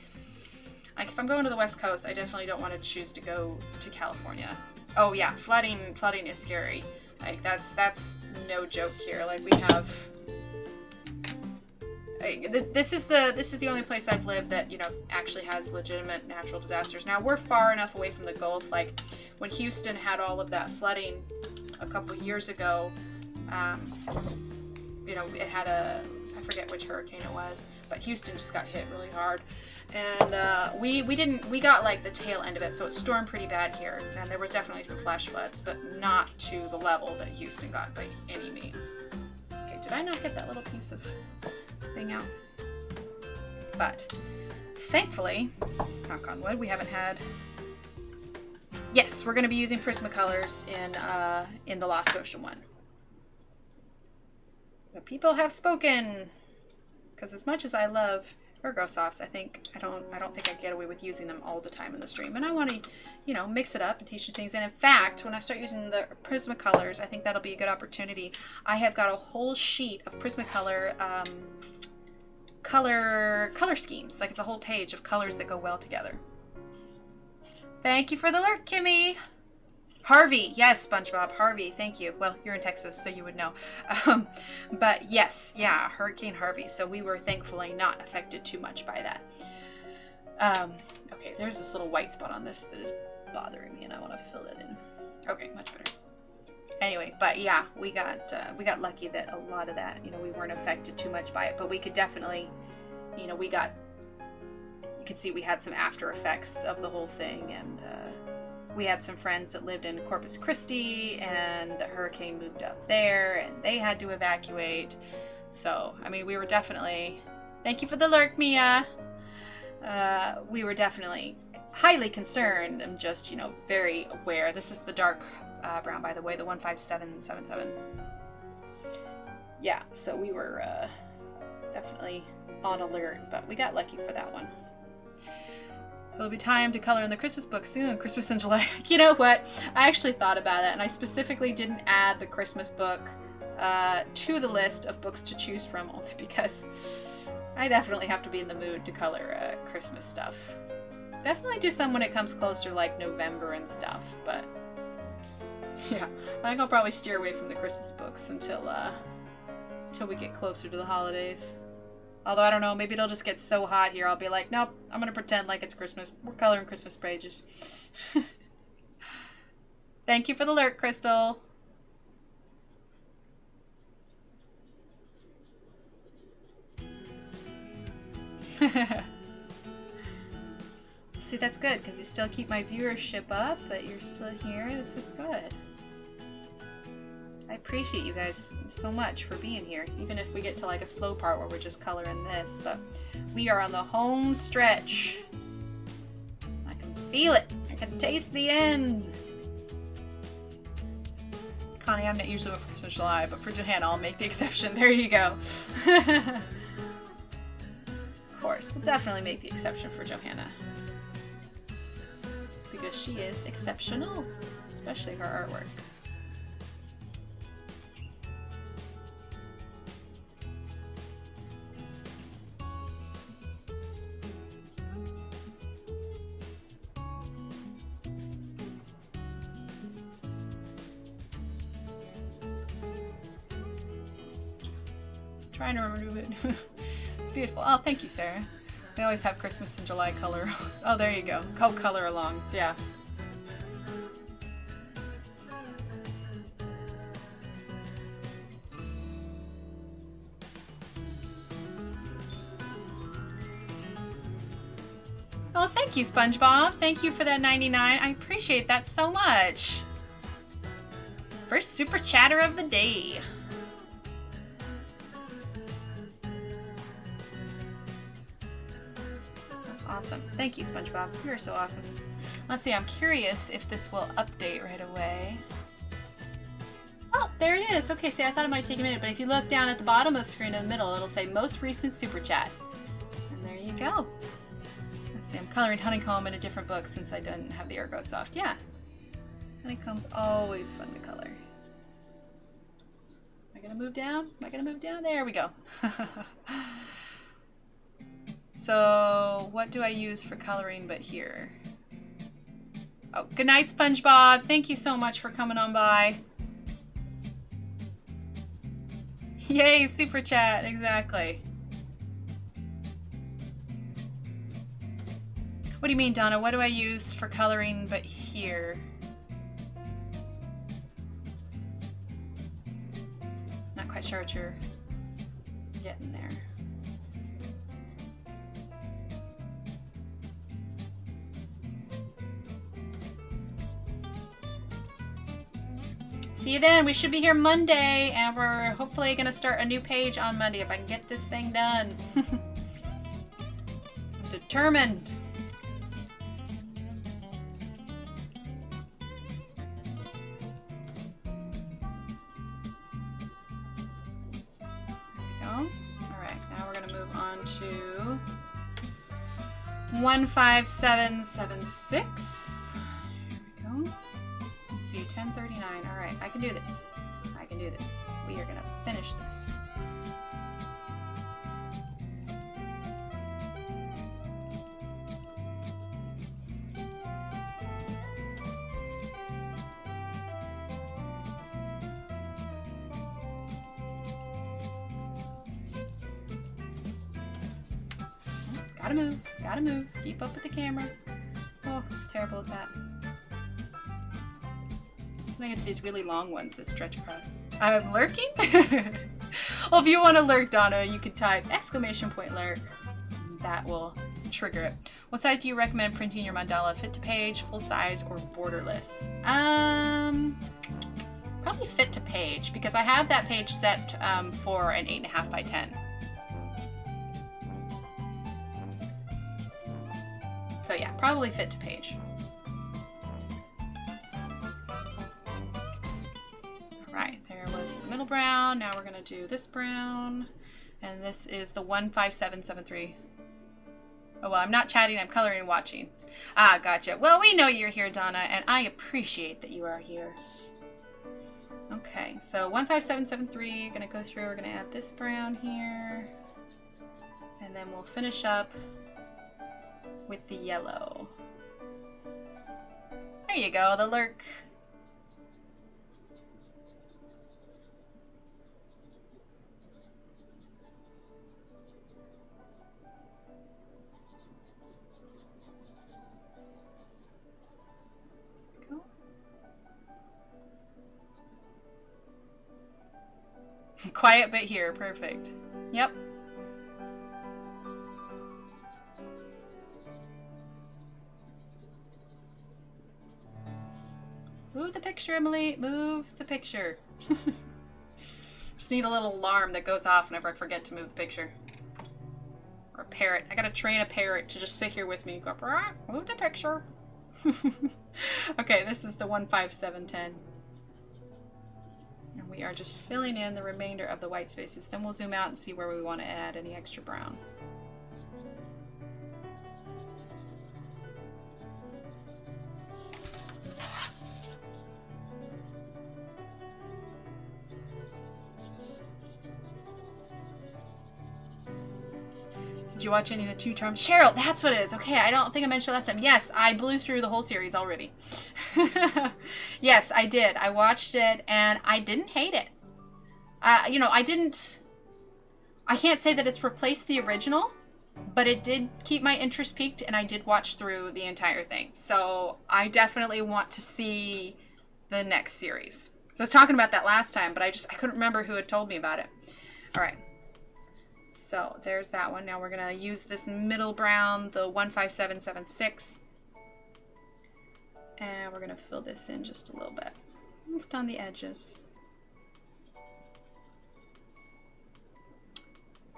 Like, if I'm going to the West Coast, I definitely don't want to choose to go to California. Oh yeah, flooding is scary. Like, that's no joke here. Like, we have, this is the only place I've lived that, you know, actually has legitimate natural disasters. Now, we're far enough away from the Gulf. Like, when Houston had all of that flooding a couple years ago, you know, it had I forget which hurricane it was, but Houston just got hit really hard. And we got like the tail end of it, so it stormed pretty bad here, and there was definitely some flash floods, but not to the level that Houston got by any means. Okay, did I not get that little piece of thing out? But thankfully, knock on wood, we haven't had. Yes, we're going to be using Prismacolors in the Lost Ocean one. The people have spoken, because as much as I love Ergosofts, I don't think I get away with using them all the time in the stream, and I want to, you know, mix it up and teach you things. And in fact, when I start using the Prismacolors, I think that'll be a good opportunity. I have got a whole sheet of Prismacolor color schemes. Like, it's a whole page of colors that go well together. Thank you for the lurk, Kimmy. Harvey, yes, SpongeBob, Harvey, thank you. Well, you're in Texas, so you would know. But yes, yeah, Hurricane Harvey. So we were thankfully not affected too much by that. Okay, there's this little white spot on this that is bothering me, and I want to fill it in. Okay, much better. Anyway, but yeah, we got lucky that a lot of that, you know, we weren't affected too much by it, but we could definitely, you know, you could see we had some after effects of the whole thing, and we had some friends that lived in Corpus Christi, and the hurricane moved up there, and they had to evacuate. So, I mean, we were definitely, thank you for the lurk, Mia. We were definitely highly concerned and just, you know, very aware. This is the dark brown, by the way, the 15777. Yeah, so we were definitely on alert, but we got lucky for that one. It'll be time to color in the Christmas book soon. Christmas in July. You know what? I actually thought about it, and I specifically didn't add the Christmas book to the list of books to choose from, only because I definitely have to be in the mood to color Christmas stuff. Definitely do some when it comes closer, like November and stuff, but yeah, I think I'll probably steer away from the Christmas books until we get closer to the holidays. Although, I don't know, maybe it'll just get so hot here, I'll be like, nope, I'm going to pretend like it's Christmas. We're coloring Christmas pages. Thank you for the lurk, Crystal. See, that's good, because you still keep my viewership up, but you're still here. This is good. I appreciate you guys so much for being here, even if we get to like a slow part where we're just coloring this, but we are on the home stretch. I can feel it. I can taste the end. Connie, I'm not usually for Christmas July, but for Johanna, I'll make the exception. There you go. Of course, we'll definitely make the exception for Johanna, because she is exceptional, especially her artwork. trying to remove it. It's beautiful. Oh, thank you, Sarah. We always have Christmas in July color. Oh, there you go. Color alongs, yeah. Oh, thank you, SpongeBob. Thank you for that 99. I appreciate that so much. First super chatter of the day. That's awesome. Thank you, SpongeBob. You're so awesome. Let's see, I'm curious if this will update right away. Oh, there it is. Okay, see, I thought it might take a minute, but if you look down at the bottom of the screen in the middle, it'll say most recent super chat. And there you go. Let's see, I'm coloring honeycomb in a different book since I didn't have the Ergosoft. Yeah. Honeycomb's always fun to color. Am I gonna move down? Am I gonna move down? There we go. So, what do I use for coloring but here? Oh, good night, SpongeBob. Thank you so much for coming on by. Yay, super chat, exactly. What do you mean, Donna? What do I use for coloring but here? Not quite sure what you're getting there. See you then. We should be here Monday, and we're hopefully going to start a new page on Monday if I can get this thing done. I'm determined. There we go. All right, now we're going to move on to 15776. Here we go. Let's see, 1039. All right, I can do this. I can do this. We are going to finish this. Gotta move. Gotta move. Keep up with the camera. Oh, terrible at that. I get to these really long ones that stretch across. I'm lurking? Well, if you want to lurk, Donna, you could type ! lurk. That will trigger it. What size do you recommend printing your mandala? Fit to page, full size, or borderless? Probably fit to page, because I have that page set for an 8.5 by 10. So yeah, probably fit to page. Right, there was the middle brown. Now we're going to do this brown. And this is the 15773. Oh, well, I'm not chatting. I'm coloring and watching. Ah, gotcha. Well, we know you're here, Donna, and I appreciate that you are here. Okay, so 15773. Going to go through. We're going to add this brown here. And then we'll finish up with the yellow. There you go, the lurk. Quiet bit here, perfect. Yep. Move the picture, Emily. Move the picture. Just need a little alarm that goes off whenever I forget to move the picture. Or a parrot. I gotta train a parrot to just sit here with me and go, move the picture. Okay, this is the 15710. And we are just filling in the remainder of the white spaces. Then we'll zoom out and see where we want to add any extra brown. Did you watch any of the Two Charms? Cheryl, that's what it is. Okay, I don't think I mentioned last time. Yes, I blew through the whole series already. Yes, I did. I watched it and I didn't hate it. You know, I didn't I can't say that it's replaced the original, but it did keep my interest peaked, and I did watch through the entire thing. So I definitely want to see the next series. So I was talking about that last time, but I couldn't remember who had told me about it. All right. So there's that one. Now we're going to use this middle brown, the 15776. And we're going to fill this in just a little bit. Just on the edges.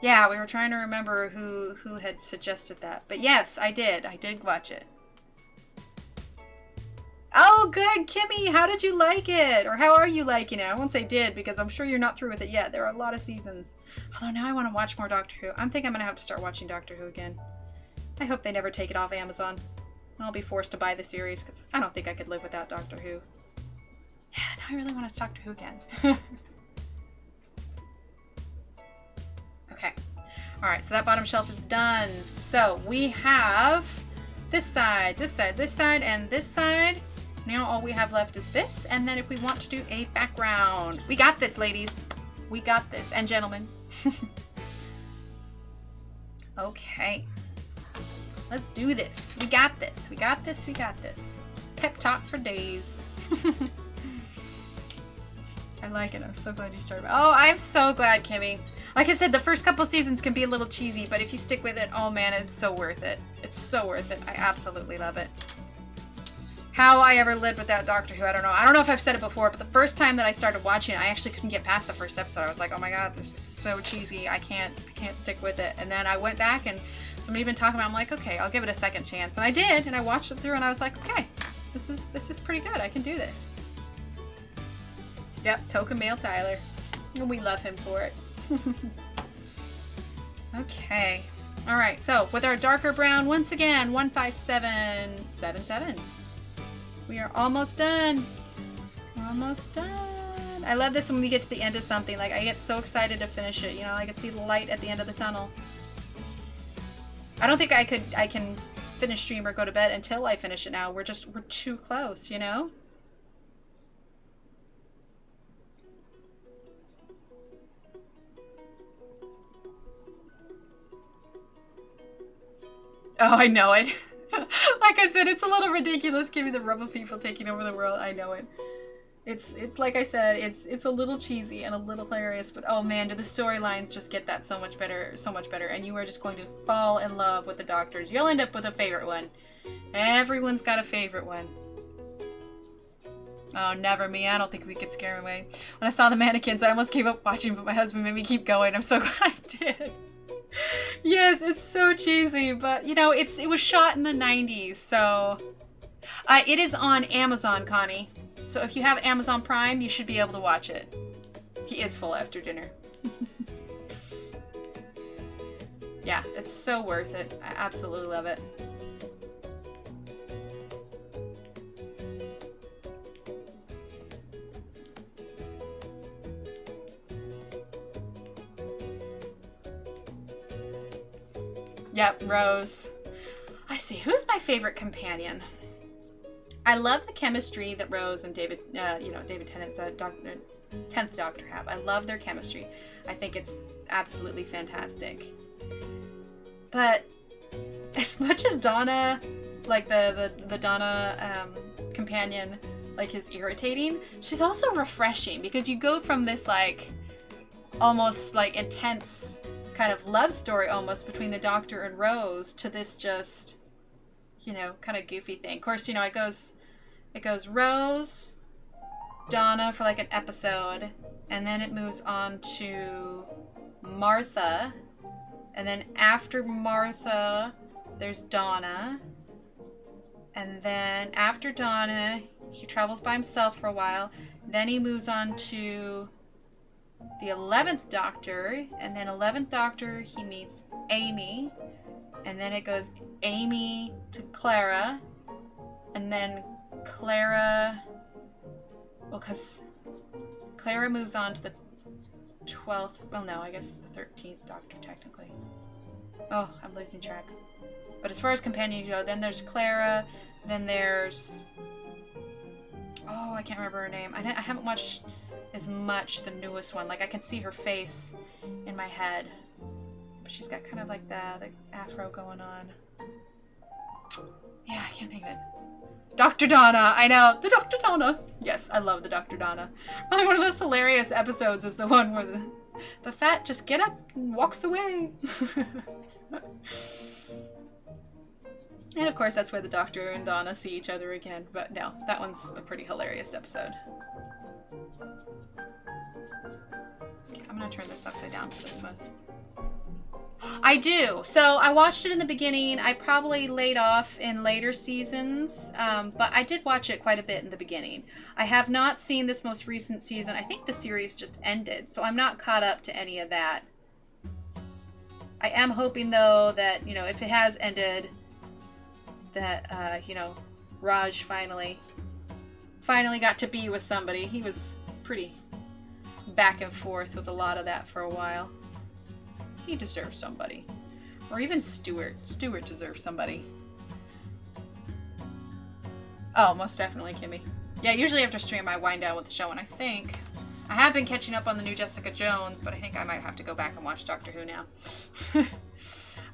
Yeah, we were trying to remember who had suggested that. But yes, I did. I did watch it. Oh, good, Kimmy. How did you like it? Or how are you liking it? I won't say did, because I'm sure you're not through with it yet. There are a lot of seasons. Although now I want to watch more Doctor Who. I'm thinking I'm going to have to start watching Doctor Who again. I hope they never take it off Amazon. I'll be forced to buy the series, because I don't think I could live without Doctor Who. Yeah, now I really want to Doctor Who again. Okay. Alright, so that bottom shelf is done. So we have this side, this side, this side, and this side. Now all we have left is this, and then if we want to do a background. We got this, ladies. We got this, and gentlemen. Okay. Let's do this. We got this. We got this. We got this. Pep talk for days. I like it. I'm so glad you started. Oh, I'm so glad, Kimmy. Like I said, the first couple seasons can be a little cheesy, but if you stick with it, oh man, it's so worth it. It's so worth it. I absolutely love it. How I ever lived without Doctor Who, I don't know. I don't know if I've said it before, but the first time that I started watching it, I actually couldn't get past the first episode. I was like, oh my god, this is so cheesy. I can't stick with it. And then I went back and somebody had been talking about it. I'm like, okay, I'll give it a second chance. And I did, and I watched it through and I was like, okay, this is pretty good. I can do this. Yep, token male Tyler. And we love him for it. Okay. Alright, so with our darker brown, once again, 15777. We are almost done. Almost done. I love this when we get to the end of something. Like, I get so excited to finish it. You know, I can see the light at the end of the tunnel. I don't think I can finish stream or go to bed until I finish it now. We're too close, you know? Oh, I know it. Like I said, it's a little ridiculous giving the rubble people taking over the world. I know it. It's like I said, it's a little cheesy and a little hilarious, but oh man, do the storylines just get that so much better, and you are just going to fall in love with the Doctors. You'll end up with a favorite one. Everyone's got a favorite one. Oh, never me. I don't think we could scare him away. When I saw the mannequins, I almost gave up watching, but my husband made me keep going. I'm so glad I did. Yes, it's so cheesy, but you know, it was shot in the 90s, so it is on Amazon, Connie. So if you have Amazon Prime, you should be able to watch it. He is full after dinner. Yeah, it's so worth it. I absolutely love it. Yep, Rose. I see. Who's my favorite companion? I love the chemistry that Rose and David Tennant, the 10th Doctor, have. I love their chemistry. I think it's absolutely fantastic. But as much as Donna, like the Donna companion, like, is irritating, she's also refreshing, because you go from this like almost like intense kind of love story almost between the Doctor and Rose to this just, you know, kind of goofy thing. Of course, you know, it goes Rose, Donna for like an episode, and then it moves on to Martha, and then after Martha there's Donna, and then after Donna he travels by himself for a while, then he moves on to the 11th Doctor, and then 11th Doctor he meets Amy, and then it goes Amy to Clara, and then Clara, well, because Clara moves on to the 12th, well no, I guess the 13th Doctor technically. Oh, I'm losing track. But as far as companions go, then there's Clara, then there's, oh, I can't remember her name. I haven't watched as much the newest one. Like, I can see her face in my head. But she's got kind of like the afro going on. Yeah, I can't think of it. Dr. Donna, I know. The Dr. Donna. Yes, I love the Dr. Donna. I think one of those hilarious episodes is the one where the fat just get up and walks away. And of course, that's where the Doctor and Donna see each other again. But no, that one's a pretty hilarious episode. Okay, I'm gonna turn this upside down for this one. I do. So I watched it in the beginning. I probably laid off in later seasons, but I did watch it quite a bit in the beginning. I have not seen this most recent season. I think the series just ended, so I'm not caught up to any of that. I am hoping, though, that, you know, if it has ended, that, you know, Raj finally got to be with somebody. He was pretty back and forth with a lot of that for a while. He deserves somebody. Or even Stuart. Stuart deserves somebody. Oh, most definitely Kimmy. Yeah, usually after stream I wind down with the show, and I think I have been catching up on the new Jessica Jones, but I think I might have to go back and watch Doctor Who now.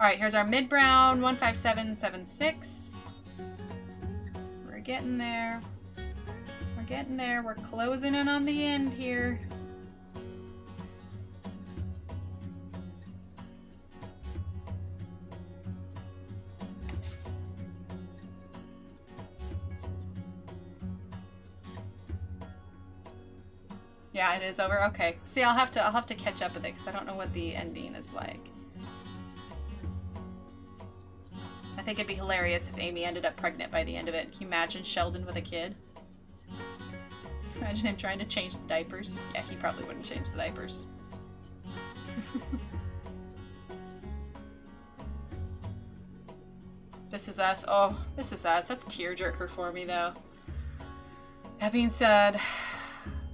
Alright, here's our mid-brown 15776. We're getting there. We're getting there. We're closing in on the end here. Yeah, it is over. Okay. See, I'll have to catch up with it because I don't know what the ending is like. I think it'd be hilarious if Amy ended up pregnant by the end of it. Can you imagine Sheldon with a kid? Imagine him trying to change the diapers. Yeah, he probably wouldn't change the diapers. This Is Us. Oh, This Is Us. That's tearjerker for me, though. That being said,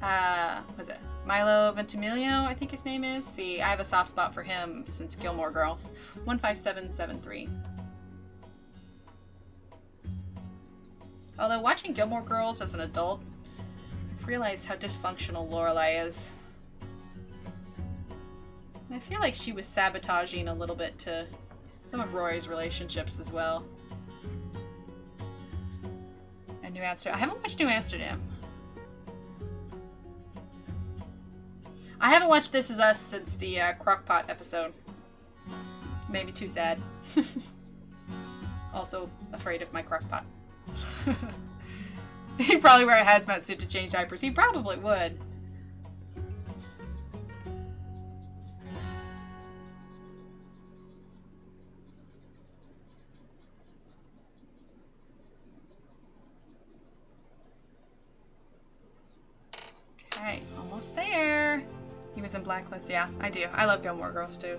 what is it? Milo Ventimiglia, I think his name is. See, I have a soft spot for him since Gilmore Girls. 15773. Although watching Gilmore Girls as an adult, I've realized how dysfunctional Lorelai is. And I feel like she was sabotaging a little bit to some of Rory's relationships as well. And New Amsterdam. I haven't watched New Amsterdam. I haven't watched This Is Us since the Crockpot episode. Made me too sad. Also afraid of my Crockpot. He'd probably wear a hazmat suit to change diapers. He probably would. Okay, almost there. He was in Blacklist. Yeah, I do. I love Gilmore Girls too.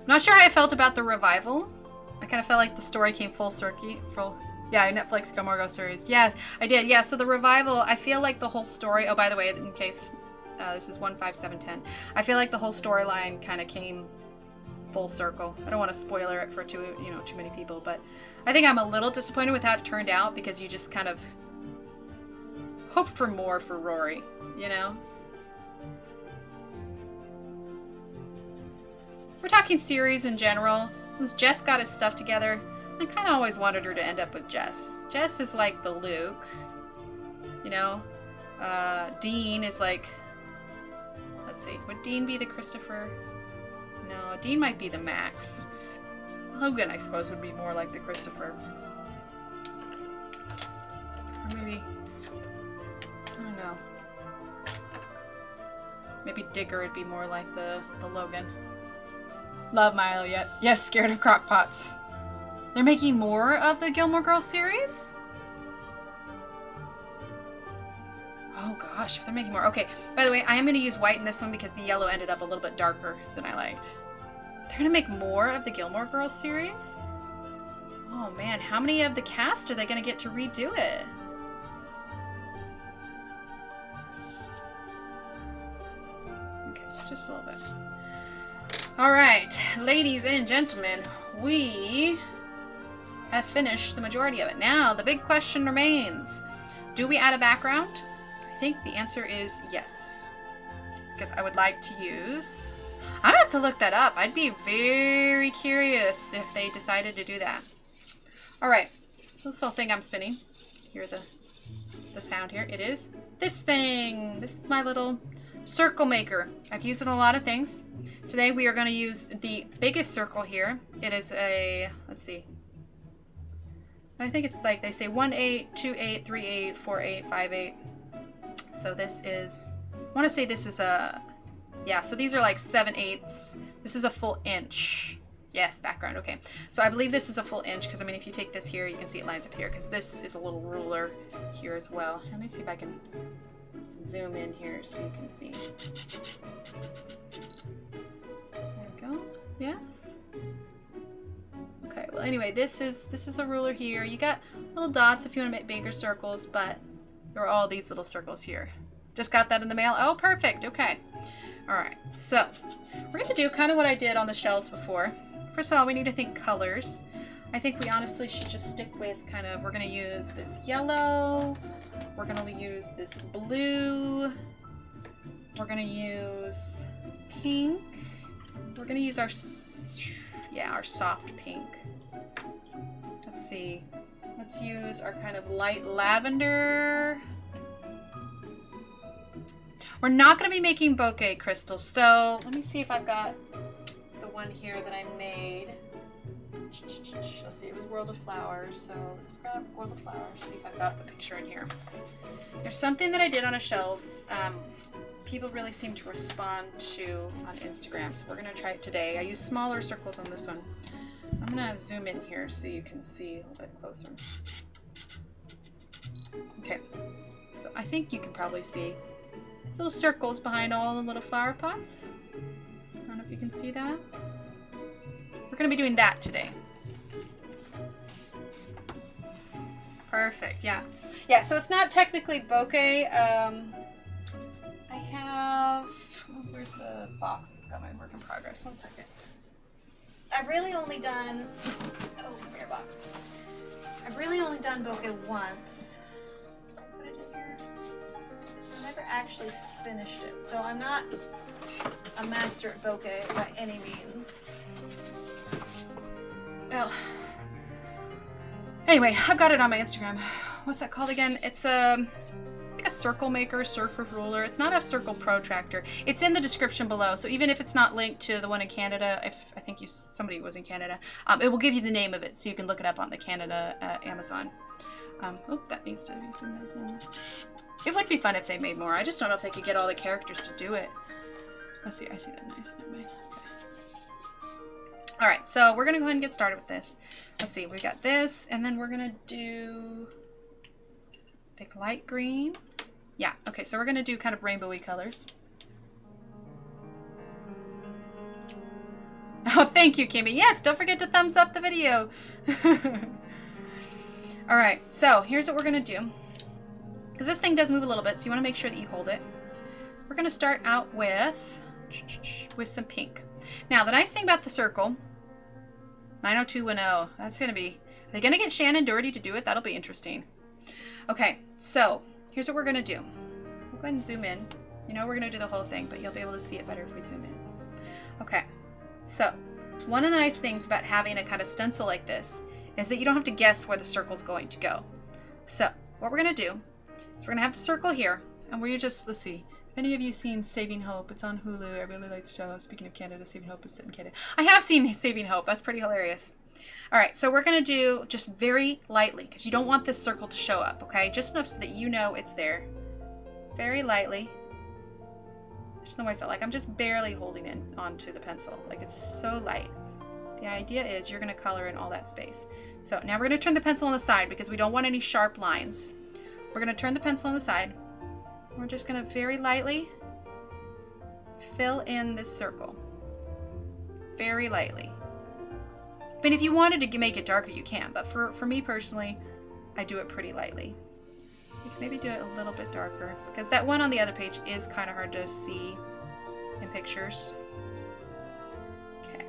I'm not sure how I felt about the revival. I kind of felt like the story came full circuit. Yeah, Netflix Gilmore Girls series. Yes, I did. Yeah, so the revival, I feel like the whole story... Oh, by the way, in case this is 15710. I feel like the whole storyline kind of came full circle. I don't want to spoiler it for too many people, but I think I'm a little disappointed with how it turned out because you just kind of hoped for more for Rory, you know? We're talking series in general. Since Jess got his stuff together, I kind of always wanted her to end up with Jess. Jess is like the Luke, you know? Dean is like... Let's see, would Dean be the Christopher? No, Dean might be the Max. Logan, I suppose, would be more like the Christopher. Or maybe... I don't know. Maybe Digger would be more like the Logan. Love Milo yet. Yes, scared of crockpots. They're making more of the Gilmore Girls series? Oh gosh, if they're making more. Okay, by the way, I am going to use white in this one because the yellow ended up a little bit darker than I liked. They're going to make more of the Gilmore Girls series? Oh man, how many of the cast are they going to get to redo it? Okay, just a little bit. Alright, ladies and gentlemen, we have finished the majority of it. Now, the big question remains. Do we add a background? I think the answer is yes. Because I would like to use I'm gonna have to look that up. I'd be very curious if they decided to do that. All right, this little thing I'm spinning. Hear the sound here. It is this thing. This is my little circle maker. I've used it in a lot of things. Today we are going to use the biggest circle here. It is a, let's see, I think it's like they say 1 8, 2 8, 3 8, 4 8, 5 8. So this is, I want to say this is a, yeah, so these are like 7/8. This is a full inch. Yes, background, okay. So I believe this is a full inch because, I mean, if you take this here, you can see it lines up here because this is a little ruler here as well. Let me see if I can zoom in here so you can see. There we go. Yes. Okay, well anyway, this is a ruler here. You got little dots if you want to make bigger circles, but there are all these little circles here. Just got that in the mail. Oh, perfect. Okay. All right. So we're going to do kind of what I did on the shelves before. First of all, we need to think colors. I think we honestly should just stick with kind of, we're going to use this yellow. We're going to use this blue. We're going to use pink. We're going to use our soft pink. Let's see. Let's use our kind of light lavender. We're not going to be making bouquet crystals, so let me see if I've got the one here that I made. Let's see, it was World of Flowers, so let's grab World of Flowers, see if I've got the picture in here. There's something that I did on a shelves. People really seem to respond to on Instagram, so we're going to try it today. I use smaller circles on this one. I'm going to zoom in here so you can see a little bit closer. Okay, so I think you can probably see these little circles behind all the little flower pots. I don't know if you can see that. We're going to be doing that today. Perfect, yeah. Yeah, so it's not technically bouquet. I have, where's the box that's got my work in progress? One second. I've really only done, oh, come here, box. I've really only done bouquet once. Did I put it in here? I never actually finished it, so I'm not a master at bouquet by any means. Well, anyway, I've got it on my Instagram. What's that called again? It's like a circle maker, circle ruler. It's not a circle protractor. It's in the description below, so even if it's not linked to the one in Canada, if I think somebody was in Canada, it will give you the name of it, so you can look it up on the Canada Amazon. Oh, that needs to be some. It would be fun if they made more. I just don't know if they could get all the characters to do it. Let's see. I see that nice. Never mind. Okay. All right, so we're gonna go ahead and get started with this. Let's see. We've got this, and then we're gonna do. Pick light green. Yeah. Okay. So we're gonna do kind of rainbowy colors. Oh, thank you, Kimmy. Yes. Don't forget to thumbs up the video. All right. So here's what we're gonna do. Because this thing does move a little bit, so you want to make sure that you hold it. We're going to start out with some pink. Now, the nice thing about the circle, 90210, that's going to be, are they going to get Shannon Doherty to do it? That'll be interesting. Okay, so here's what we're going to do. We'll go ahead and zoom in. You know we're going to do the whole thing, but you'll be able to see it better if we zoom in. Okay, so one of the nice things about having a kind of stencil like this is that you don't have to guess where the circle's going to go. So what we're going to do, so we're going to have the circle here, and we're just, let's see, have any of you seen Saving Hope? It's on Hulu. I really like the show. Speaking of Canada, Saving Hope is set in Canada. I have seen Saving Hope. That's pretty hilarious. All right, so we're going to do just very lightly, because you don't want this circle to show up, okay? Just enough so that you know it's there. Very lightly. Just the way it's like I'm just barely holding it onto the pencil. Like it's so light. The idea is you're going to color in all that space. So now we're going to turn the pencil on the side because we don't want any sharp lines. We're going to turn the pencil on the side. We're just going to very lightly fill in this circle. Very lightly. But if you wanted to make it darker, you can. But for me personally, I do it pretty lightly. You can maybe do it a little bit darker because that one on the other page is kind of hard to see in pictures. Okay.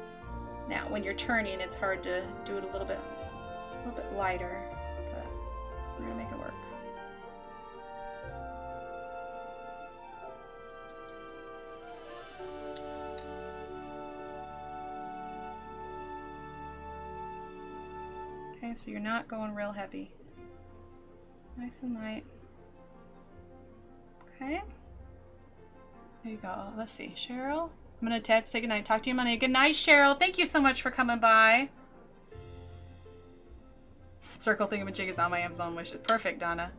Now, when you're turning, it's hard to do it a little bit lighter, but we're gonna make it work. Okay, so you're not going real heavy. Nice and light. Okay. There you go. Let's see. Cheryl? I'm going to say goodnight. Talk to you Monday. Good night, Cheryl. Thank you so much for coming by. Circle thingamajig is on my Amazon wish. Perfect, Donna.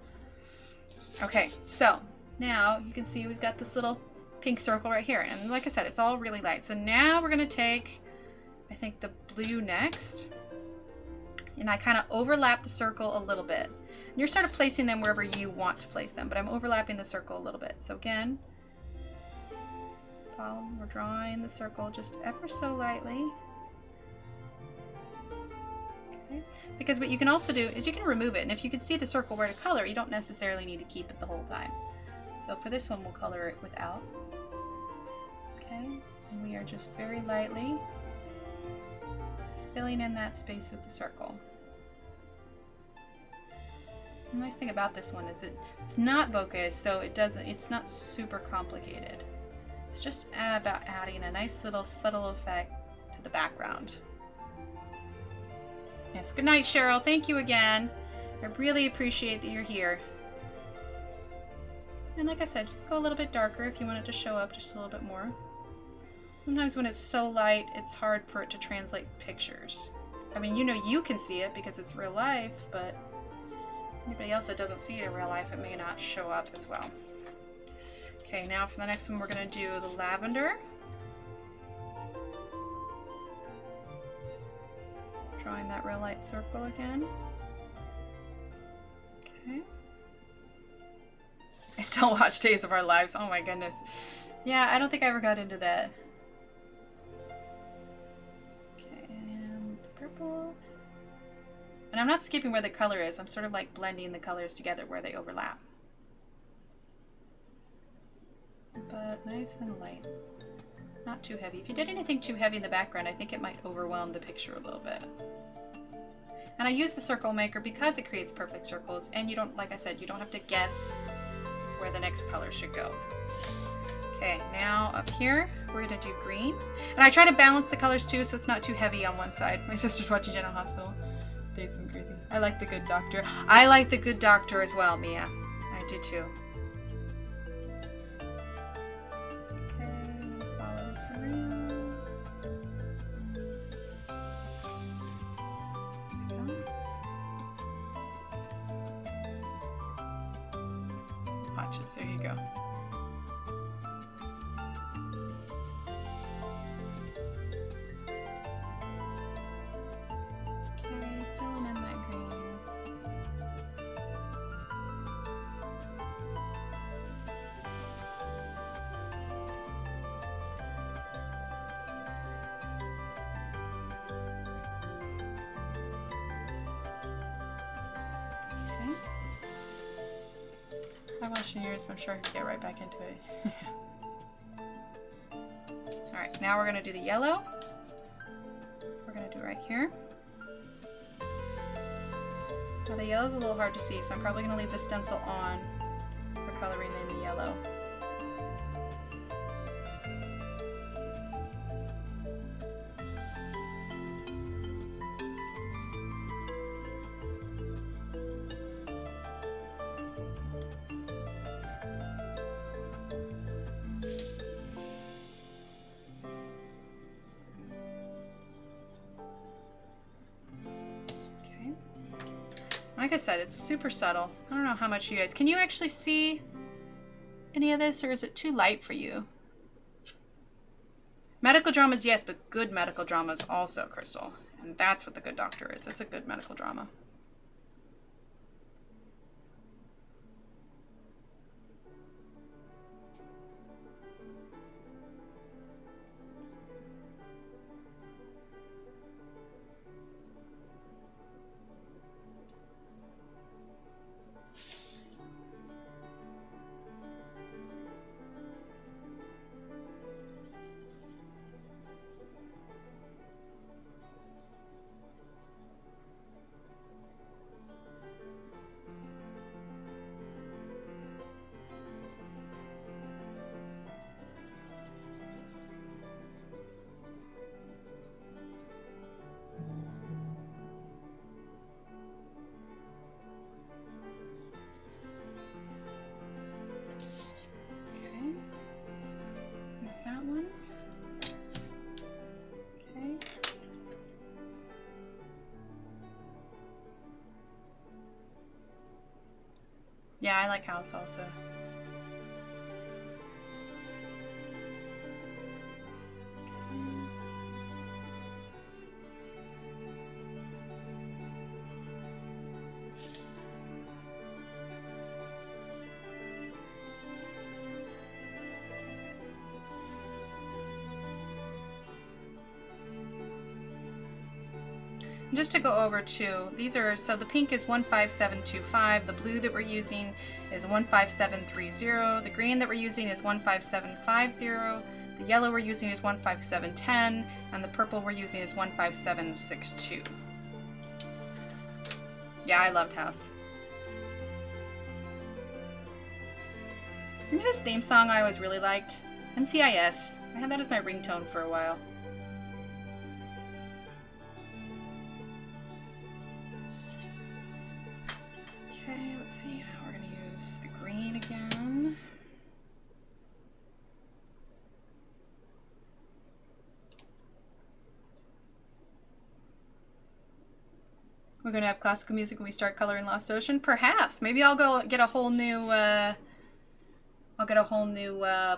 Okay, so now you can see we've got this little pink circle right here. And like I said, it's all really light. So now we're going to take, I think, the blue next. And I kind of overlap the circle a little bit. And you're sort of placing them wherever you want to place them, but I'm overlapping the circle a little bit. So again, we're drawing the circle just ever so lightly. Okay. Because what you can also do is you can remove it, and if you can see the circle where to color, you don't necessarily need to keep it the whole time. So for this one, we'll color it without. Okay, and we are just very lightly filling in that space with the circle. The nice thing about this one is it's not bokeh, so it's not super complicated. It's just about adding a nice little subtle effect to the background. Yes, good night, Cheryl. Thank you again. I really appreciate that you're here. And like I said, go a little bit darker if you want it to show up just a little bit more. Sometimes when it's so light, it's hard for it to translate pictures. I mean, you know you can see it because it's real life, but anybody else that doesn't see it in real life, it may not show up as well. Okay, now for the next one, we're going to do the lavender. Drawing that real light circle again. Okay. I still watch Days of Our Lives. Oh my goodness. Yeah, I don't think I ever got into that. Okay, and the purple. And I'm not skipping where the color is. I'm sort of like blending the colors together where they overlap. But nice and light. Not too heavy. If you did anything too heavy in the background, I think it might overwhelm the picture a little bit. And I use the circle maker because it creates perfect circles, and you don't, like I said, you don't have to guess where the next color should go. Okay, now up here, we're gonna do green. And I try to balance the colors too, so it's not too heavy on one side. My sister's watching General Hospital. Dave's been crazy. I like The Good Doctor. I like The Good Doctor as well, Mia. I do too. Watches, there you go. Okay, filling in that green. I watched yours, but I'm sure I could get right back into it. Alright, now we're going to do the yellow. We're going to do right here. Now the yellow's a little hard to see, so I'm probably going to leave the stencil on for coloring in the yellow. Like I said, it's super subtle. I don't know how much you guys... Can you actually see any of this, or is it too light for you? Medical dramas, yes, but good medical dramas also, Crystal. And that's what The Good Doctor is. It's a good medical drama. Yeah, I like house also. Just to go over too, these are, so the pink is 15725, the blue that we're using is 15730, the green that we're using is 15750, the yellow we're using is 15710, and the purple we're using is 15762. Yeah, I loved house. You know whose theme song I always really liked? NCIS. I had that as my ringtone for a while. Okay, let's see. Now we're going to use the green again. We're going to have classical music when we start coloring Lost Ocean? Perhaps. Maybe I'll go get a whole new,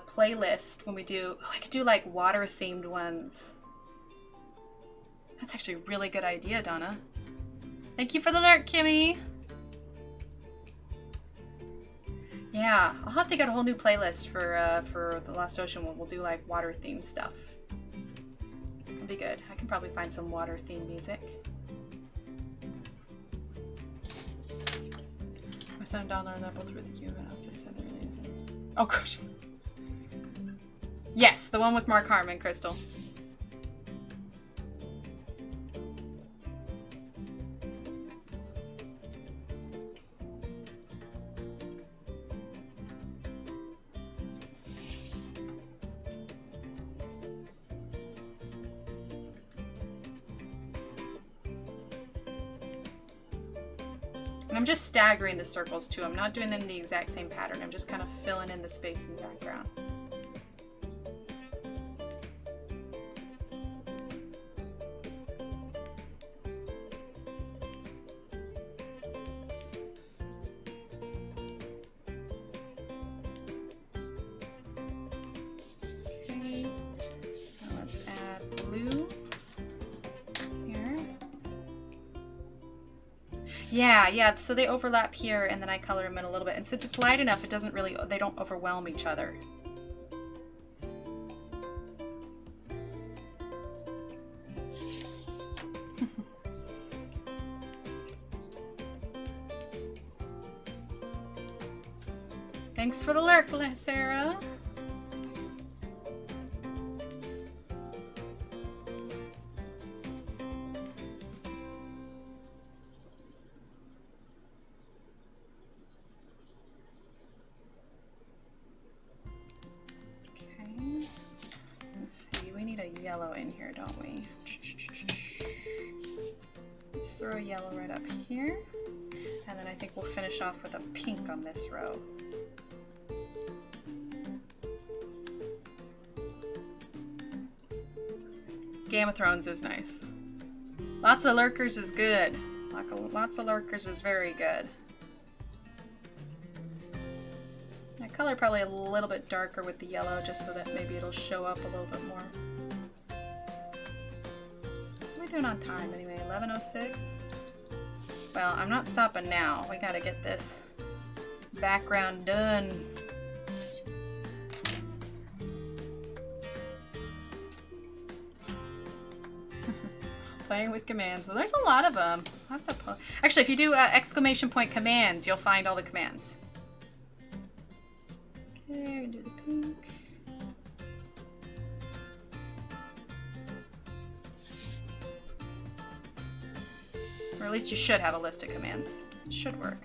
playlist when we do, oh, I could do like water themed ones. That's actually a really good idea, Donna. Thank you for the alert, Kimmy. Yeah, I'll have to get a whole new playlist for the Lost Ocean when we'll do like water themed stuff. It'll be good. I can probably find some water themed music. My son downloaded that both through the cube and also said there really isn't. Oh gosh. Yes, the one with Mark Harmon, Crystal. I'm just staggering the circles too. I'm not doing them in the exact same pattern. I'm just kind of filling in the space in the background. Okay, now let's add blue. Yeah, so they overlap here and then I color them in a little bit. And since it's light enough, it doesn't really, they don't overwhelm each other. Thanks for the lurk, Sarah. Yellow in here, don't we? Let's throw a yellow right up here. And then I think we'll finish off with a pink on this row. Game of Thrones is nice. Lots of lurkers is good. Lots of lurkers is very good. I color probably a little bit darker with the yellow just so that maybe it'll show up a little bit more. Doing on time anyway, 11:06. Well, I'm not stopping now. We gotta get this background done. Playing with commands. Well, there's a lot of them. Actually, if you do exclamation point commands, you'll find all the commands. Okay, do the pink. Or at least you should have a list of commands. It should work.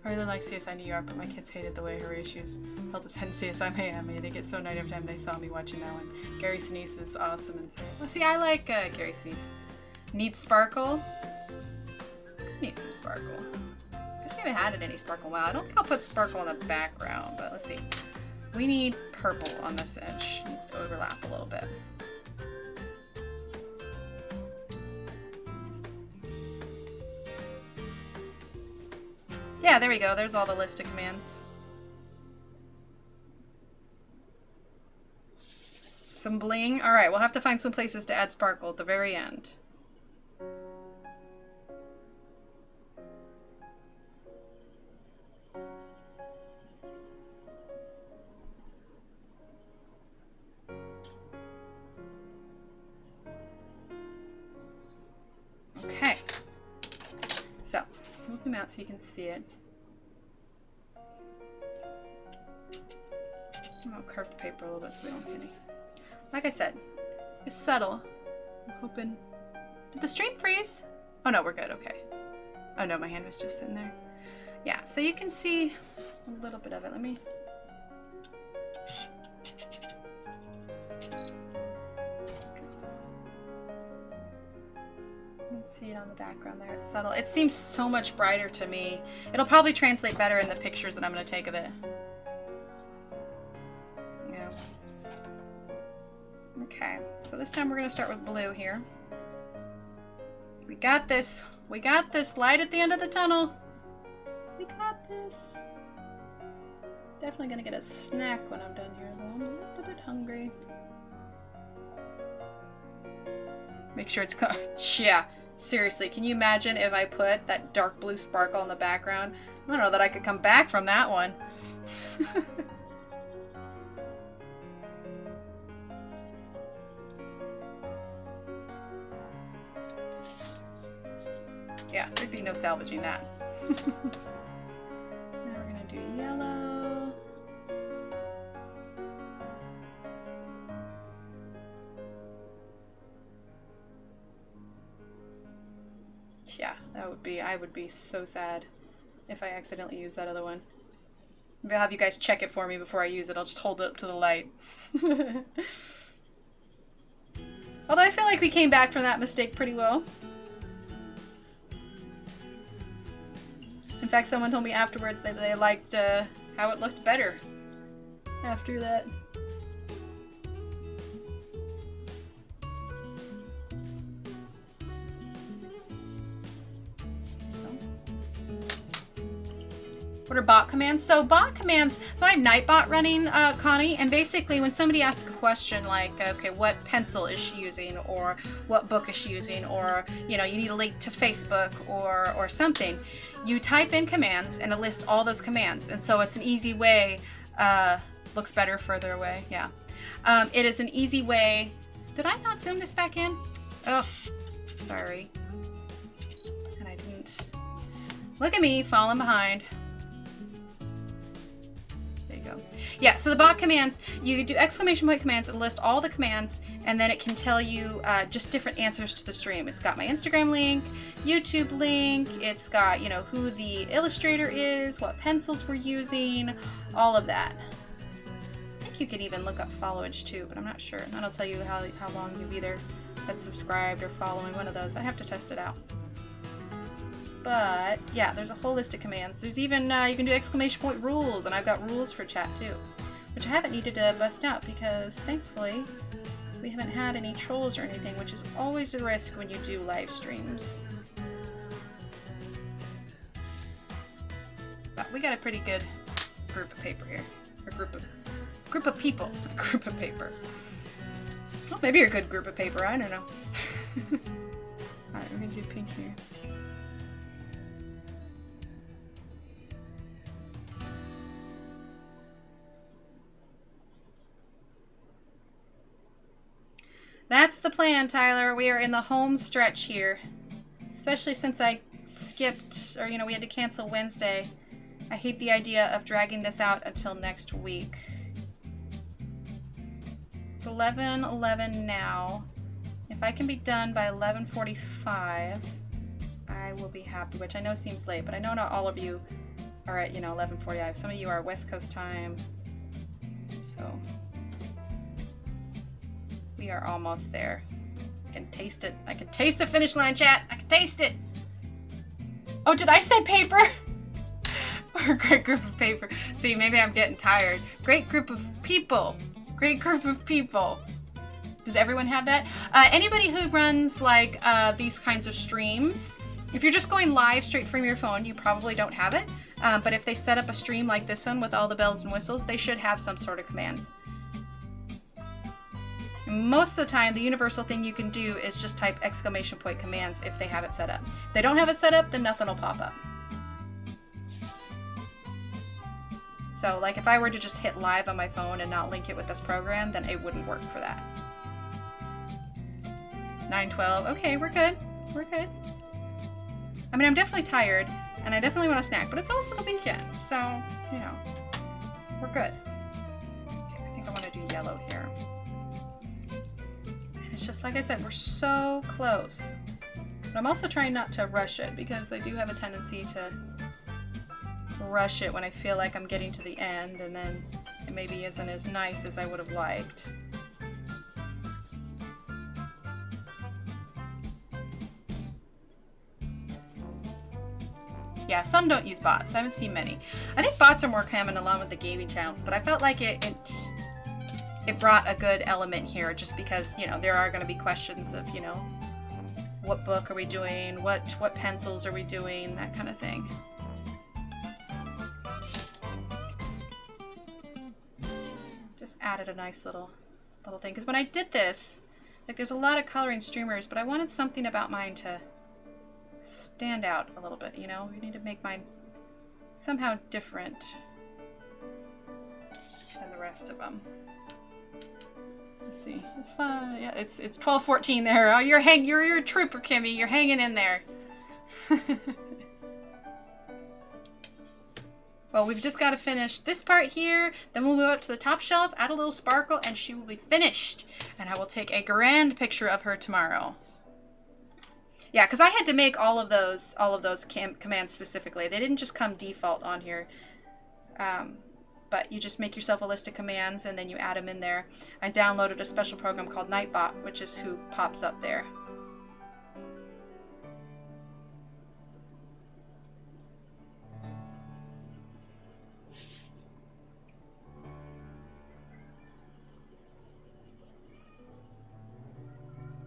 I really like CSI New York, but my kids hated the way Horatius held his head in CSI Miami. They get so annoyed every time they saw me watching that one. Gary Sinise was awesome and so. Well, see, I like Gary Sinise. Need sparkle? Need some sparkle. I guess we haven't added any sparkle. Wow, I don't think I'll put sparkle in the background, but let's see. We need purple on this edge. It needs to overlap a little bit. Yeah, there we go. There's all the list of commands. Some bling. All right, we'll have to find some places to add sparkle at the very end. Okay. So, we'll zoom out so you can see it. I'll curve the paper a little bit so we don't get any. Like I said, it's subtle. I'm hoping. Did the stream freeze? Oh no, we're good. Okay. Oh no, my hand was just sitting there. Yeah, so you can see a little bit of it. Let me. See it on the background there. It's subtle. It seems so much brighter to me. It'll probably translate better in the pictures that I'm going to take of it. Yeah. Okay, so this time we're going to start with blue here. We got this. We got this light at the end of the tunnel. We got this. Definitely going to get a snack when I'm done here, though. I'm a little bit hungry. Make sure it's... Yeah. Seriously, can you imagine if I put that dark blue sparkle in the background? I don't know that I could come back from that one. Yeah, there'd be no salvaging that. Now we're gonna do yellow. Yeah, that would be, I would be so sad if I accidentally use that other one. Maybe I'll have you guys check it for me before I use it. I'll just hold it up to the light. Although I feel like we came back from that mistake pretty well. In fact, someone told me afterwards that they liked how it looked better after that. What are bot commands? So bot commands, so I have Nightbot running, Connie, and basically when somebody asks a question like, okay, what pencil is she using, or what book is she using, or, you know, you need a link to Facebook or something, you type in commands and it lists all those commands. And so it's an easy way, looks better further away, yeah. It is an easy way, did I not zoom this back in? Oh, sorry. And I didn't, look at me, falling behind. Yeah, so the bot commands, you do exclamation point commands and list all the commands, and then it can tell you just different answers to the stream. It's got my Instagram link, YouTube link, it's got, you know, who the illustrator is, what pencils we're using, all of that. I think you could even look up followage too, but I'm not sure. That'll tell you how long you've either been subscribed or following, one of those. I have to test it out. But yeah, there's a whole list of commands. There's even, you can do exclamation point rules, and I've got rules for chat too, which I haven't needed to bust out because thankfully we haven't had any trolls or anything, which is always a risk when you do live streams. But we got a pretty good group of paper here, or group of people, a group of paper. Well, maybe a good group of paper, I don't know. Alright, we're gonna do pink here. That's the plan, Tyler. We are in the home stretch here. Especially since I skipped, or, you know, we had to cancel Wednesday. I hate the idea of dragging this out until next week. It's 11:11 now. If I can be done by 11:45, I will be happy, which I know seems late, but I know not all of you are at, you know, 11:45. Some of you are West Coast time, so we are almost there. I can taste it. I can taste the finish line, chat. I can taste it. Oh, did I say paper? Or a great group of paper. See, maybe I'm getting tired. Great group of people. Great group of people. Does everyone have that? Anybody who runs like these kinds of streams, if you're just going live straight from your phone, you probably don't have it. But if they set up a stream like this one with all the bells and whistles, they should have some sort of commands. Most of the time, the universal thing you can do is just type exclamation point commands if they have it set up. If they don't have it set up, then nothing will pop up. So like if I were to just hit live on my phone and not link it with this program, then it wouldn't work for that. 9:12. Okay, we're good. We're good. I mean, I'm definitely tired and I definitely want a snack, but it's also the weekend. So, you know, we're good. Okay, I think I want to do yellow here. It's just like I said, we're so close. But I'm also trying not to rush it because I do have a tendency to rush it when I feel like I'm getting to the end and then it maybe isn't as nice as I would have liked. Yeah, some don't use bots. I haven't seen many. I think bots are more common along with the gaming channels, but I felt like it brought a good element here just because, you know, there are going to be questions of, you know, what book are we doing, what pencils are we doing, that kind of thing. Just added a nice little thing because when I did this, like there's a lot of coloring streamers, but I wanted something about mine to stand out a little bit, you know? You need to make mine somehow different than the rest of them. Let's see. It's fine. Yeah, it's 12:14 there. Oh, you're a trooper, Kimmy. You're hanging in there. Well, we've just got to finish this part here. Then we'll move up to the top shelf, add a little sparkle, and she will be finished. And I will take a grand picture of her tomorrow. Yeah, because I had to make all of those commands specifically. They didn't just come default on here. But you just make yourself a list of commands and then you add them in there. I downloaded a special program called Nightbot, which is who pops up there.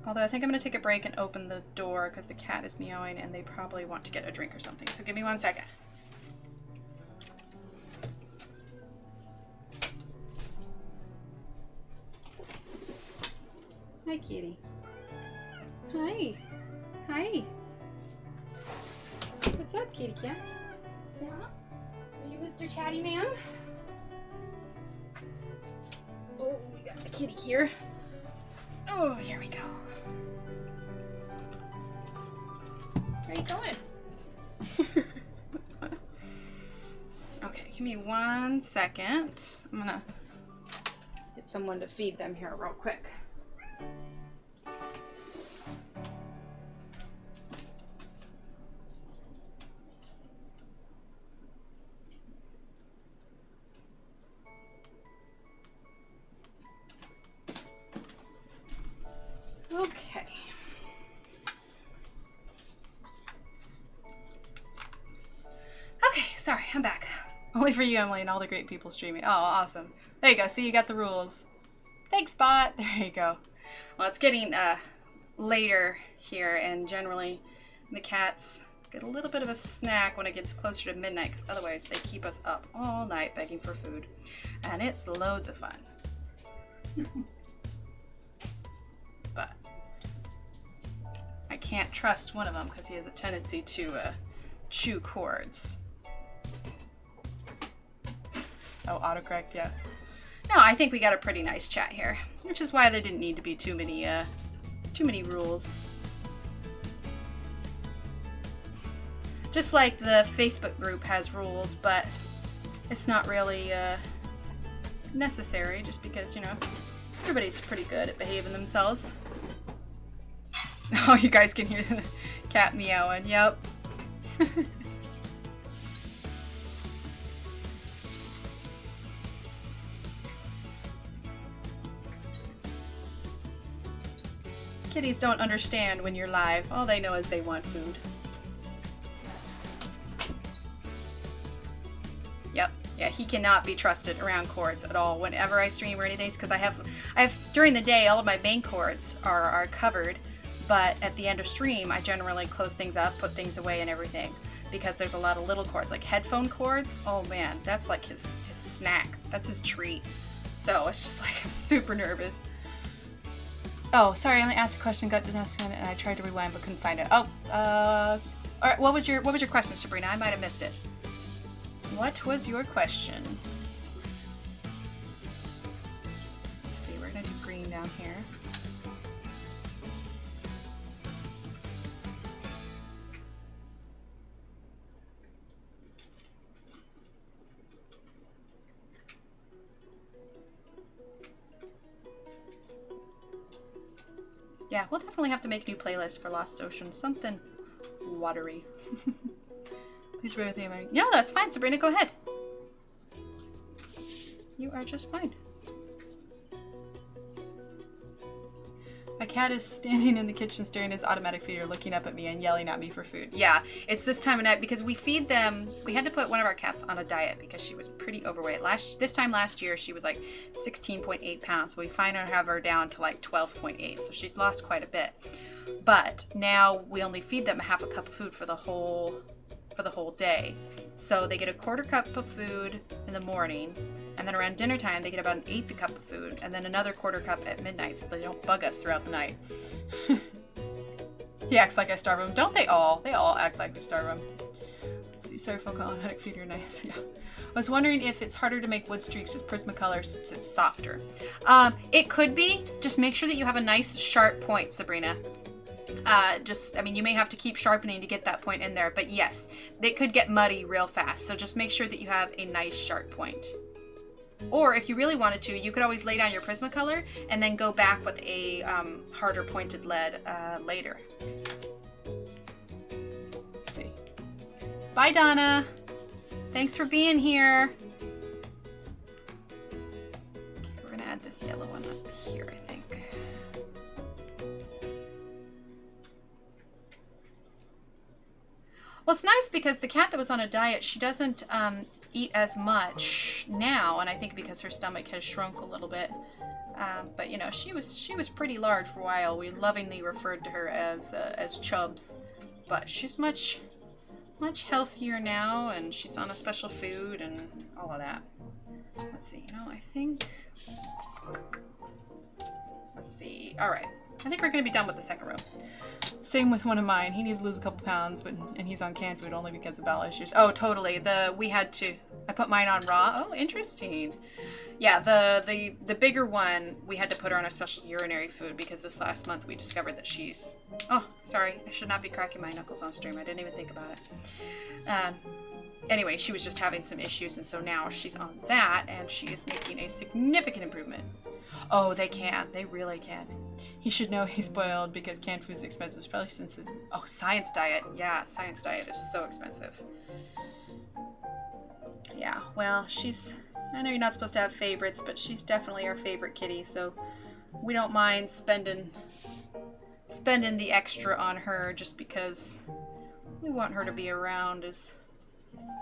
Although I think I'm going to take a break and open the door because the cat is meowing and they probably want to get a drink or something. So give me 1 second. Hi, kitty. Hi. Hi. What's up, kitty cat? Yeah? Are you Mr. Chatty Man? Oh, we got the kitty here. Oh, here we go. Where are you going? Okay, give me 1 second. I'm gonna get someone to feed them here real quick. Okay. Okay, sorry, I'm back. Only for you, Emily, and all the great people streaming. Oh, awesome. There you go. See, you got the rules. Thanks, bot. There you go. Well, it's getting later here, and generally the cats get a little bit of a snack when it gets closer to midnight, because otherwise they keep us up all night begging for food. And it's loads of fun. But I can't trust one of them because he has a tendency to chew cords. Oh, autocorrect, yeah. No, I think we got a pretty nice chat here, which is why there didn't need to be too many rules. Just like the Facebook group has rules, but it's not really necessary just because, you know, everybody's pretty good at behaving themselves. Oh, you guys can hear the cat meowing. Yep. Kitties don't understand when you're live. All they know is they want food. Yep. Yeah, he cannot be trusted around cords at all whenever I stream or anything, because I have during the day all of my main cords are covered, but at the end of stream I generally close things up, put things away and everything. because there's a lot of little cords, like headphone cords. Oh man, that's like his snack. That's his treat. So it's just like, I'm super nervous. Oh, sorry, I only asked a question, got to ask it, and I tried to rewind but couldn't find it. Oh, all right, what was your question, Sabrina? I might have missed it. What was your question? Let's see, we're gonna do green down here. Yeah, we'll definitely have to make a new playlist for Lost Ocean. Something watery. Please bear with me. No, that's fine, Sabrina. Go ahead. You are just fine. My cat is standing in the kitchen staring at his automatic feeder, looking up at me and yelling at me for food. Yeah, it's this time of night because we feed them. We had to put one of our cats on a diet because she was pretty overweight. This time last year, she was like 16.8 pounds. We finally have her down to like 12.8, so she's lost quite a bit. But now we only feed them half a cup of food for the whole day. So they get a quarter cup of food in the morning, and then around dinner time they get about an eighth cup of food, and then another quarter cup at midnight so they don't bug us throughout the night. He acts like I starve him. Don't they all? They all act like we starve him. Let's see, sorry, folk automatic feeder, nice. Yeah. I was wondering if it's harder to make wood streaks with Prismacolor since it's softer. It could be. Just make sure that you have a nice sharp point, Sabrina. I mean, you may have to keep sharpening to get that point in there, but yes, they could get muddy real fast. So just make sure that you have a nice sharp point. Or if you really wanted to, you could always lay down your Prismacolor and then go back with a harder pointed lead later. Let's see. Bye, Donna. Thanks for being here. Okay, we're gonna add this yellow one up here, I think. Well, it's nice because the cat that was on a diet, she doesn't eat as much now, and I think because her stomach has shrunk a little bit. But you know, she was pretty large for a while. We lovingly referred to her as Chubs, but she's much healthier now, and she's on a special food and all of that. Let's see. You know, I think. Let's see. All right. I think we're gonna be done with the second row. Same with one of mine. He needs to lose a couple pounds, and he's on canned food only because of bowel issues. Oh, totally. I put mine on raw. Oh, interesting. Yeah, the bigger one, we had to put her on a special urinary food because this last month we discovered that she's... Oh, sorry. I should not be cracking my knuckles on stream. I didn't even think about it. Anyway, she was just having some issues, and so now she's on that, and she is making a significant improvement. Oh, they can. They really can. He should know he's spoiled because canned food is expensive, especially since Science Diet. Yeah, Science Diet is so expensive. Yeah, well, I know you're not supposed to have favorites, but she's definitely our favorite kitty, so we don't mind spending the extra on her just because we want her to be around as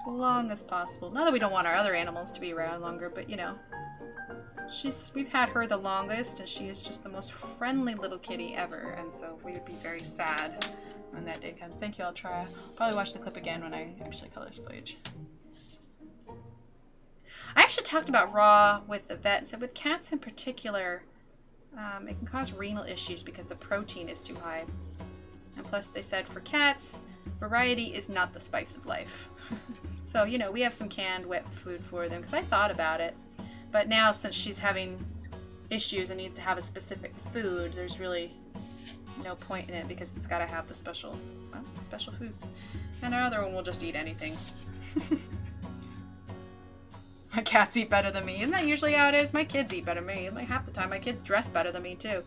long as possible. Not that we don't want our other animals to be around longer, but you know. We've had her the longest, and she is just the most friendly little kitty ever, and so we would be very sad when that day comes. Thank you, I'll probably watch the clip again when I actually color splage. I actually talked about raw with the vet, and said with cats in particular, it can cause renal issues because the protein is too high. And plus they said for cats, variety is not the spice of life. So, you know, we have some canned wet food for them, because I thought about it. But now, since she's having issues and needs to have a specific food, there's really no point in it because it's got to have the special food. And our other one will just eat anything. My cats eat better than me. Isn't that usually how it is? My kids eat better than me. Like half the time, my kids dress better than me, too.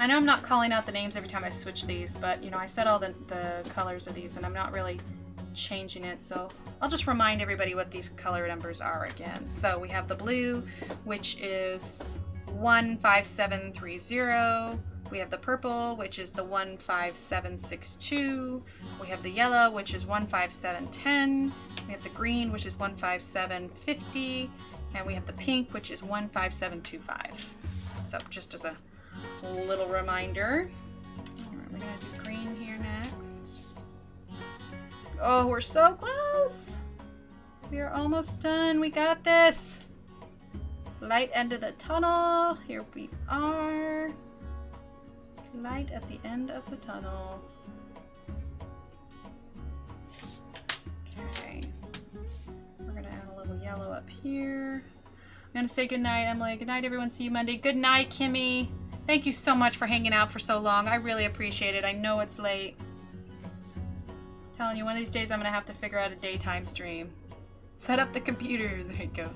I know I'm not calling out the names every time I switch these, but you know, I said all the colors of these and I'm not really changing it, so I'll just remind everybody what these color numbers are again. So we have the blue, which is 15730. We have the purple, which is the 15762. We have the yellow, which is 15710. We have the green, which is 15750. And we have the pink, which is 15725. So just as a little reminder. All right, we're gonna do green here next. Oh, we're so close. We are almost done. We got this. Light end of the tunnel. Here we are. Light at the end of the tunnel. Okay. We're gonna add a little yellow up here. I'm gonna say goodnight, Emily. Good night, everyone. See you Monday. Good night, Kimmy. Thank you so much for hanging out for so long. I really appreciate it. I know it's late. I'm telling you, one of these days I'm gonna have to figure out a daytime stream. Set up the computers. There you go.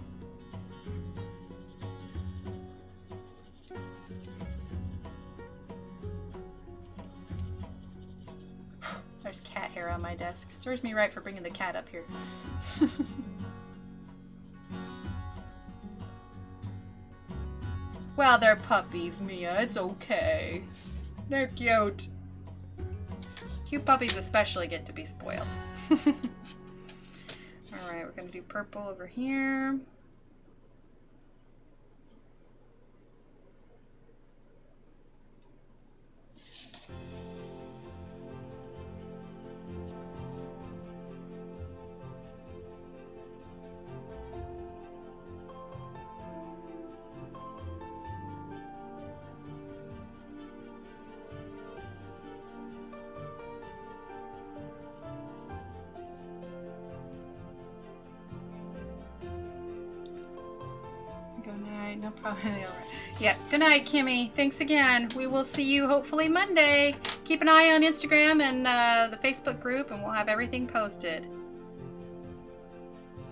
There's cat hair on my desk. Serves me right for bringing the cat up here. Well, they're puppies, Mia. It's okay. They're cute. Cute puppies especially get to be spoiled. Alright, we're going to do purple over here. No problem. All right. Yeah. Good night, Kimmy. Thanks again. We will see you hopefully Monday. Keep an eye on Instagram and the Facebook group, and we'll have everything posted.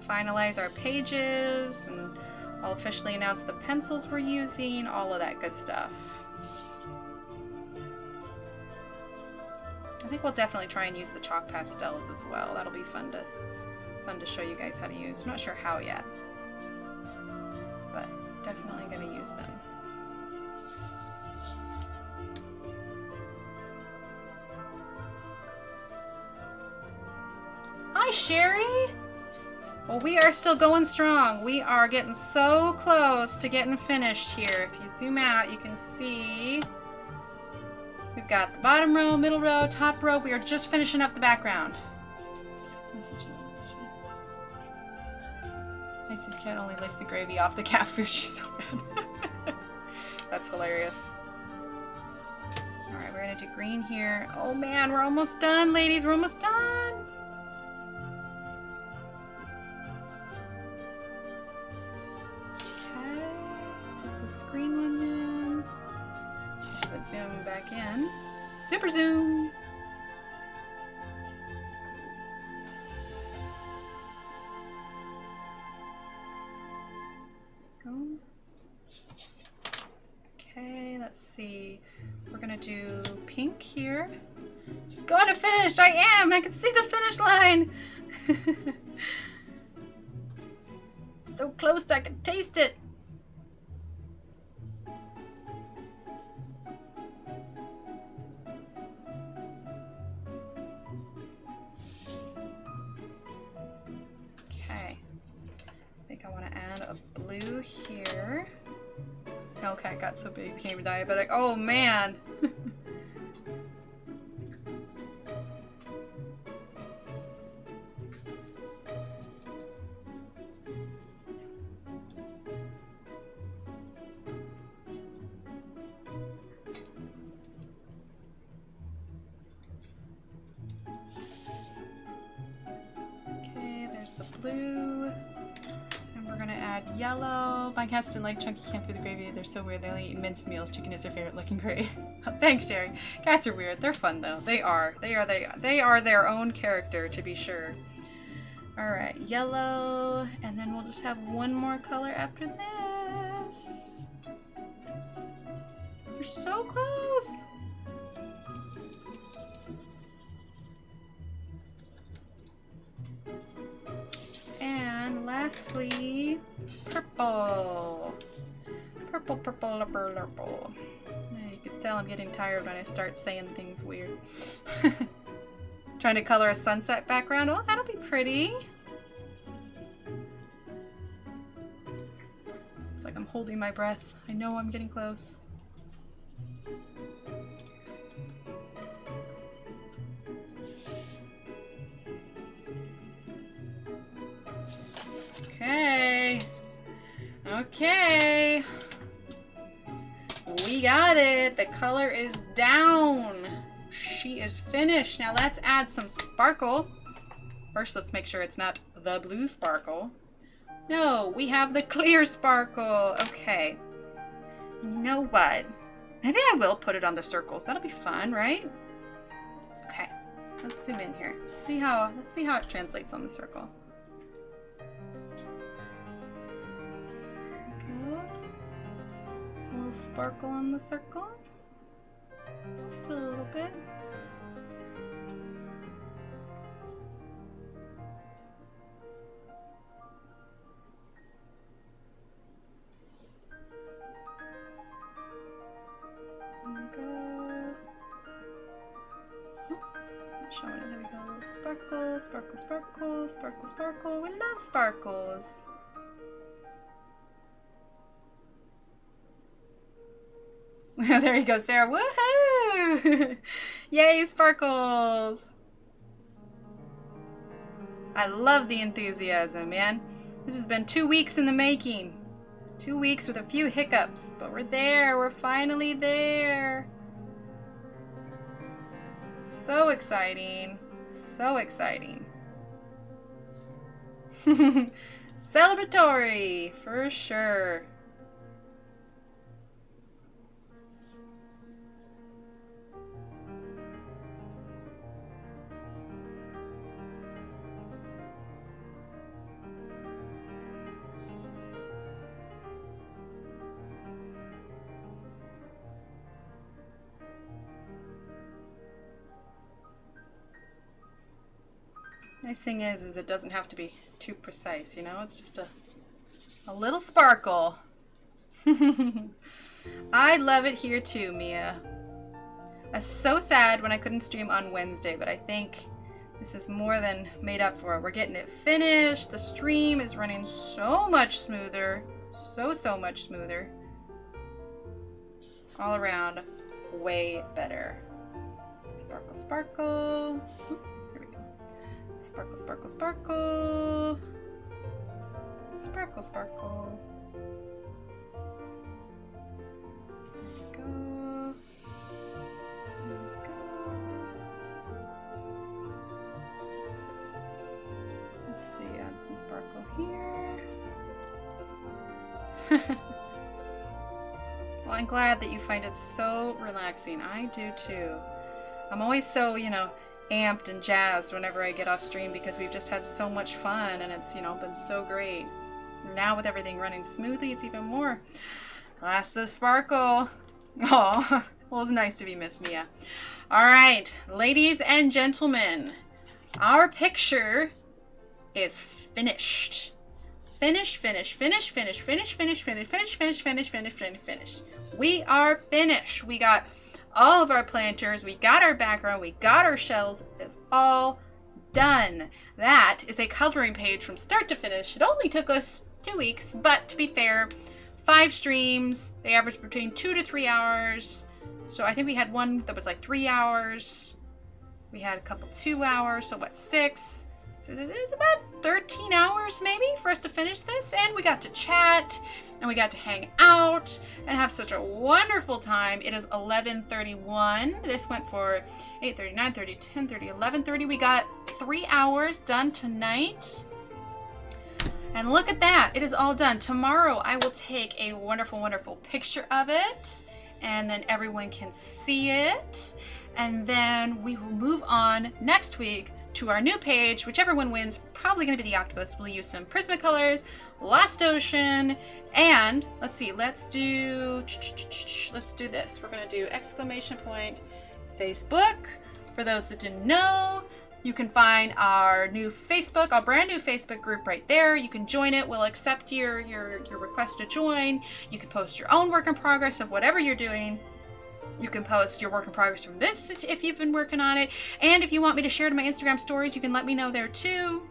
Finalize our pages, and I'll officially announce the pencils we're using, all of that good stuff. I think we'll definitely try and use the chalk pastels as well. That'll be fun to show you guys how to use. I'm not sure how yet, but definitely going to use them. Hi, Sherry! Well, we are still going strong. We are getting so close to getting finished here. If you zoom out, you can see we've got the bottom row, middle row, top row. We are just finishing up the background. Icy's cat only likes the gravy off the catfish. She's so bad. That's hilarious. Alright, we're gonna do green here. Oh man, we're almost done, ladies. We're almost done. Okay, put this green one in. Put zoom back in. Super zoom. Okay, let's see. We're gonna do pink here. Just going to finish. I am. I can see the finish line. So close, I can taste it. Okay. I think I want to add a blue here. Hellcat got so big, became a diabetic. Oh man! Okay, there's the blue. We're gonna add yellow. My cats didn't like chunky camp food, the gravy. They're so weird. They only eat minced meals. Chicken is their favorite. Looking great. Thanks, Sherry. Cats are weird. They're fun though. They are their own character, to be sure. All right, yellow, and then we'll just have one more color after this. You're so close. And lastly, purple. Purple, purple, purple, purple. You can tell I'm getting tired when I start saying things weird. Trying to color a sunset background. Oh, that'll be pretty. It's like I'm holding my breath. I know I'm getting close. Okay. Okay. We got it. The color is down. She is finished. Now let's add some sparkle. First, let's make sure it's not the blue sparkle. No, we have the clear sparkle. Okay. You know what? Maybe I will put it on the circles. That'll be fun, right? Okay. Let's zoom in here. Let's see how it translates on the circle. A little sparkle on the circle. Just a little bit. Showing it. There we go. A little sparkle, sparkle, sparkle, sparkle, sparkle. We love sparkles. There you go, Sarah. Woohoo! Yay, sparkles! I love the enthusiasm, man. This has been 2 weeks in the making. 2 weeks with a few hiccups, but we're there. We're finally there. So exciting. So exciting. Celebratory, for sure. Nice thing is it doesn't have to be too precise, you know? It's just a little sparkle. I love it here too, Mia. I was so sad when I couldn't stream on Wednesday, but I think this is more than made up for it. We're getting it finished. The stream is running so much smoother. So much smoother. All around, way better. Sparkle, sparkle. Sparkle, sparkle, sparkle. Sparkle, sparkle. There we go. There we go. Let's see, add some sparkle here. Well, I'm glad that you find it so relaxing. I do too. I'm always so, you know, amped and jazzed whenever I get off stream because we've just had so much fun and it's, you know, been so great. Now with everything running smoothly, it's even more. Last of the sparkle. Oh, well, it's nice to be Miss Mia. All right, ladies and gentlemen, our picture is finished. Finish, finish, finish, finish, finish, finish, finish, finish, finish, finish, finish, finish, finish. We are finished. We got all of our planters, we got our background, we got our shells. It's all done. That is a coloring page from start to finish. It only took us 2 weeks, but to be fair, 5 streams. They averaged between 2 to 3 hours. So I think we had one that was like 3 hours. We had a couple 2 hours, so what, 6? So it's about 13 hours maybe for us to finish this, and we got to chat and we got to hang out and have such a wonderful time. It is 11:31. This went for 8:30, 9:30, 10:30, 11:30. We got 3 hours done tonight. And look at that, it is all done. Tomorrow I will take a wonderful, wonderful picture of it, and then everyone can see it. And then we will move on next week to our new page. Whichever one wins, probably going to be the octopus. We'll use some Prismacolors, Lost Ocean, and let's see, let's do this. We're going to do exclamation point Facebook. For those that didn't know, you can find our new Facebook, our brand new Facebook group right there. You can join it. We'll accept your request to join. You can post your own work in progress of whatever you're doing. You can post your work in progress from this if you've been working on it. And if you want me to share to my Instagram stories, you can let me know there too.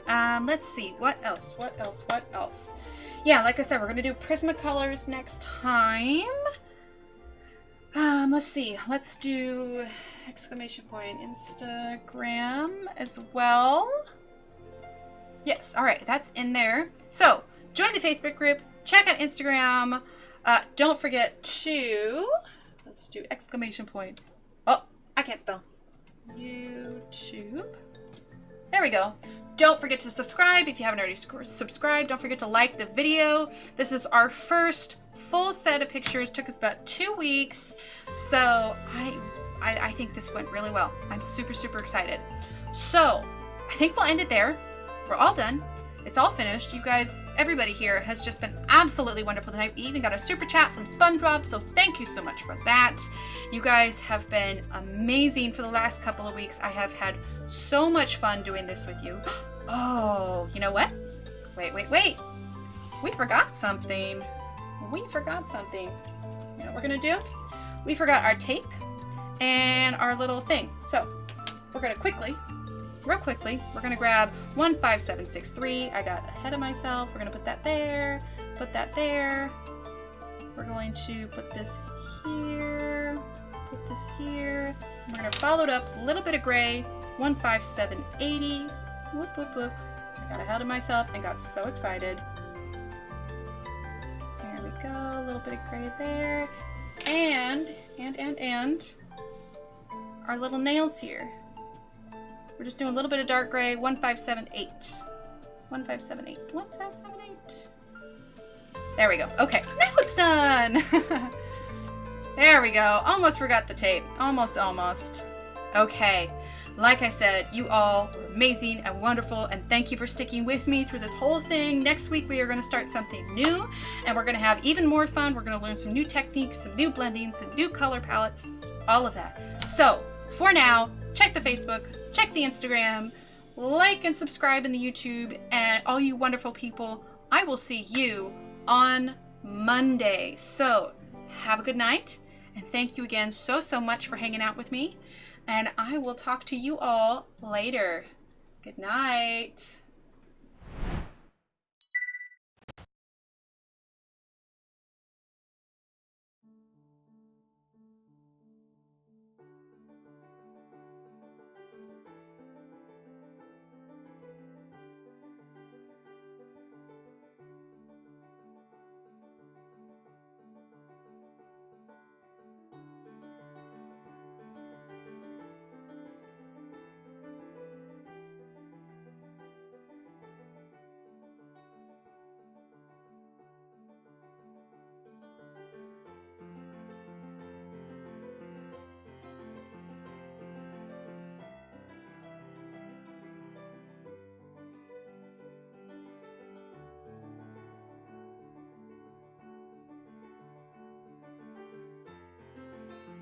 Let's see, what else? Yeah, like I said, we're gonna do Prismacolors next time. Let's see, let's do exclamation point Instagram as well. Yes, all right, that's in there. So join the Facebook group, check out Instagram. Don't forget to, let's do exclamation point. Oh, I can't spell. YouTube. There we go. Don't forget to subscribe if you haven't already subscribed. Don't forget to like the video. This is our first full set of pictures. Took us about 2 weeks. So I think this went really well. I'm super, super excited. So I think we'll end it there. We're all done. It's all finished. You guys, everybody here has just been absolutely wonderful tonight. We even got a super chat from SpongeBob, so thank you so much for that. You guys have been amazing for the last couple of weeks. I have had so much fun doing this with you. Oh, you know what? Wait. We forgot something. You know what we're gonna do? We forgot our tape and our little thing. So we're gonna real quickly, we're gonna grab 15763. I got ahead of myself. We're gonna put that there, put that there. We're going to put this here, put this here. We're gonna follow it up, a little bit of gray, 15780. Whoop, whoop, whoop. I got ahead of myself and got so excited. There we go, a little bit of gray there. And our little nails here. We're just doing a little bit of dark gray, 1578. 1578. There we go. Okay, now it's done. There we go. Almost forgot the tape. Almost. Okay. Like I said, you all were amazing and wonderful, and thank you for sticking with me through this whole thing. Next week, we are going to start something new, and we're going to have even more fun. We're going to learn some new techniques, some new blendings, some new color palettes, all of that. So, for now, check the Facebook, check the Instagram, like and subscribe in the YouTube, and all you wonderful people, I will see you on Monday. So, have a good night, and thank you again so much for hanging out with me. And I will talk to you all later. Good night.